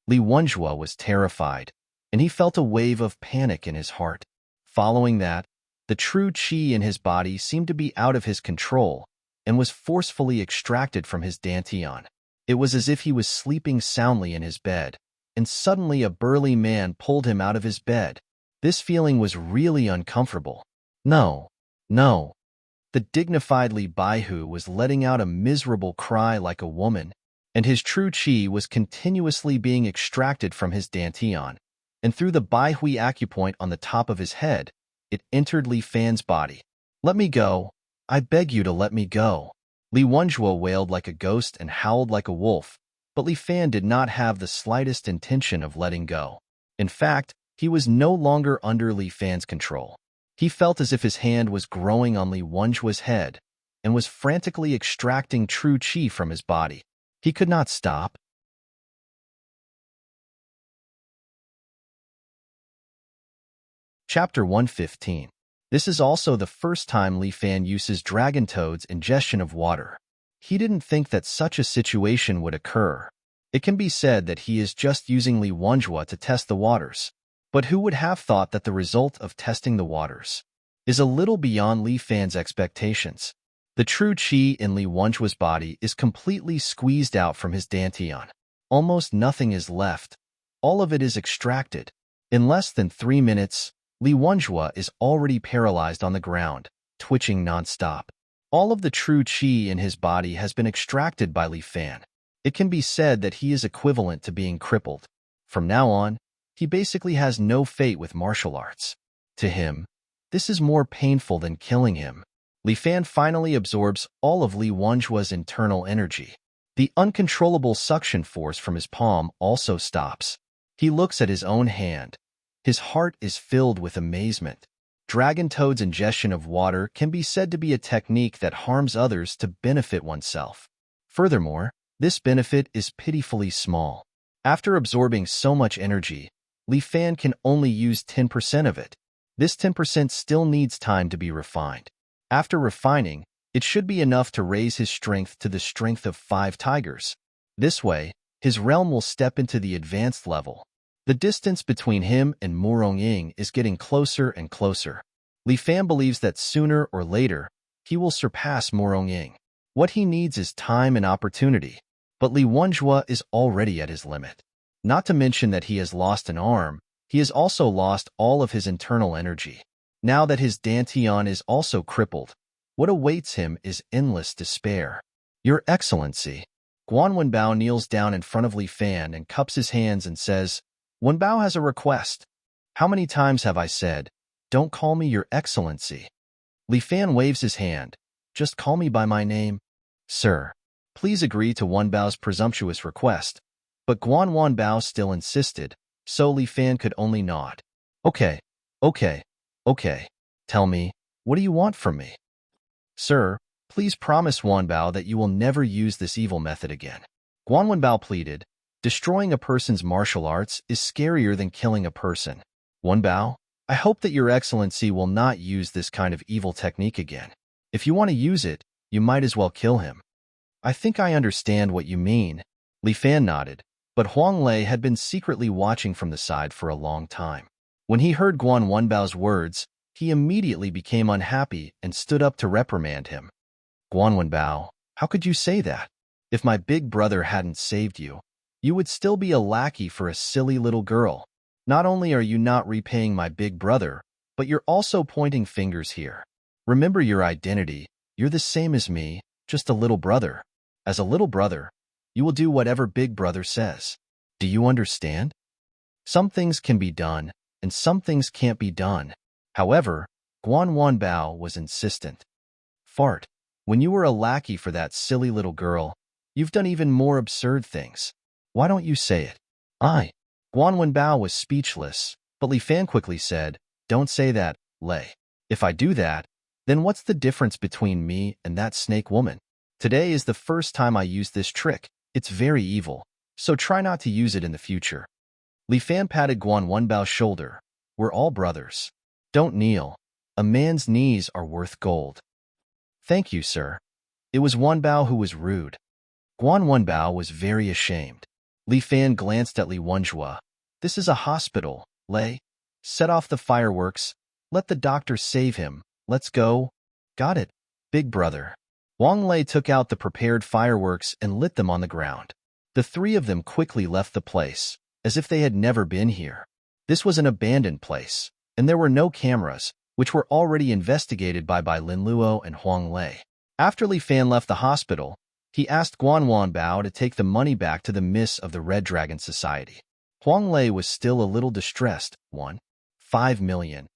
Li Wenjua was terrified, and he felt a wave of panic in his heart. Following that, the true chi in his body seemed to be out of his control and was forcefully extracted from his dantian. It was as if he was sleeping soundly in his bed, and suddenly a burly man pulled him out of his bed. This feeling was really uncomfortable. No. The dignified Li Baihu was letting out a miserable cry like a woman, and his true chi was continuously being extracted from his dantian, and through the Baihui acupoint on the top of his head, it entered Li Fan's body. Let me go. I beg you to let me go. Li Wenjua wailed like a ghost and howled like a wolf, but Li Fan did not have the slightest intention of letting go. In fact, he was no longer under Li Fan's control. He felt as if his hand was growing on Li Wenjua's head and was frantically extracting true chi from his body. He could not stop. Chapter 115. This is also the first time Li Fan uses Dragon Toad's ingestion of water. He didn't think that such a situation would occur. It can be said that he is just using Li Wenjua to test the waters. But who would have thought that the result of testing the waters is a little beyond Li Fan's expectations? The true chi in Li Wenjua's body is completely squeezed out from his dantian. Almost nothing is left. All of it is extracted. In less than 3 minutes, Li Wenjua is already paralyzed on the ground, twitching non-stop. All of the true chi in his body has been extracted by Li Fan. It can be said that he is equivalent to being crippled. From now on, he basically has no fate with martial arts. To him, this is more painful than killing him. Li Fan finally absorbs all of Li Wenjua's internal energy. The uncontrollable suction force from his palm also stops. He looks at his own hand. His heart is filled with amazement. Dragon Toad's ingestion of water can be said to be a technique that harms others to benefit oneself. Furthermore, this benefit is pitifully small. After absorbing so much energy, Li Fan can only use 10% of it. This 10% still needs time to be refined. After refining, it should be enough to raise his strength to the strength of 5 tigers. This way, his realm will step into the advanced level. The distance between him and Murong is getting closer and closer. Li Fan believes that sooner or later, he will surpass Murong. What he needs is time and opportunity. But Li Wenjue is already at his limit. Not to mention that he has lost an arm, he has also lost all of his internal energy. Now that his Dantian is also crippled, what awaits him is endless despair. Your Excellency. Guan Wenbao kneels down in front of Li Fan and cups his hands and says, Wenbao has a request. How many times have I said, don't call me Your Excellency? Li Fan waves his hand. Just call me by my name. Sir. Please agree to Wenbao's presumptuous request. But Guan Wenbao still insisted, so Li Fan could only nod. Okay. Tell me, what do you want from me? Sir, please promise Wenbao that you will never use this evil method again. Guan Wenbao pleaded, destroying a person's martial arts is scarier than killing a person. Wenbao, I hope that Your Excellency will not use this kind of evil technique again. If you want to use it, you might as well kill him. I think I understand what you mean. Li Fan nodded, but Huang Lei had been secretly watching from the side for a long time. When he heard Guan Wenbao's words, he immediately became unhappy and stood up to reprimand him. Guan Wenbao, how could you say that? If my big brother hadn't saved you, you would still be a lackey for a silly little girl. Not only are you not repaying my big brother, but you're also pointing fingers here. Remember your identity. You're the same as me, just a little brother. As a little brother, you will do whatever big brother says. Do you understand? Some things can be done, and some things can't be done. However, Guan Wenbao was insistent. Fart, when you were a lackey for that silly little girl, you've done even more absurd things. Why don't you say it? Guan Wenbao was speechless, but Li Fan quickly said, don't say that, Lei. If I do that, then what's the difference between me and that snake woman? Today is the first time I use this trick. It's very evil, so try not to use it in the future. Li Fan patted Guan Wenbao's shoulder. We're all brothers. Don't kneel. A man's knees are worth gold. Thank you, sir. It was Wenbao who was rude. Guan Wenbao was very ashamed. Li Fan glanced at Li Wenjue. This is a hospital, Lei. Set off the fireworks. Let the doctor save him. Let's go. Got it, big brother. Wang Lei took out the prepared fireworks and lit them on the ground. The three of them quickly left the place, as if they had never been here. This was an abandoned place, and there were no cameras, which were already investigated by Lin Luo and Huang Lei. After Li Fan left the hospital, he asked Guan Wenbao to take the money back to the Miss of the Red Dragon Society. Huang Lei was still a little distressed. 5 million.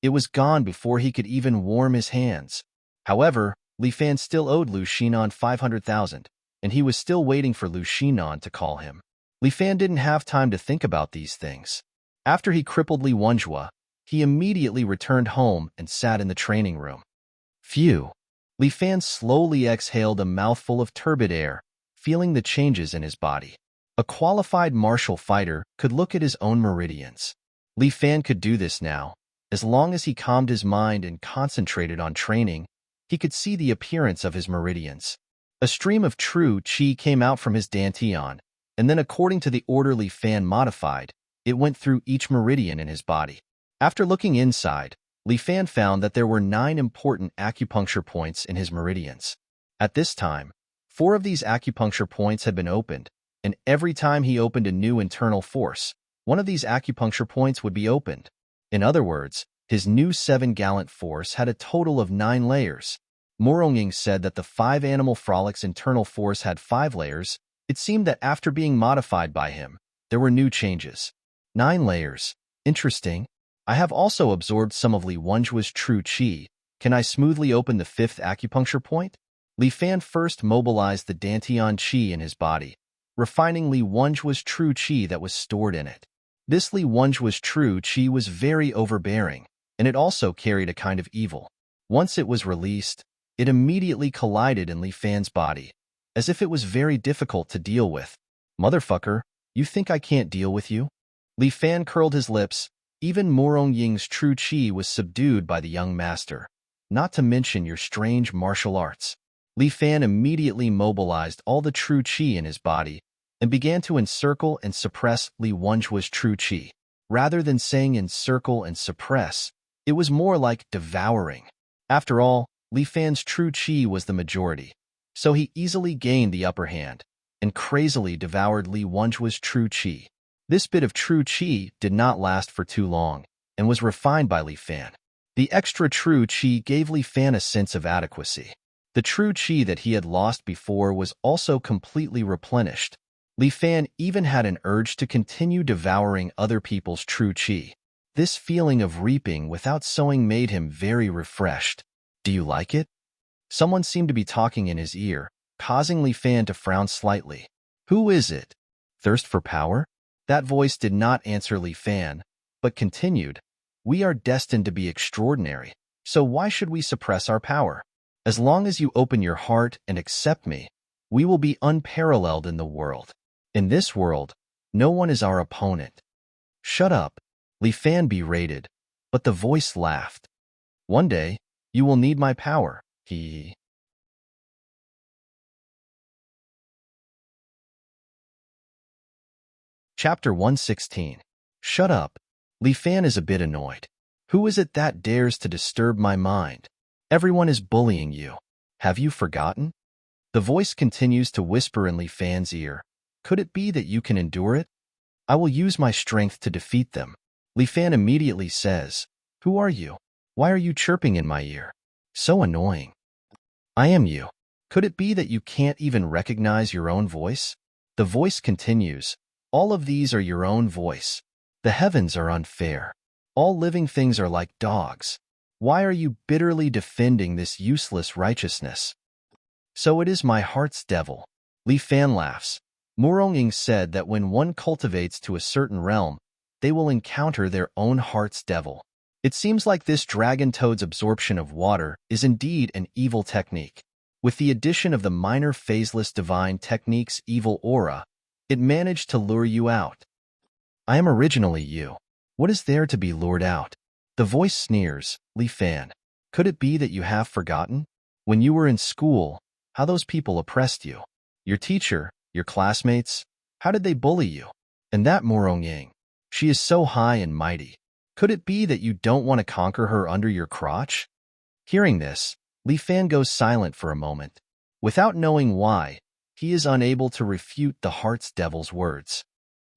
It was gone before he could even warm his hands. However, Li Fan still owed Lu Xinan 500,000, and he was still waiting for Lu Xinan to call him. Li Fan didn't have time to think about these things. After he crippled Li Wenjue, he immediately returned home and sat in the training room. Phew! Li Fan slowly exhaled a mouthful of turbid air, feeling the changes in his body. A qualified martial fighter could look at his own meridians. Li Fan could do this now. As long as he calmed his mind and concentrated on training, he could see the appearance of his meridians. A stream of true qi came out from his dantian, and then according to the order Li Fan modified, it went through each meridian in his body. After looking inside, Li Fan found that there were 9 important acupuncture points in his meridians. At this time, 4 of these acupuncture points had been opened, and every time he opened a new internal force, one of these acupuncture points would be opened. In other words, his new 7-gallant force had a total of 9 layers. Murong said that the 5 Animal Frolic's internal force had 5 layers. It seemed that after being modified by him, there were new changes. 9 layers. Interesting. I have also absorbed some of Li Wenjue's true qi. Can I smoothly open the 5th acupuncture point? Li Fan first mobilized the dantian qi in his body, refining Li Wenjue's true qi that was stored in it. This Li Wenjue's true qi was very overbearing, and it also carried a kind of evil. Once it was released, it immediately collided in Li Fan's body, as if it was very difficult to deal with. Motherfucker, you think I can't deal with you? Li Fan curled his lips. Even Morong Ying's true chi was subdued by the young master. Not to mention your strange martial arts. Li Fan immediately mobilized all the true chi in his body and began to encircle and suppress Li Wenjua's true chi. Rather than saying encircle and suppress, it was more like devouring. After all, Li Fan's true chi was the majority, so he easily gained the upper hand and crazily devoured Li Wenjua's true chi. This bit of true chi did not last for too long and was refined by Li Fan. The extra true chi gave Li Fan a sense of adequacy. The true chi that he had lost before was also completely replenished. Li Fan even had an urge to continue devouring other people's true chi. This feeling of reaping without sowing made him very refreshed. Do you like it? Someone seemed to be talking in his ear, causing Li Fan to frown slightly. Who is it? Thirst for power? That voice did not answer Li Fan, but continued. We are destined to be extraordinary, so why should we suppress our power? As long as you open your heart and accept me, we will be unparalleled in the world. In this world, no one is our opponent. Shut up, Li Fan berated, but the voice laughed. One day, you will need my power, he. Chapter 116. Shut up. Li Fan is a bit annoyed. Who is it that dares to disturb my mind? Everyone is bullying you. Have you forgotten? The voice continues to whisper in Li Fan's ear. Could it be that you can endure it? I will use my strength to defeat them. Li Fan immediately says, Who are you? Why are you chirping in my ear? So annoying. I am you. Could it be that you can't even recognize your own voice? The voice continues, All of these are your own voice. The heavens are unfair. All living things are like dogs. Why are you bitterly defending this useless righteousness? So it is my heart's devil. Li Fan laughs. Morong said that when one cultivates to a certain realm, they will encounter their own heart's devil. It seems like this dragon toad's absorption of water is indeed an evil technique. With the addition of the minor phaseless divine technique's evil aura, it managed to lure you out. I am originally you. What is there to be lured out? The voice sneers, Li Fan. Could it be that you have forgotten? When you were in school, how those people oppressed you? Your teacher, your classmates, how did they bully you? And that Morong, she is so high and mighty. Could it be that you don't want to conquer her under your crotch? Hearing this, Li Fan goes silent for a moment. Without knowing why, he is unable to refute the heart's devil's words.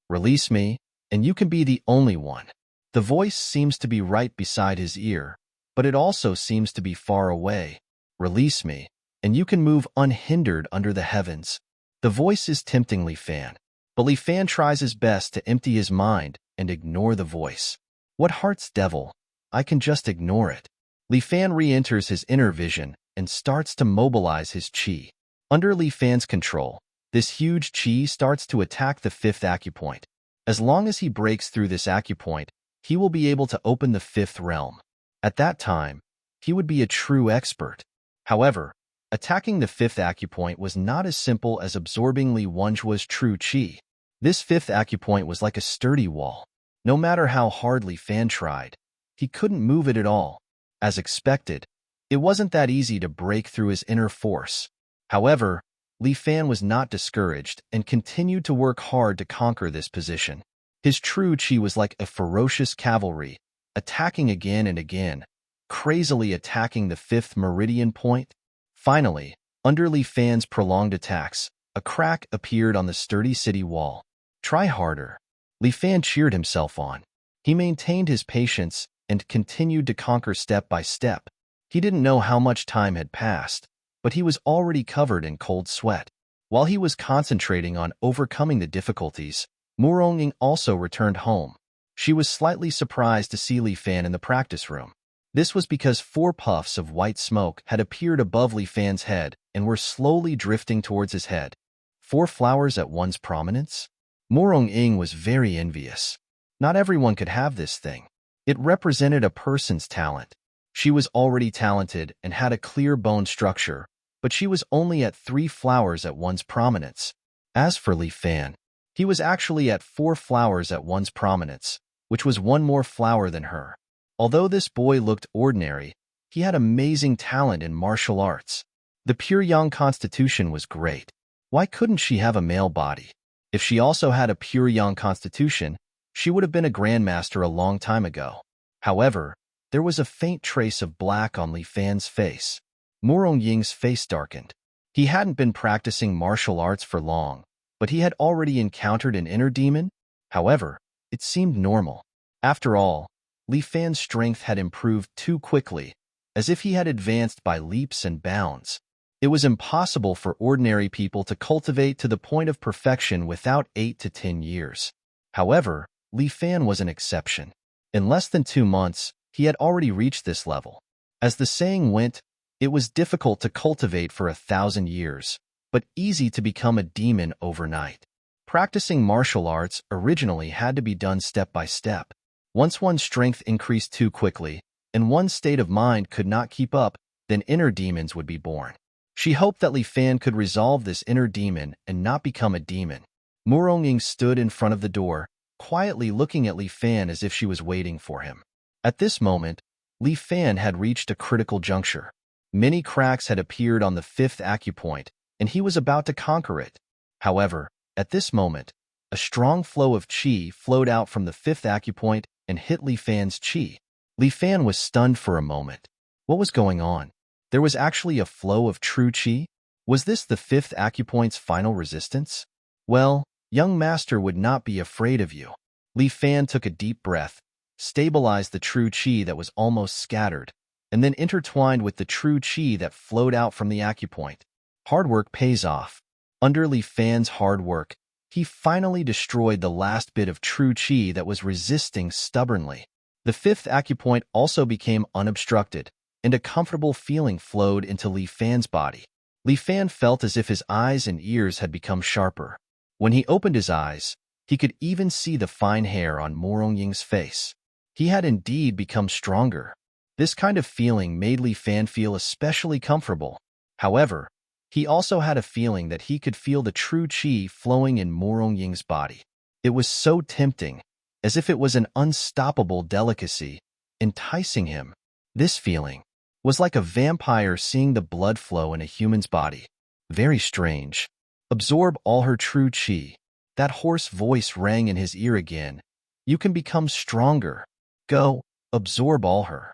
Release me, and you can be the only one. The voice seems to be right beside his ear, but it also seems to be far away. Release me, and you can move unhindered under the heavens. The voice is tempting Li Fan, but Li Fan tries his best to empty his mind and ignore the voice. What heart's devil? I can just ignore it. Li Fan re-enters his inner vision and starts to mobilize his chi. Under Li Fan's control, this huge chi starts to attack the fifth acupoint. As long as he breaks through this acupoint, he will be able to open the fifth realm. At that time, he would be a true expert. However, attacking the fifth acupoint was not as simple as absorbing Li Wenjua's true chi. This fifth acupoint was like a sturdy wall. No matter how hard Li Fan tried, he couldn't move it at all. As expected, it wasn't that easy to break through his inner force. However, Li Fan was not discouraged and continued to work hard to conquer this position. His true chi was like a ferocious cavalry, attacking again and again, crazily attacking the fifth meridian point. Finally, under Li Fan's prolonged attacks, a crack appeared on the sturdy city wall. Try harder. Li Fan cheered himself on. He maintained his patience and continued to conquer step by step. He didn't know how much time had passed, but he was already covered in cold sweat. While he was concentrating on overcoming the difficulties, Morong also returned home. She was slightly surprised to see Li Fan in the practice room. This was because 4 puffs of white smoke had appeared above Li Fan's head and were slowly drifting towards his head. 4 flowers at one's prominence? Morong was very envious. Not everyone could have this thing. It represented a person's talent. She was already talented and had a clear bone structure, but she was only at 3 flowers at one's prominence. As for Li Fan, He was actually at 4 flowers at one's prominence, which was one more flower than her. Although this boy looked ordinary, he had amazing talent in martial arts. The pure young constitution was great. Why couldn't she have a male body? If she also had a pure young constitution, she would have been a grandmaster a long time ago. However, there was a faint trace of black on Li Fan's face. Murong Ying's face darkened. He hadn't been practicing martial arts for long, but he had already encountered an inner demon. However, it seemed normal. After all, Li Fan's strength had improved too quickly, as if he had advanced by leaps and bounds. It was impossible for ordinary people to cultivate to the point of perfection without 8 to 10 years. However, Li Fan was an exception. In less than 2 months, he had already reached this level. As the saying went, it was difficult to cultivate for 1,000 years, but easy to become a demon overnight. Practicing martial arts originally had to be done step by step. Once one's strength increased too quickly, and one's state of mind could not keep up, then inner demons would be born. She hoped that Li Fan could resolve this inner demon and not become a demon. Murong Ying stood in front of the door, quietly looking at Li Fan as if she was waiting for him. At this moment, Li Fan had reached a critical juncture. Many cracks had appeared on the 5th acupoint, and he was about to conquer it. However, at this moment, a strong flow of qi flowed out from the 5th acupoint and hit Li Fan's qi. Li Fan was stunned for a moment. What was going on? There was actually a flow of true qi? Was this the 5th acupoint's final resistance? Well, young master would not be afraid of you. Li Fan took a deep breath, stabilized the true qi that was almost scattered, and then intertwined with the true qi that flowed out from the acupoint. Hard work pays off. Under Li Fan's hard work, he finally destroyed the last bit of true qi that was resisting stubbornly. The 5th acupoint also became unobstructed, and a comfortable feeling flowed into Li Fan's body. Li Fan felt as if his eyes and ears had become sharper. When he opened his eyes, he could even see the fine hair on Murong Ying's face. He had indeed become stronger. This kind of feeling made Li Fan feel especially comfortable. However, he also had a feeling that he could feel the true qi flowing in Murong Ying's body. It was so tempting, as if it was an unstoppable delicacy, enticing him. This feeling was like a vampire seeing the blood flow in a human's body. Very strange. Absorb all her true qi. That hoarse voice rang in his ear again. You can become stronger. Go, absorb all her.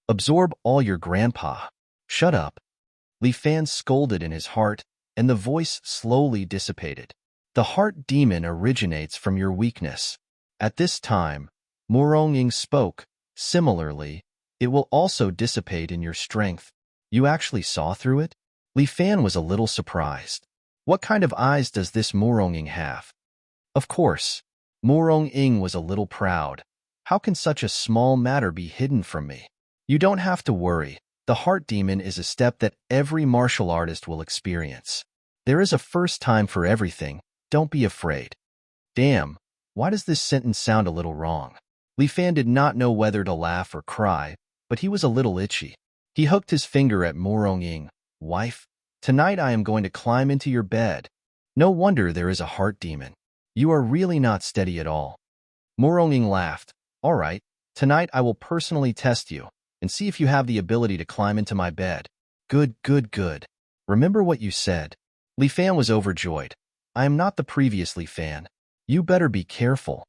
Absorb all your grandpa. Shut up. Li Fan scolded in his heart, and the voice slowly dissipated. The heart demon originates from your weakness. At this time, Murong Ying spoke. Similarly, it will also dissipate in your strength. You actually saw through it? Li Fan was a little surprised. What kind of eyes does this Murong Ying have? Of course, Murong Ying was a little proud. How can such a small matter be hidden from me? You don't have to worry. The heart demon is a step that every martial artist will experience. There is a first time for everything. Don't be afraid. Damn, why does this sentence sound a little wrong? Li Fan did not know whether to laugh or cry, but he was a little itchy. He hooked his finger at Murong Ying. Wife, tonight I am going to climb into your bed. No wonder there is a heart demon. You are really not steady at all. Murong Ying laughed. All right, tonight I will personally test you and see if you have the ability to climb into my bed. Good, good, good. Remember what you said. Li Fan was overjoyed. I am not the previous Li Fan. You better be careful.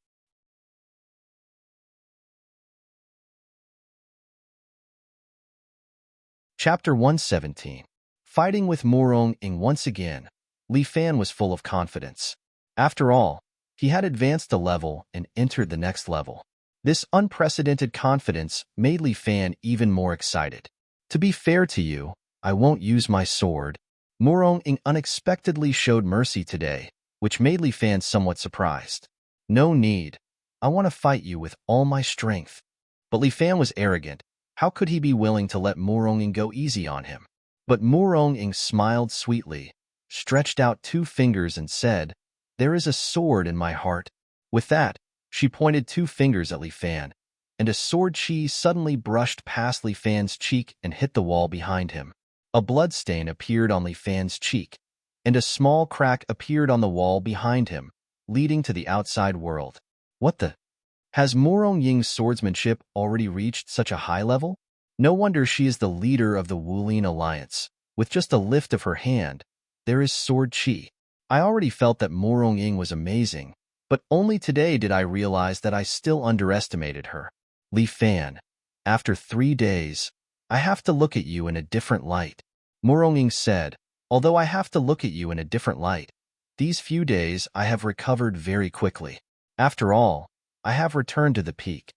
Chapter 117. Fighting with Murong Ying once again. Li Fan was full of confidence. After all, he had advanced a level and entered the next level. This unprecedented confidence made Li Fan even more excited. To be fair to you, I won't use my sword. Murong Ying unexpectedly showed mercy today, which made Li Fan somewhat surprised. No need. I want to fight you with all my strength. But Li Fan was arrogant. How could he be willing to let Murong Ying go easy on him? But Murong Ying smiled sweetly, stretched out 2 fingers and said, There is a sword in my heart. With that, she pointed 2 fingers at Li Fan, and a sword qi suddenly brushed past Li Fan's cheek and hit the wall behind him. A bloodstain appeared on Li Fan's cheek, and a small crack appeared on the wall behind him. leading to the outside world. What the? Has Morong Ying's swordsmanship already reached such a high level? No wonder she is the leader of the Wulin Alliance. With just a lift of her hand, there is sword chi. I already felt that Morong Ying was amazing, but only today did I realize that I still underestimated her. Li Fan, after 3 days, I have to look at you in a different light. Morong Ying said, although I have to look at you in a different light, these few days I have recovered very quickly. After all, I have returned to the peak.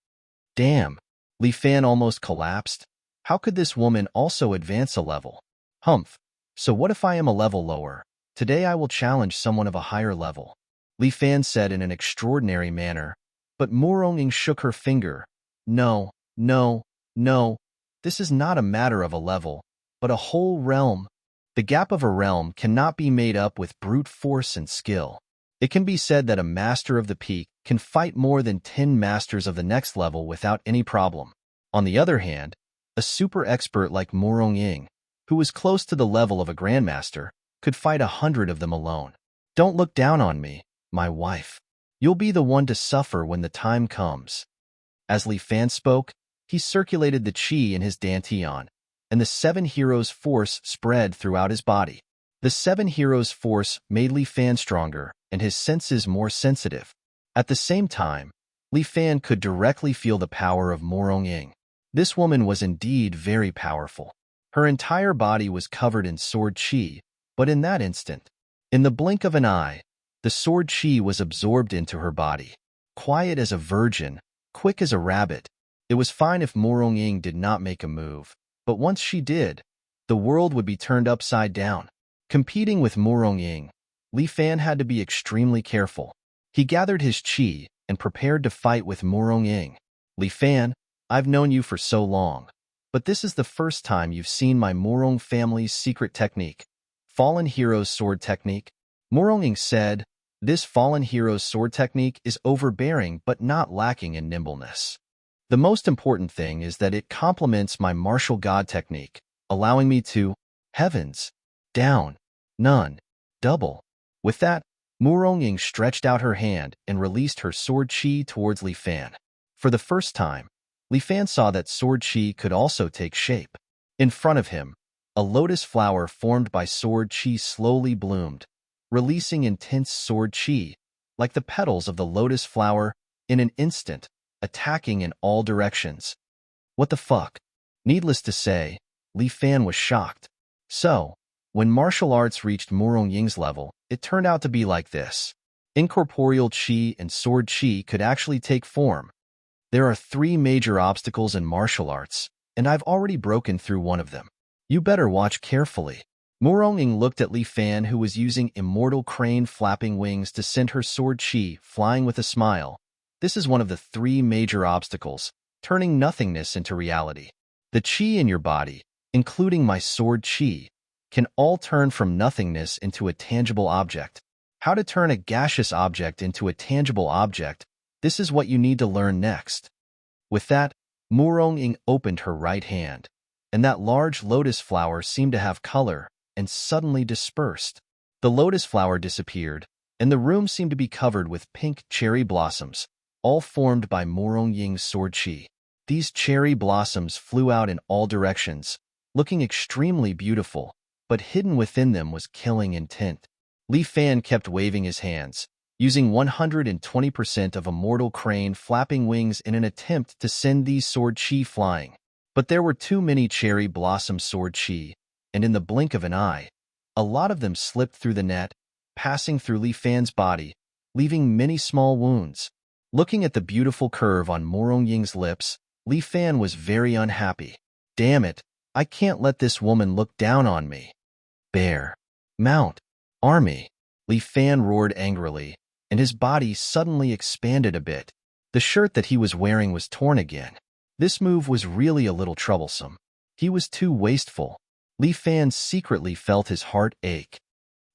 Damn, Li Fan almost collapsed. How could this woman also advance a level? Humph, so what if I am a level lower? Today I will challenge someone of a higher level. Li Fan said in an extraordinary manner, but Morong Ying shook her finger. No, no, no, this is not a matter of a level, but a whole realm. The gap of a realm cannot be made up with brute force and skill. It can be said that a master of the peak can fight more than 10 masters of the next level without any problem. On the other hand, a super expert like Morong Ying, who was close to the level of a grandmaster, could fight 100 of them alone. Don't look down on me, my wife. You'll be the one to suffer when the time comes. As Li Fan spoke, he circulated the chi in his dantian, and the 7 heroes' force spread throughout his body. The 7 heroes' force made Li Fan stronger and his senses more sensitive. At the same time, Li Fan could directly feel the power of Morong Ying. This woman was indeed very powerful. Her entire body was covered in sword chi, but in that instant, in the blink of an eye, the sword chi was absorbed into her body. Quiet as a virgin, quick as a rabbit, it was fine if Morong Ying did not make a move, but once she did, the world would be turned upside down. Competing with Morong Ying, Li Fan had to be extremely careful. He gathered his chi and prepared to fight with Morong Ying. Li Fan, I've known you for so long, but this is the first time you've seen my Morong family's secret technique, Fallen Hero's Sword Technique. Morong Ying said, this Fallen Hero's Sword Technique is overbearing but not lacking in nimbleness. The most important thing is that it complements my martial god technique, allowing me to, heavens, down, none, double. With that, Morong Ying stretched out her hand and released her sword chi towards Li Fan. For the first time, Li Fan saw that sword chi could also take shape. In front of him, a lotus flower formed by sword chi slowly bloomed, releasing intense sword chi, like the petals of the lotus flower, in an instant, attacking in all directions. What the fuck? Needless to say, Li Fan was shocked. So, when martial arts reached Morong Ying's level, it turned out to be like this. Incorporeal chi and sword chi could actually take form. There are 3 major obstacles in martial arts, and I've already broken through one of them. You better watch carefully. Morong Ying looked at Li Fan, who was using immortal crane flapping wings to send her sword chi flying with a smile. This is one of the 3 major obstacles, turning nothingness into reality. The chi in your body, including my sword chi, can all turn from nothingness into a tangible object. How to turn a gaseous object into a tangible object, this is what you need to learn next. With that, Morong Ying opened her right hand, and that large lotus flower seemed to have color and suddenly dispersed. The lotus flower disappeared, and the room seemed to be covered with pink cherry blossoms, all formed by Morong Ying's sword chi. These cherry blossoms flew out in all directions, looking extremely beautiful, but hidden within them was killing intent. Li Fan kept waving his hands, using 120% of immortal crane flapping wings in an attempt to send these sword chi flying. But there were too many cherry blossom sword chi, and in the blink of an eye, a lot of them slipped through the net, passing through Li Fan's body, leaving many small wounds. Looking at the beautiful curve on Morong Ying's lips, Li Fan was very unhappy. Damn it, I can't let this woman look down on me. Bear, mount, army. Li Fan roared angrily, and his body suddenly expanded a bit. The shirt that he was wearing was torn again. This move was really a little troublesome. He was too wasteful. Li Fan secretly felt his heart ache.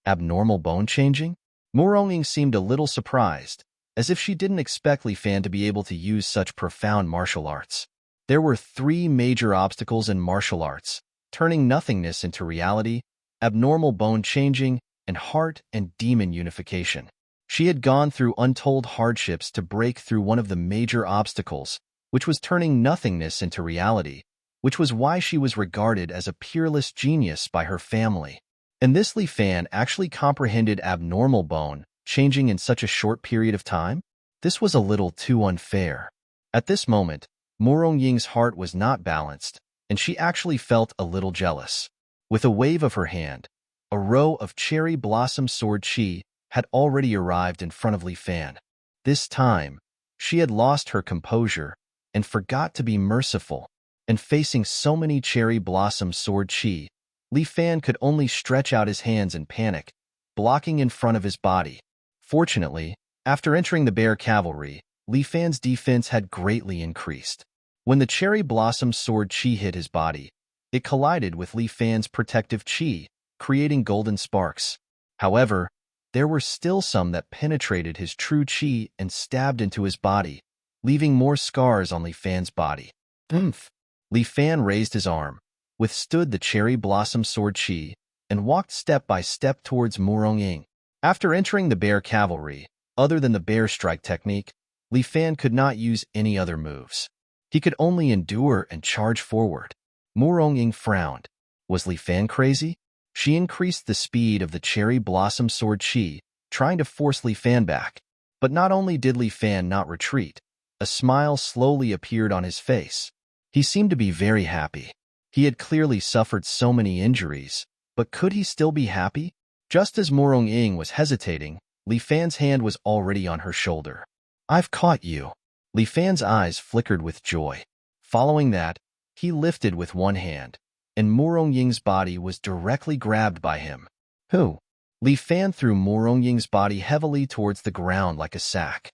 Abnormal bone changing? Morong Ying seemed a little surprised, as if she didn't expect Li Fan to be able to use such profound martial arts. There were 3 major obstacles in martial arts: turning nothingness into reality, abnormal bone changing, and heart and demon unification. She had gone through untold hardships to break through one of the major obstacles, which was turning nothingness into reality, which was why she was regarded as a peerless genius by her family. And this Li Fan actually comprehended abnormal bone changing in such a short period of time? This was a little too unfair. At this moment, Morong Ying's heart was not balanced, and she actually felt a little jealous. With a wave of her hand, a row of cherry blossom sword chi had already arrived in front of Li Fan. This time, she had lost her composure and forgot to be merciful, and facing so many cherry blossom sword chi, Li Fan could only stretch out his hands in panic, blocking in front of his body. Fortunately, after entering the bear cavalry, Li Fan's defense had greatly increased. When the cherry blossom sword chi hit his body, it collided with Li Fan's protective chi, creating golden sparks. However, there were still some that penetrated his true chi and stabbed into his body, leaving more scars on Li Fan's body. Oomph! Li Fan raised his arm, withstood the cherry blossom sword chi, and walked step by step towards Morong Ying. After entering the bear cavalry, other than the bear strike technique, Li Fan could not use any other moves. He could only endure and charge forward. Morong Ying frowned. Was Li Fan crazy? She increased the speed of the cherry blossom sword chi, trying to force Li Fan back. But not only did Li Fan not retreat, a smile slowly appeared on his face. He seemed to be very happy. He had clearly suffered so many injuries, but could he still be happy? Just as Morong Ying was hesitating, Li Fan's hand was already on her shoulder. I've caught you. Li Fan's eyes flickered with joy. Following that, he lifted with one hand, and Morong Ying's body was directly grabbed by him. Who? Li Fan threw Morong Ying's body heavily towards the ground like a sack.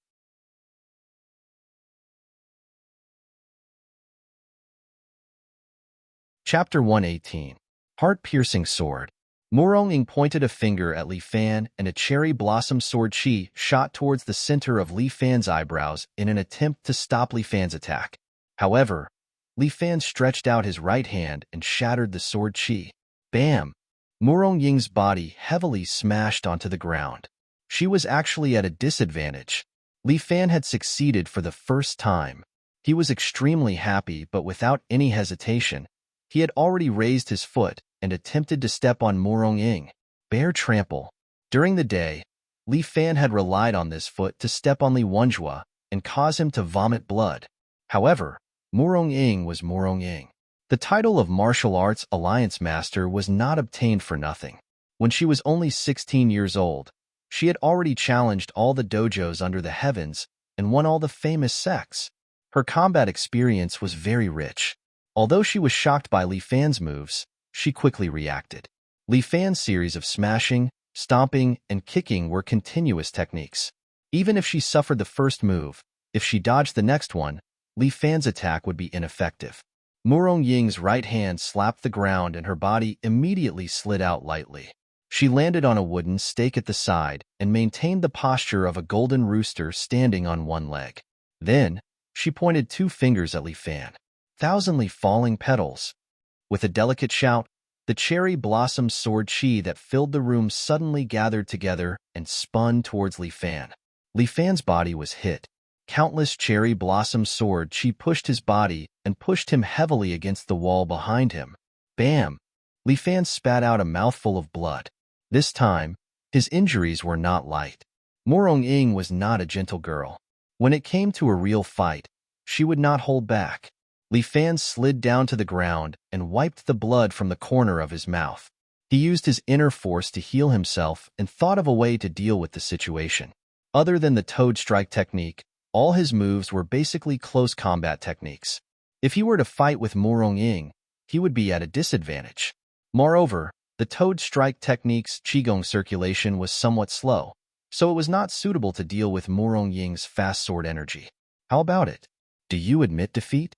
Chapter 118. Heart-Piercing Sword. Morong Ying pointed a finger at Li Fan, and a cherry blossom sword chi shot towards the center of Li Fan's eyebrows in an attempt to stop Li Fan's attack. However, Li Fan stretched out his right hand and shattered the sword chi. Bam! Morong Ying's body heavily smashed onto the ground. She was actually at a disadvantage. Li Fan had succeeded for the first time. He was extremely happy, but without any hesitation, he had already raised his foot and attempted to step on Morong Ying. Bear trample. During the day, Li Fan had relied on this foot to step on Li Wenjua and cause him to vomit blood. However, Morong Ying was Morong Ying. The title of Martial Arts Alliance Master was not obtained for nothing. When she was only 16 years old, she had already challenged all the dojos under the heavens and won all the famous sects. Her combat experience was very rich. Although she was shocked by Li Fan's moves, she quickly reacted. Li Fan's series of smashing, stomping, and kicking were continuous techniques. Even if she suffered the first move, if she dodged the next one, Li Fan's attack would be ineffective. Morong Ying's right hand slapped the ground and her body immediately slid out lightly. She landed on a wooden stake at the side and maintained the posture of a golden rooster standing on one leg. Then, she pointed two fingers at Li Fan. Thousandly falling petals. With a delicate shout, the cherry blossom sword chi that filled the room suddenly gathered together and spun towards Li Fan. Li Fan's body was hit. Countless cherry blossom sword chi pushed his body and pushed him heavily against the wall behind him. Bam! Li Fan spat out a mouthful of blood. This time, his injuries were not light. Morong Ying was not a gentle girl. When it came to a real fight, she would not hold back. Li Fan slid down to the ground and wiped the blood from the corner of his mouth. He used his inner force to heal himself and thought of a way to deal with the situation. Other than the toad strike technique, all his moves were basically close combat techniques. If he were to fight with Morong Ying, he would be at a disadvantage. Moreover, the toad strike technique's qigong circulation was somewhat slow, so it was not suitable to deal with Morong Ying's fast sword energy. How about it? Do you admit defeat?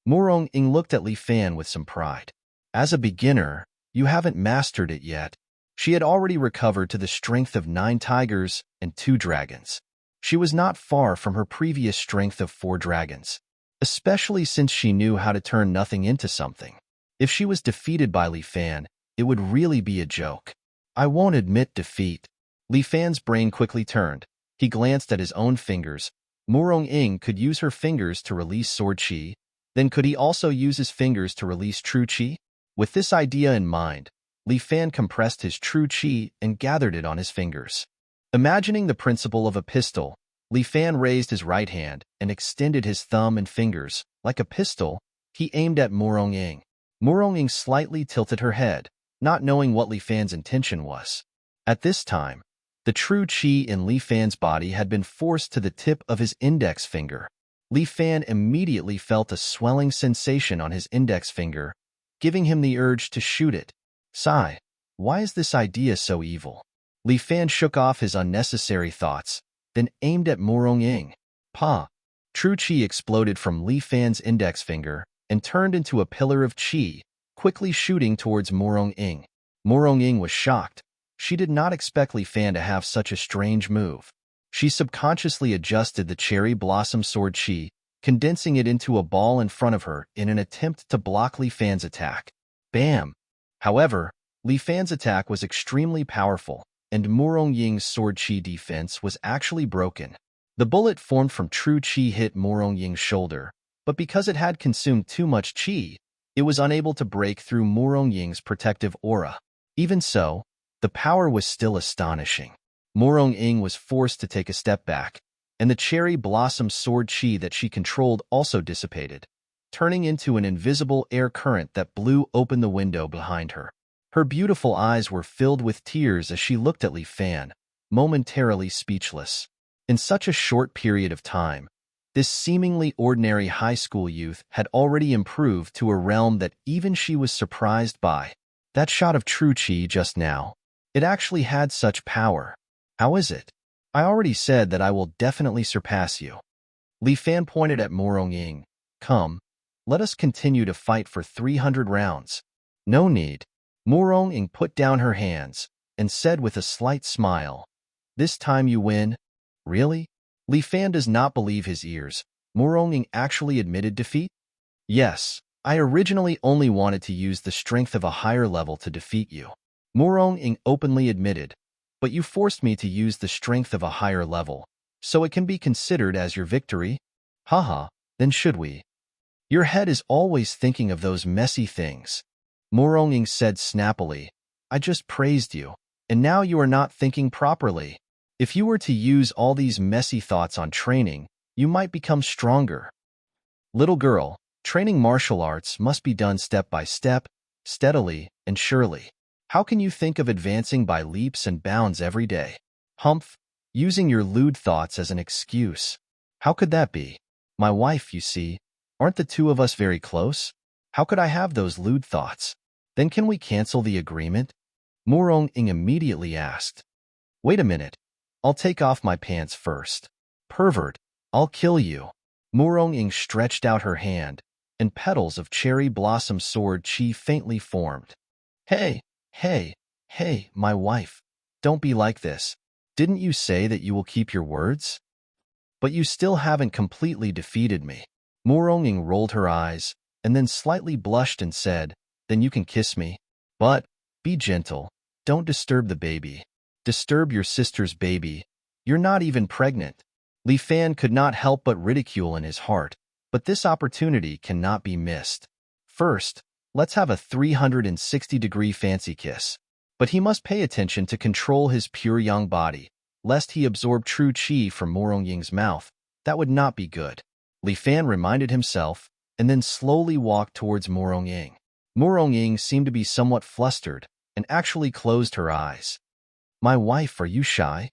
Morong Ying looked at Li Fan with some pride. As a beginner, you haven't mastered it yet. She had already recovered to the strength of 9 tigers and 2 dragons. She was not far from her previous strength of 4 dragons, especially since she knew how to turn nothing into something. If she was defeated by Li Fan, it would really be a joke. I won't admit defeat. Li Fan's brain quickly turned, He glanced at his own fingers. Murong-ing could use her fingers to release sword chi. Then could he also use his fingers to release true chi? With this idea in mind, Li Fan compressed his true chi and gathered it on his fingers. Imagining the principle of a pistol, Li Fan raised his right hand and extended his thumb and fingers. Like a pistol, he aimed at Murong-ing. Murong-ing slightly tilted her head, not knowing what Li Fan's intention was. At this time, the true chi in Li Fan's body had been forced to the tip of his index finger. Li Fan immediately felt a swelling sensation on his index finger, giving him the urge to shoot it. Sigh, why is this idea so evil? Li Fan shook off his unnecessary thoughts, then aimed at Murong-ing. Pa! True chi exploded from Li Fan's index finger and turned into a pillar of chi, quickly shooting towards Murong-ing. Murong-ing was shocked. She did not expect Li Fan to have such a strange move. She subconsciously adjusted the cherry blossom sword chi, condensing it into a ball in front of her in an attempt to block Li Fan's attack. Bam! However, Li Fan's attack was extremely powerful, and Murong-ing's sword chi defense was actually broken. The bullet formed from true chi hit Murong-ing's shoulder, but because it had consumed too much chi, it was unable to break through Murong-ing's protective aura. Even so, the power was still astonishing. Murong-ing was forced to take a step back, and the cherry blossom sword chi that she controlled also dissipated, turning into an invisible air current that blew open the window behind her. Her beautiful eyes were filled with tears as she looked at Li Fan, momentarily speechless. In such a short period of time, this seemingly ordinary high school youth had already improved to a realm that even she was surprised by. That shot of true chi just now, it actually had such power. How is it? I already said that I will definitely surpass you. Li Fan pointed at Murong-ing. Come, let us continue to fight for 300 rounds. No need. Murong-ing put down her hands and said with a slight smile, This time you win? Really? Li Fan does not believe his ears. Murong-ing actually admitted defeat? Yes, I originally only wanted to use the strength of a higher level to defeat you. Murong-ing openly admitted, but you forced me to use the strength of a higher level, so it can be considered as your victory? Haha, then should we? Your head is always thinking of those messy things. Murong-ing said snappily, I just praised you, and now you are not thinking properly. If you were to use all these messy thoughts on training, you might become stronger. Little girl, training martial arts must be done step by step, steadily, and surely. How can you think of advancing by leaps and bounds every day? Humph, using your lewd thoughts as an excuse. How could that be? My wife, you see, aren't the two of us very close? How could I have those lewd thoughts? Then can we cancel the agreement? Murong-ing immediately asked. Wait a minute. I'll take off my pants first. Pervert, I'll kill you. Murong-ing stretched out her hand, and petals of cherry blossom sword chi faintly formed. Hey, my wife. Don't be like this. Didn't you say that you will keep your words? But you still haven't completely defeated me. Murong-ing rolled her eyes, and then slightly blushed and said, Then you can kiss me. But, be gentle. Don't disturb the baby. Disturb your sister's baby. You're not even pregnant. Li Fan could not help but ridicule in his heart, but this opportunity cannot be missed. First, let's have a 360-degree fancy kiss. But he must pay attention to control his pure young body, lest he absorb true chi from Murong-ing's mouth. That would not be good. Li Fan reminded himself, and then slowly walked towards Murong-ing. Murong-ing seemed to be somewhat flustered, and actually closed her eyes. My wife, are you shy?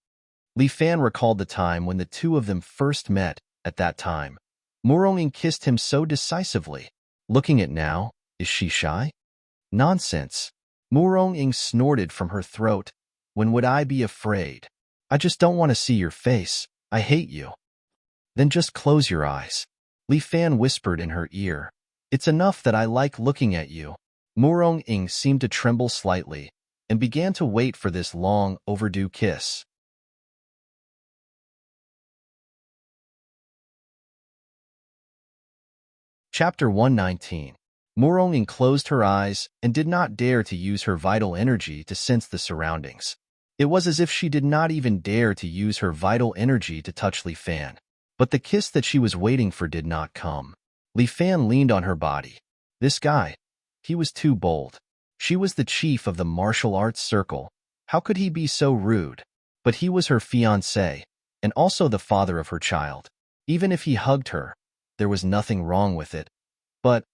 Li Fan recalled the time when the two of them first met. At that time, Murong-ing kissed him so decisively. Looking at now, is she shy? Nonsense. Murong-ing snorted from her throat. When would I be afraid? I just don't want to see your face. I hate you. Then just close your eyes. Li Fan whispered in her ear. It's enough that I like looking at you. Murong-ing seemed to tremble slightly, and began to wait for this long overdue kiss. Chapter 119. Murong-ing closed her eyes and did not dare to use her vital energy to sense the surroundings. It was as if she did not even dare to use her vital energy to touch Li Fan. But the kiss that she was waiting for did not come. Li Fan leaned on her body. This guy, he was too bold. She was the chief of the martial arts circle. How could he be so rude? But he was her fiancé, and also the father of her child. Even if he hugged her, there was nothing wrong with it. But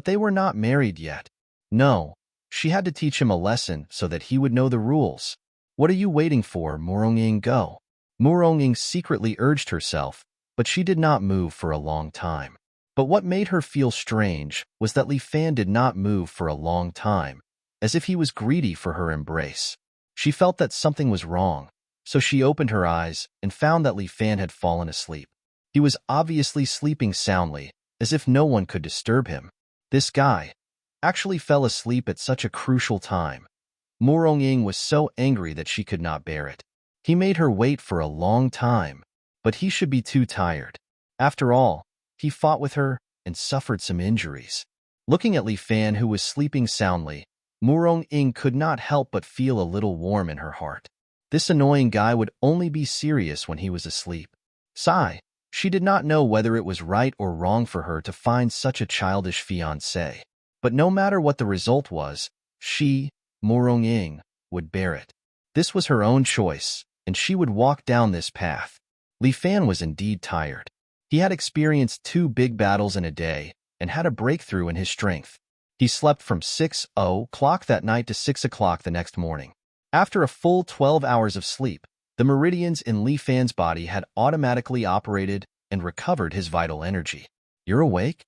they were not married yet. No, she had to teach him a lesson so that he would know the rules. What are you waiting for, Murong-ing? Go. Murong-ing secretly urged herself, but she did not move for a long time. But what made her feel strange was that Li Fan did not move for a long time, as if he was greedy for her embrace. She felt that something was wrong, so she opened her eyes and found that Li Fan had fallen asleep. He was obviously sleeping soundly, as if no one could disturb him. This guy actually fell asleep at such a crucial time. Murong-ing was so angry that she could not bear it. He made her wait for a long time, but he should be too tired. After all, he fought with her and suffered some injuries. Looking at Li Fan, who was sleeping soundly, Murong-ing could not help but feel a little warm in her heart. This annoying guy would only be serious when he was asleep. Sigh. She did not know whether it was right or wrong for her to find such a childish fiancé. But no matter what the result was, she, Murong-ing, would bear it. This was her own choice, and she would walk down this path. Li Fan was indeed tired. He had experienced 2 big battles in a day and had a breakthrough in his strength. He slept from 6:00 that night to 6 o'clock the next morning. After a full 12 hours of sleep, the meridians in Li Fan's body had automatically operated and recovered his vital energy. You're awake?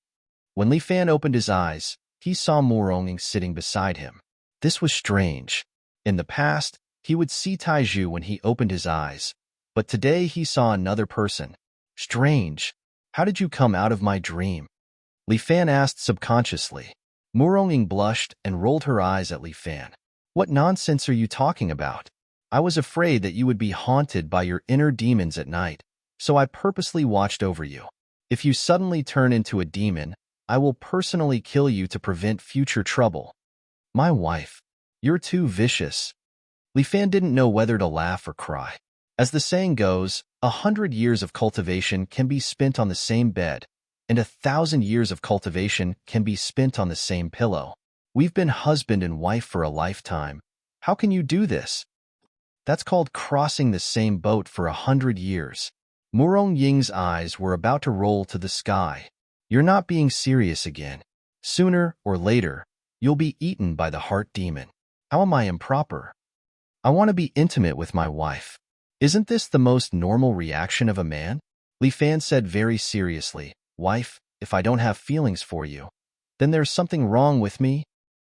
When Li Fan opened his eyes, he saw Murong-ing sitting beside him. This was strange. In the past, he would see Taiju when he opened his eyes, but today he saw another person. Strange. How did you come out of my dream? Li Fan asked subconsciously. Murong-ing blushed and rolled her eyes at Li Fan. What nonsense are you talking about? I was afraid that you would be haunted by your inner demons at night, so I purposely watched over you. If you suddenly turn into a demon, I will personally kill you to prevent future trouble. My wife, you're too vicious. Li Fan didn't know whether to laugh or cry. As the saying goes, 100 years of cultivation can be spent on the same bed, and 1,000 years of cultivation can be spent on the same pillow. We've been husband and wife for a lifetime. How can you do this? That's called crossing the same boat for 100 years. Murong-ing's eyes were about to roll to the sky. You're not being serious again. Sooner or later, you'll be eaten by the heart demon. How am I improper? I want to be intimate with my wife. Isn't this the most normal reaction of a man? Li Fan said very seriously, Wife, if I don't have feelings for you, then there's something wrong with me.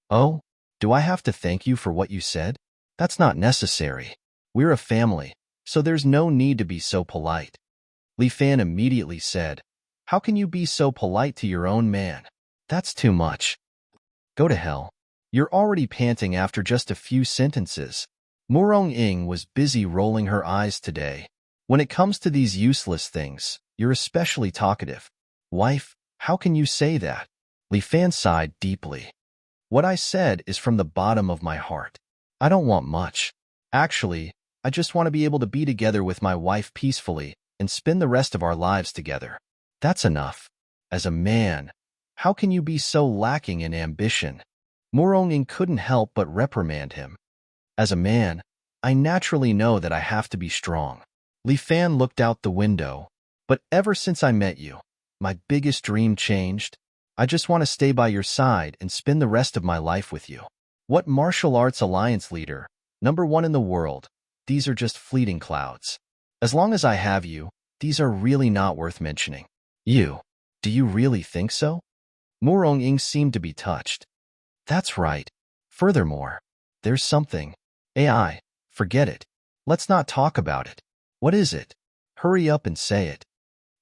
Oh, do I have to thank you for what you said? That's not necessary. We're a family, so there's no need to be so polite. Li Fan immediately said, How can you be so polite to your own man? That's too much. Go to hell. You're already panting after just a few sentences. Murong-ing was busy rolling her eyes today. When it comes to these useless things, you're especially talkative. Wife, how can you say that? Li Fan sighed deeply. What I said is from the bottom of my heart. I don't want much. Actually, I just want to be able to be together with my wife peacefully and spend the rest of our lives together. That's enough. As a man, how can you be so lacking in ambition? Murong-ing couldn't help but reprimand him. As a man, I naturally know that I have to be strong. Li Fan looked out the window. But ever since I met you, my biggest dream changed. I just want to stay by your side and spend the rest of my life with you. What martial arts alliance leader, #1 in the world, these are just fleeting clouds. As long as I have you, these are really not worth mentioning. You, do you really think so? Murong-ing seemed to be touched. That's right. Furthermore, there's something. AI, forget it. Let's not talk about it. What is it? Hurry up and say it.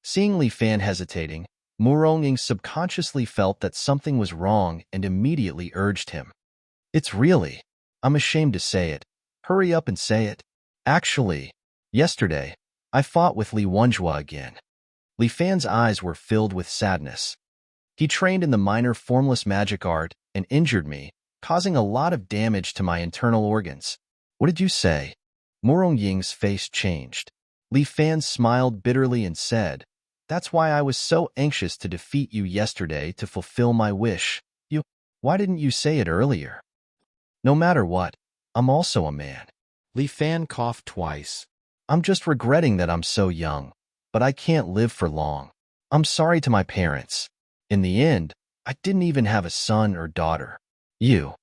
Seeing Li Fan hesitating, Murong-ing subconsciously felt that something was wrong and immediately urged him. It's really. I'm ashamed to say it. Hurry up and say it. Actually, yesterday, I fought with Li Wenjua again. Li Fan's eyes were filled with sadness. He trained in the minor formless magic art and injured me, causing a lot of damage to my internal organs. What did you say? Murong Ying's face changed. Li Fan smiled bitterly and said, "That's why I was so anxious to defeat you yesterday to fulfill my wish. Why didn't you say it earlier? No matter what, I'm also a man." Li Fan coughed twice. "I'm just regretting that I'm so young, but I can't live for long. I'm sorry to my parents. In the end, I didn't even have a son or daughter. You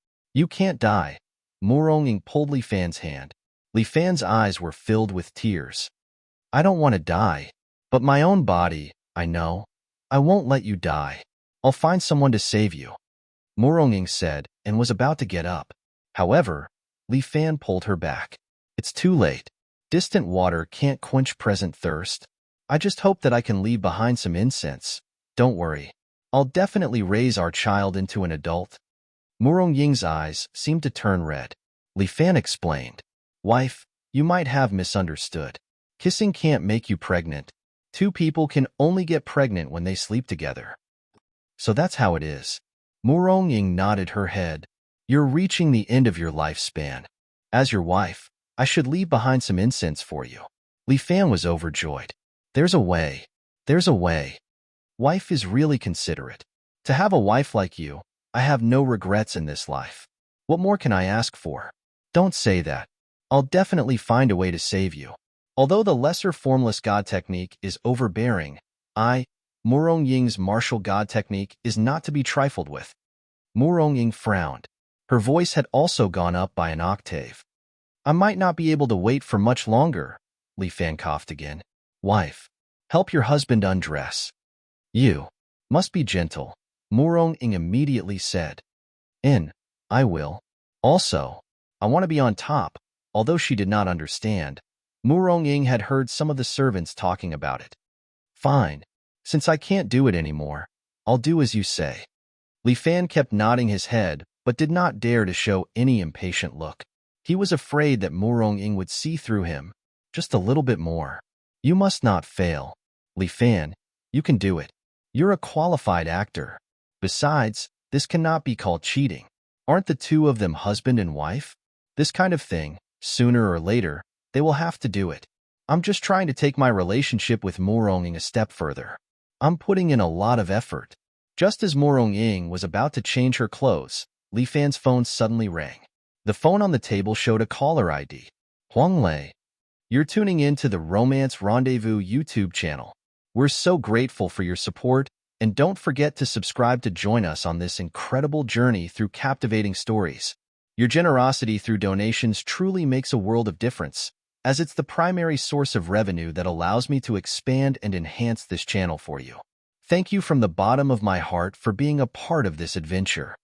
can't die." Murong Ying pulled Li Fan's hand. Li Fan's eyes were filled with tears. "I don't want to die, but my own body, I know. I won't let you die. I'll find someone to save you," Murong Ying said, and was about to get up. However, Li Fan pulled her back. "It's too late. Distant water can't quench present thirst. I just hope that I can leave behind some incense. Don't worry. I'll definitely raise our child into an adult." Murong Ying's eyes seemed to turn red. Li Fan explained, "Wife, you might have misunderstood. Kissing can't make you pregnant. Two people can only get pregnant when they sleep together." "So that's how it is." Murong Ying nodded her head. "You're reaching the end of your lifespan. As your wife, I should leave behind some incense for you." Li Fan was overjoyed. "There's a way. There's a way. Wife is really considerate. To have a wife like you, I have no regrets in this life. What more can I ask for?" "Don't say that. I'll definitely find a way to save you. Although the lesser formless god technique is overbearing, Murong Ying's martial god technique is not to be trifled with." Murong Ying frowned. Her voice had also gone up by an octave. "I might not be able to wait for much longer." Li Fan coughed again. "Wife, help your husband undress." "You must be gentle," Murong Ying immediately said. I will. Also, I want to be on top." Although she did not understand, Murong Ying had heard some of the servants talking about it. "Fine. Since I can't do it anymore, I'll do as you say." Li Fan kept nodding his head, but did not dare to show any impatient look. He was afraid that Murong Ying would see through him just a little bit more. "You must not fail. Li Fan, you can do it. You're a qualified actor. Besides, this cannot be called cheating. Aren't the two of them husband and wife? This kind of thing, sooner or later, they will have to do it. I'm just trying to take my relationship with Murong Ying a step further. I'm putting in a lot of effort." Just as Murong Ying was about to change her clothes, Li Fan's phone suddenly rang. The phone on the table showed a caller ID. "Huang Lei, you're tuning in to the Romance Rendezvous YouTube channel. We're so grateful for your support, and don't forget to subscribe to join us on this incredible journey through captivating stories. Your generosity through donations truly makes a world of difference, as it's the primary source of revenue that allows me to expand and enhance this channel for you. Thank you from the bottom of my heart for being a part of this adventure.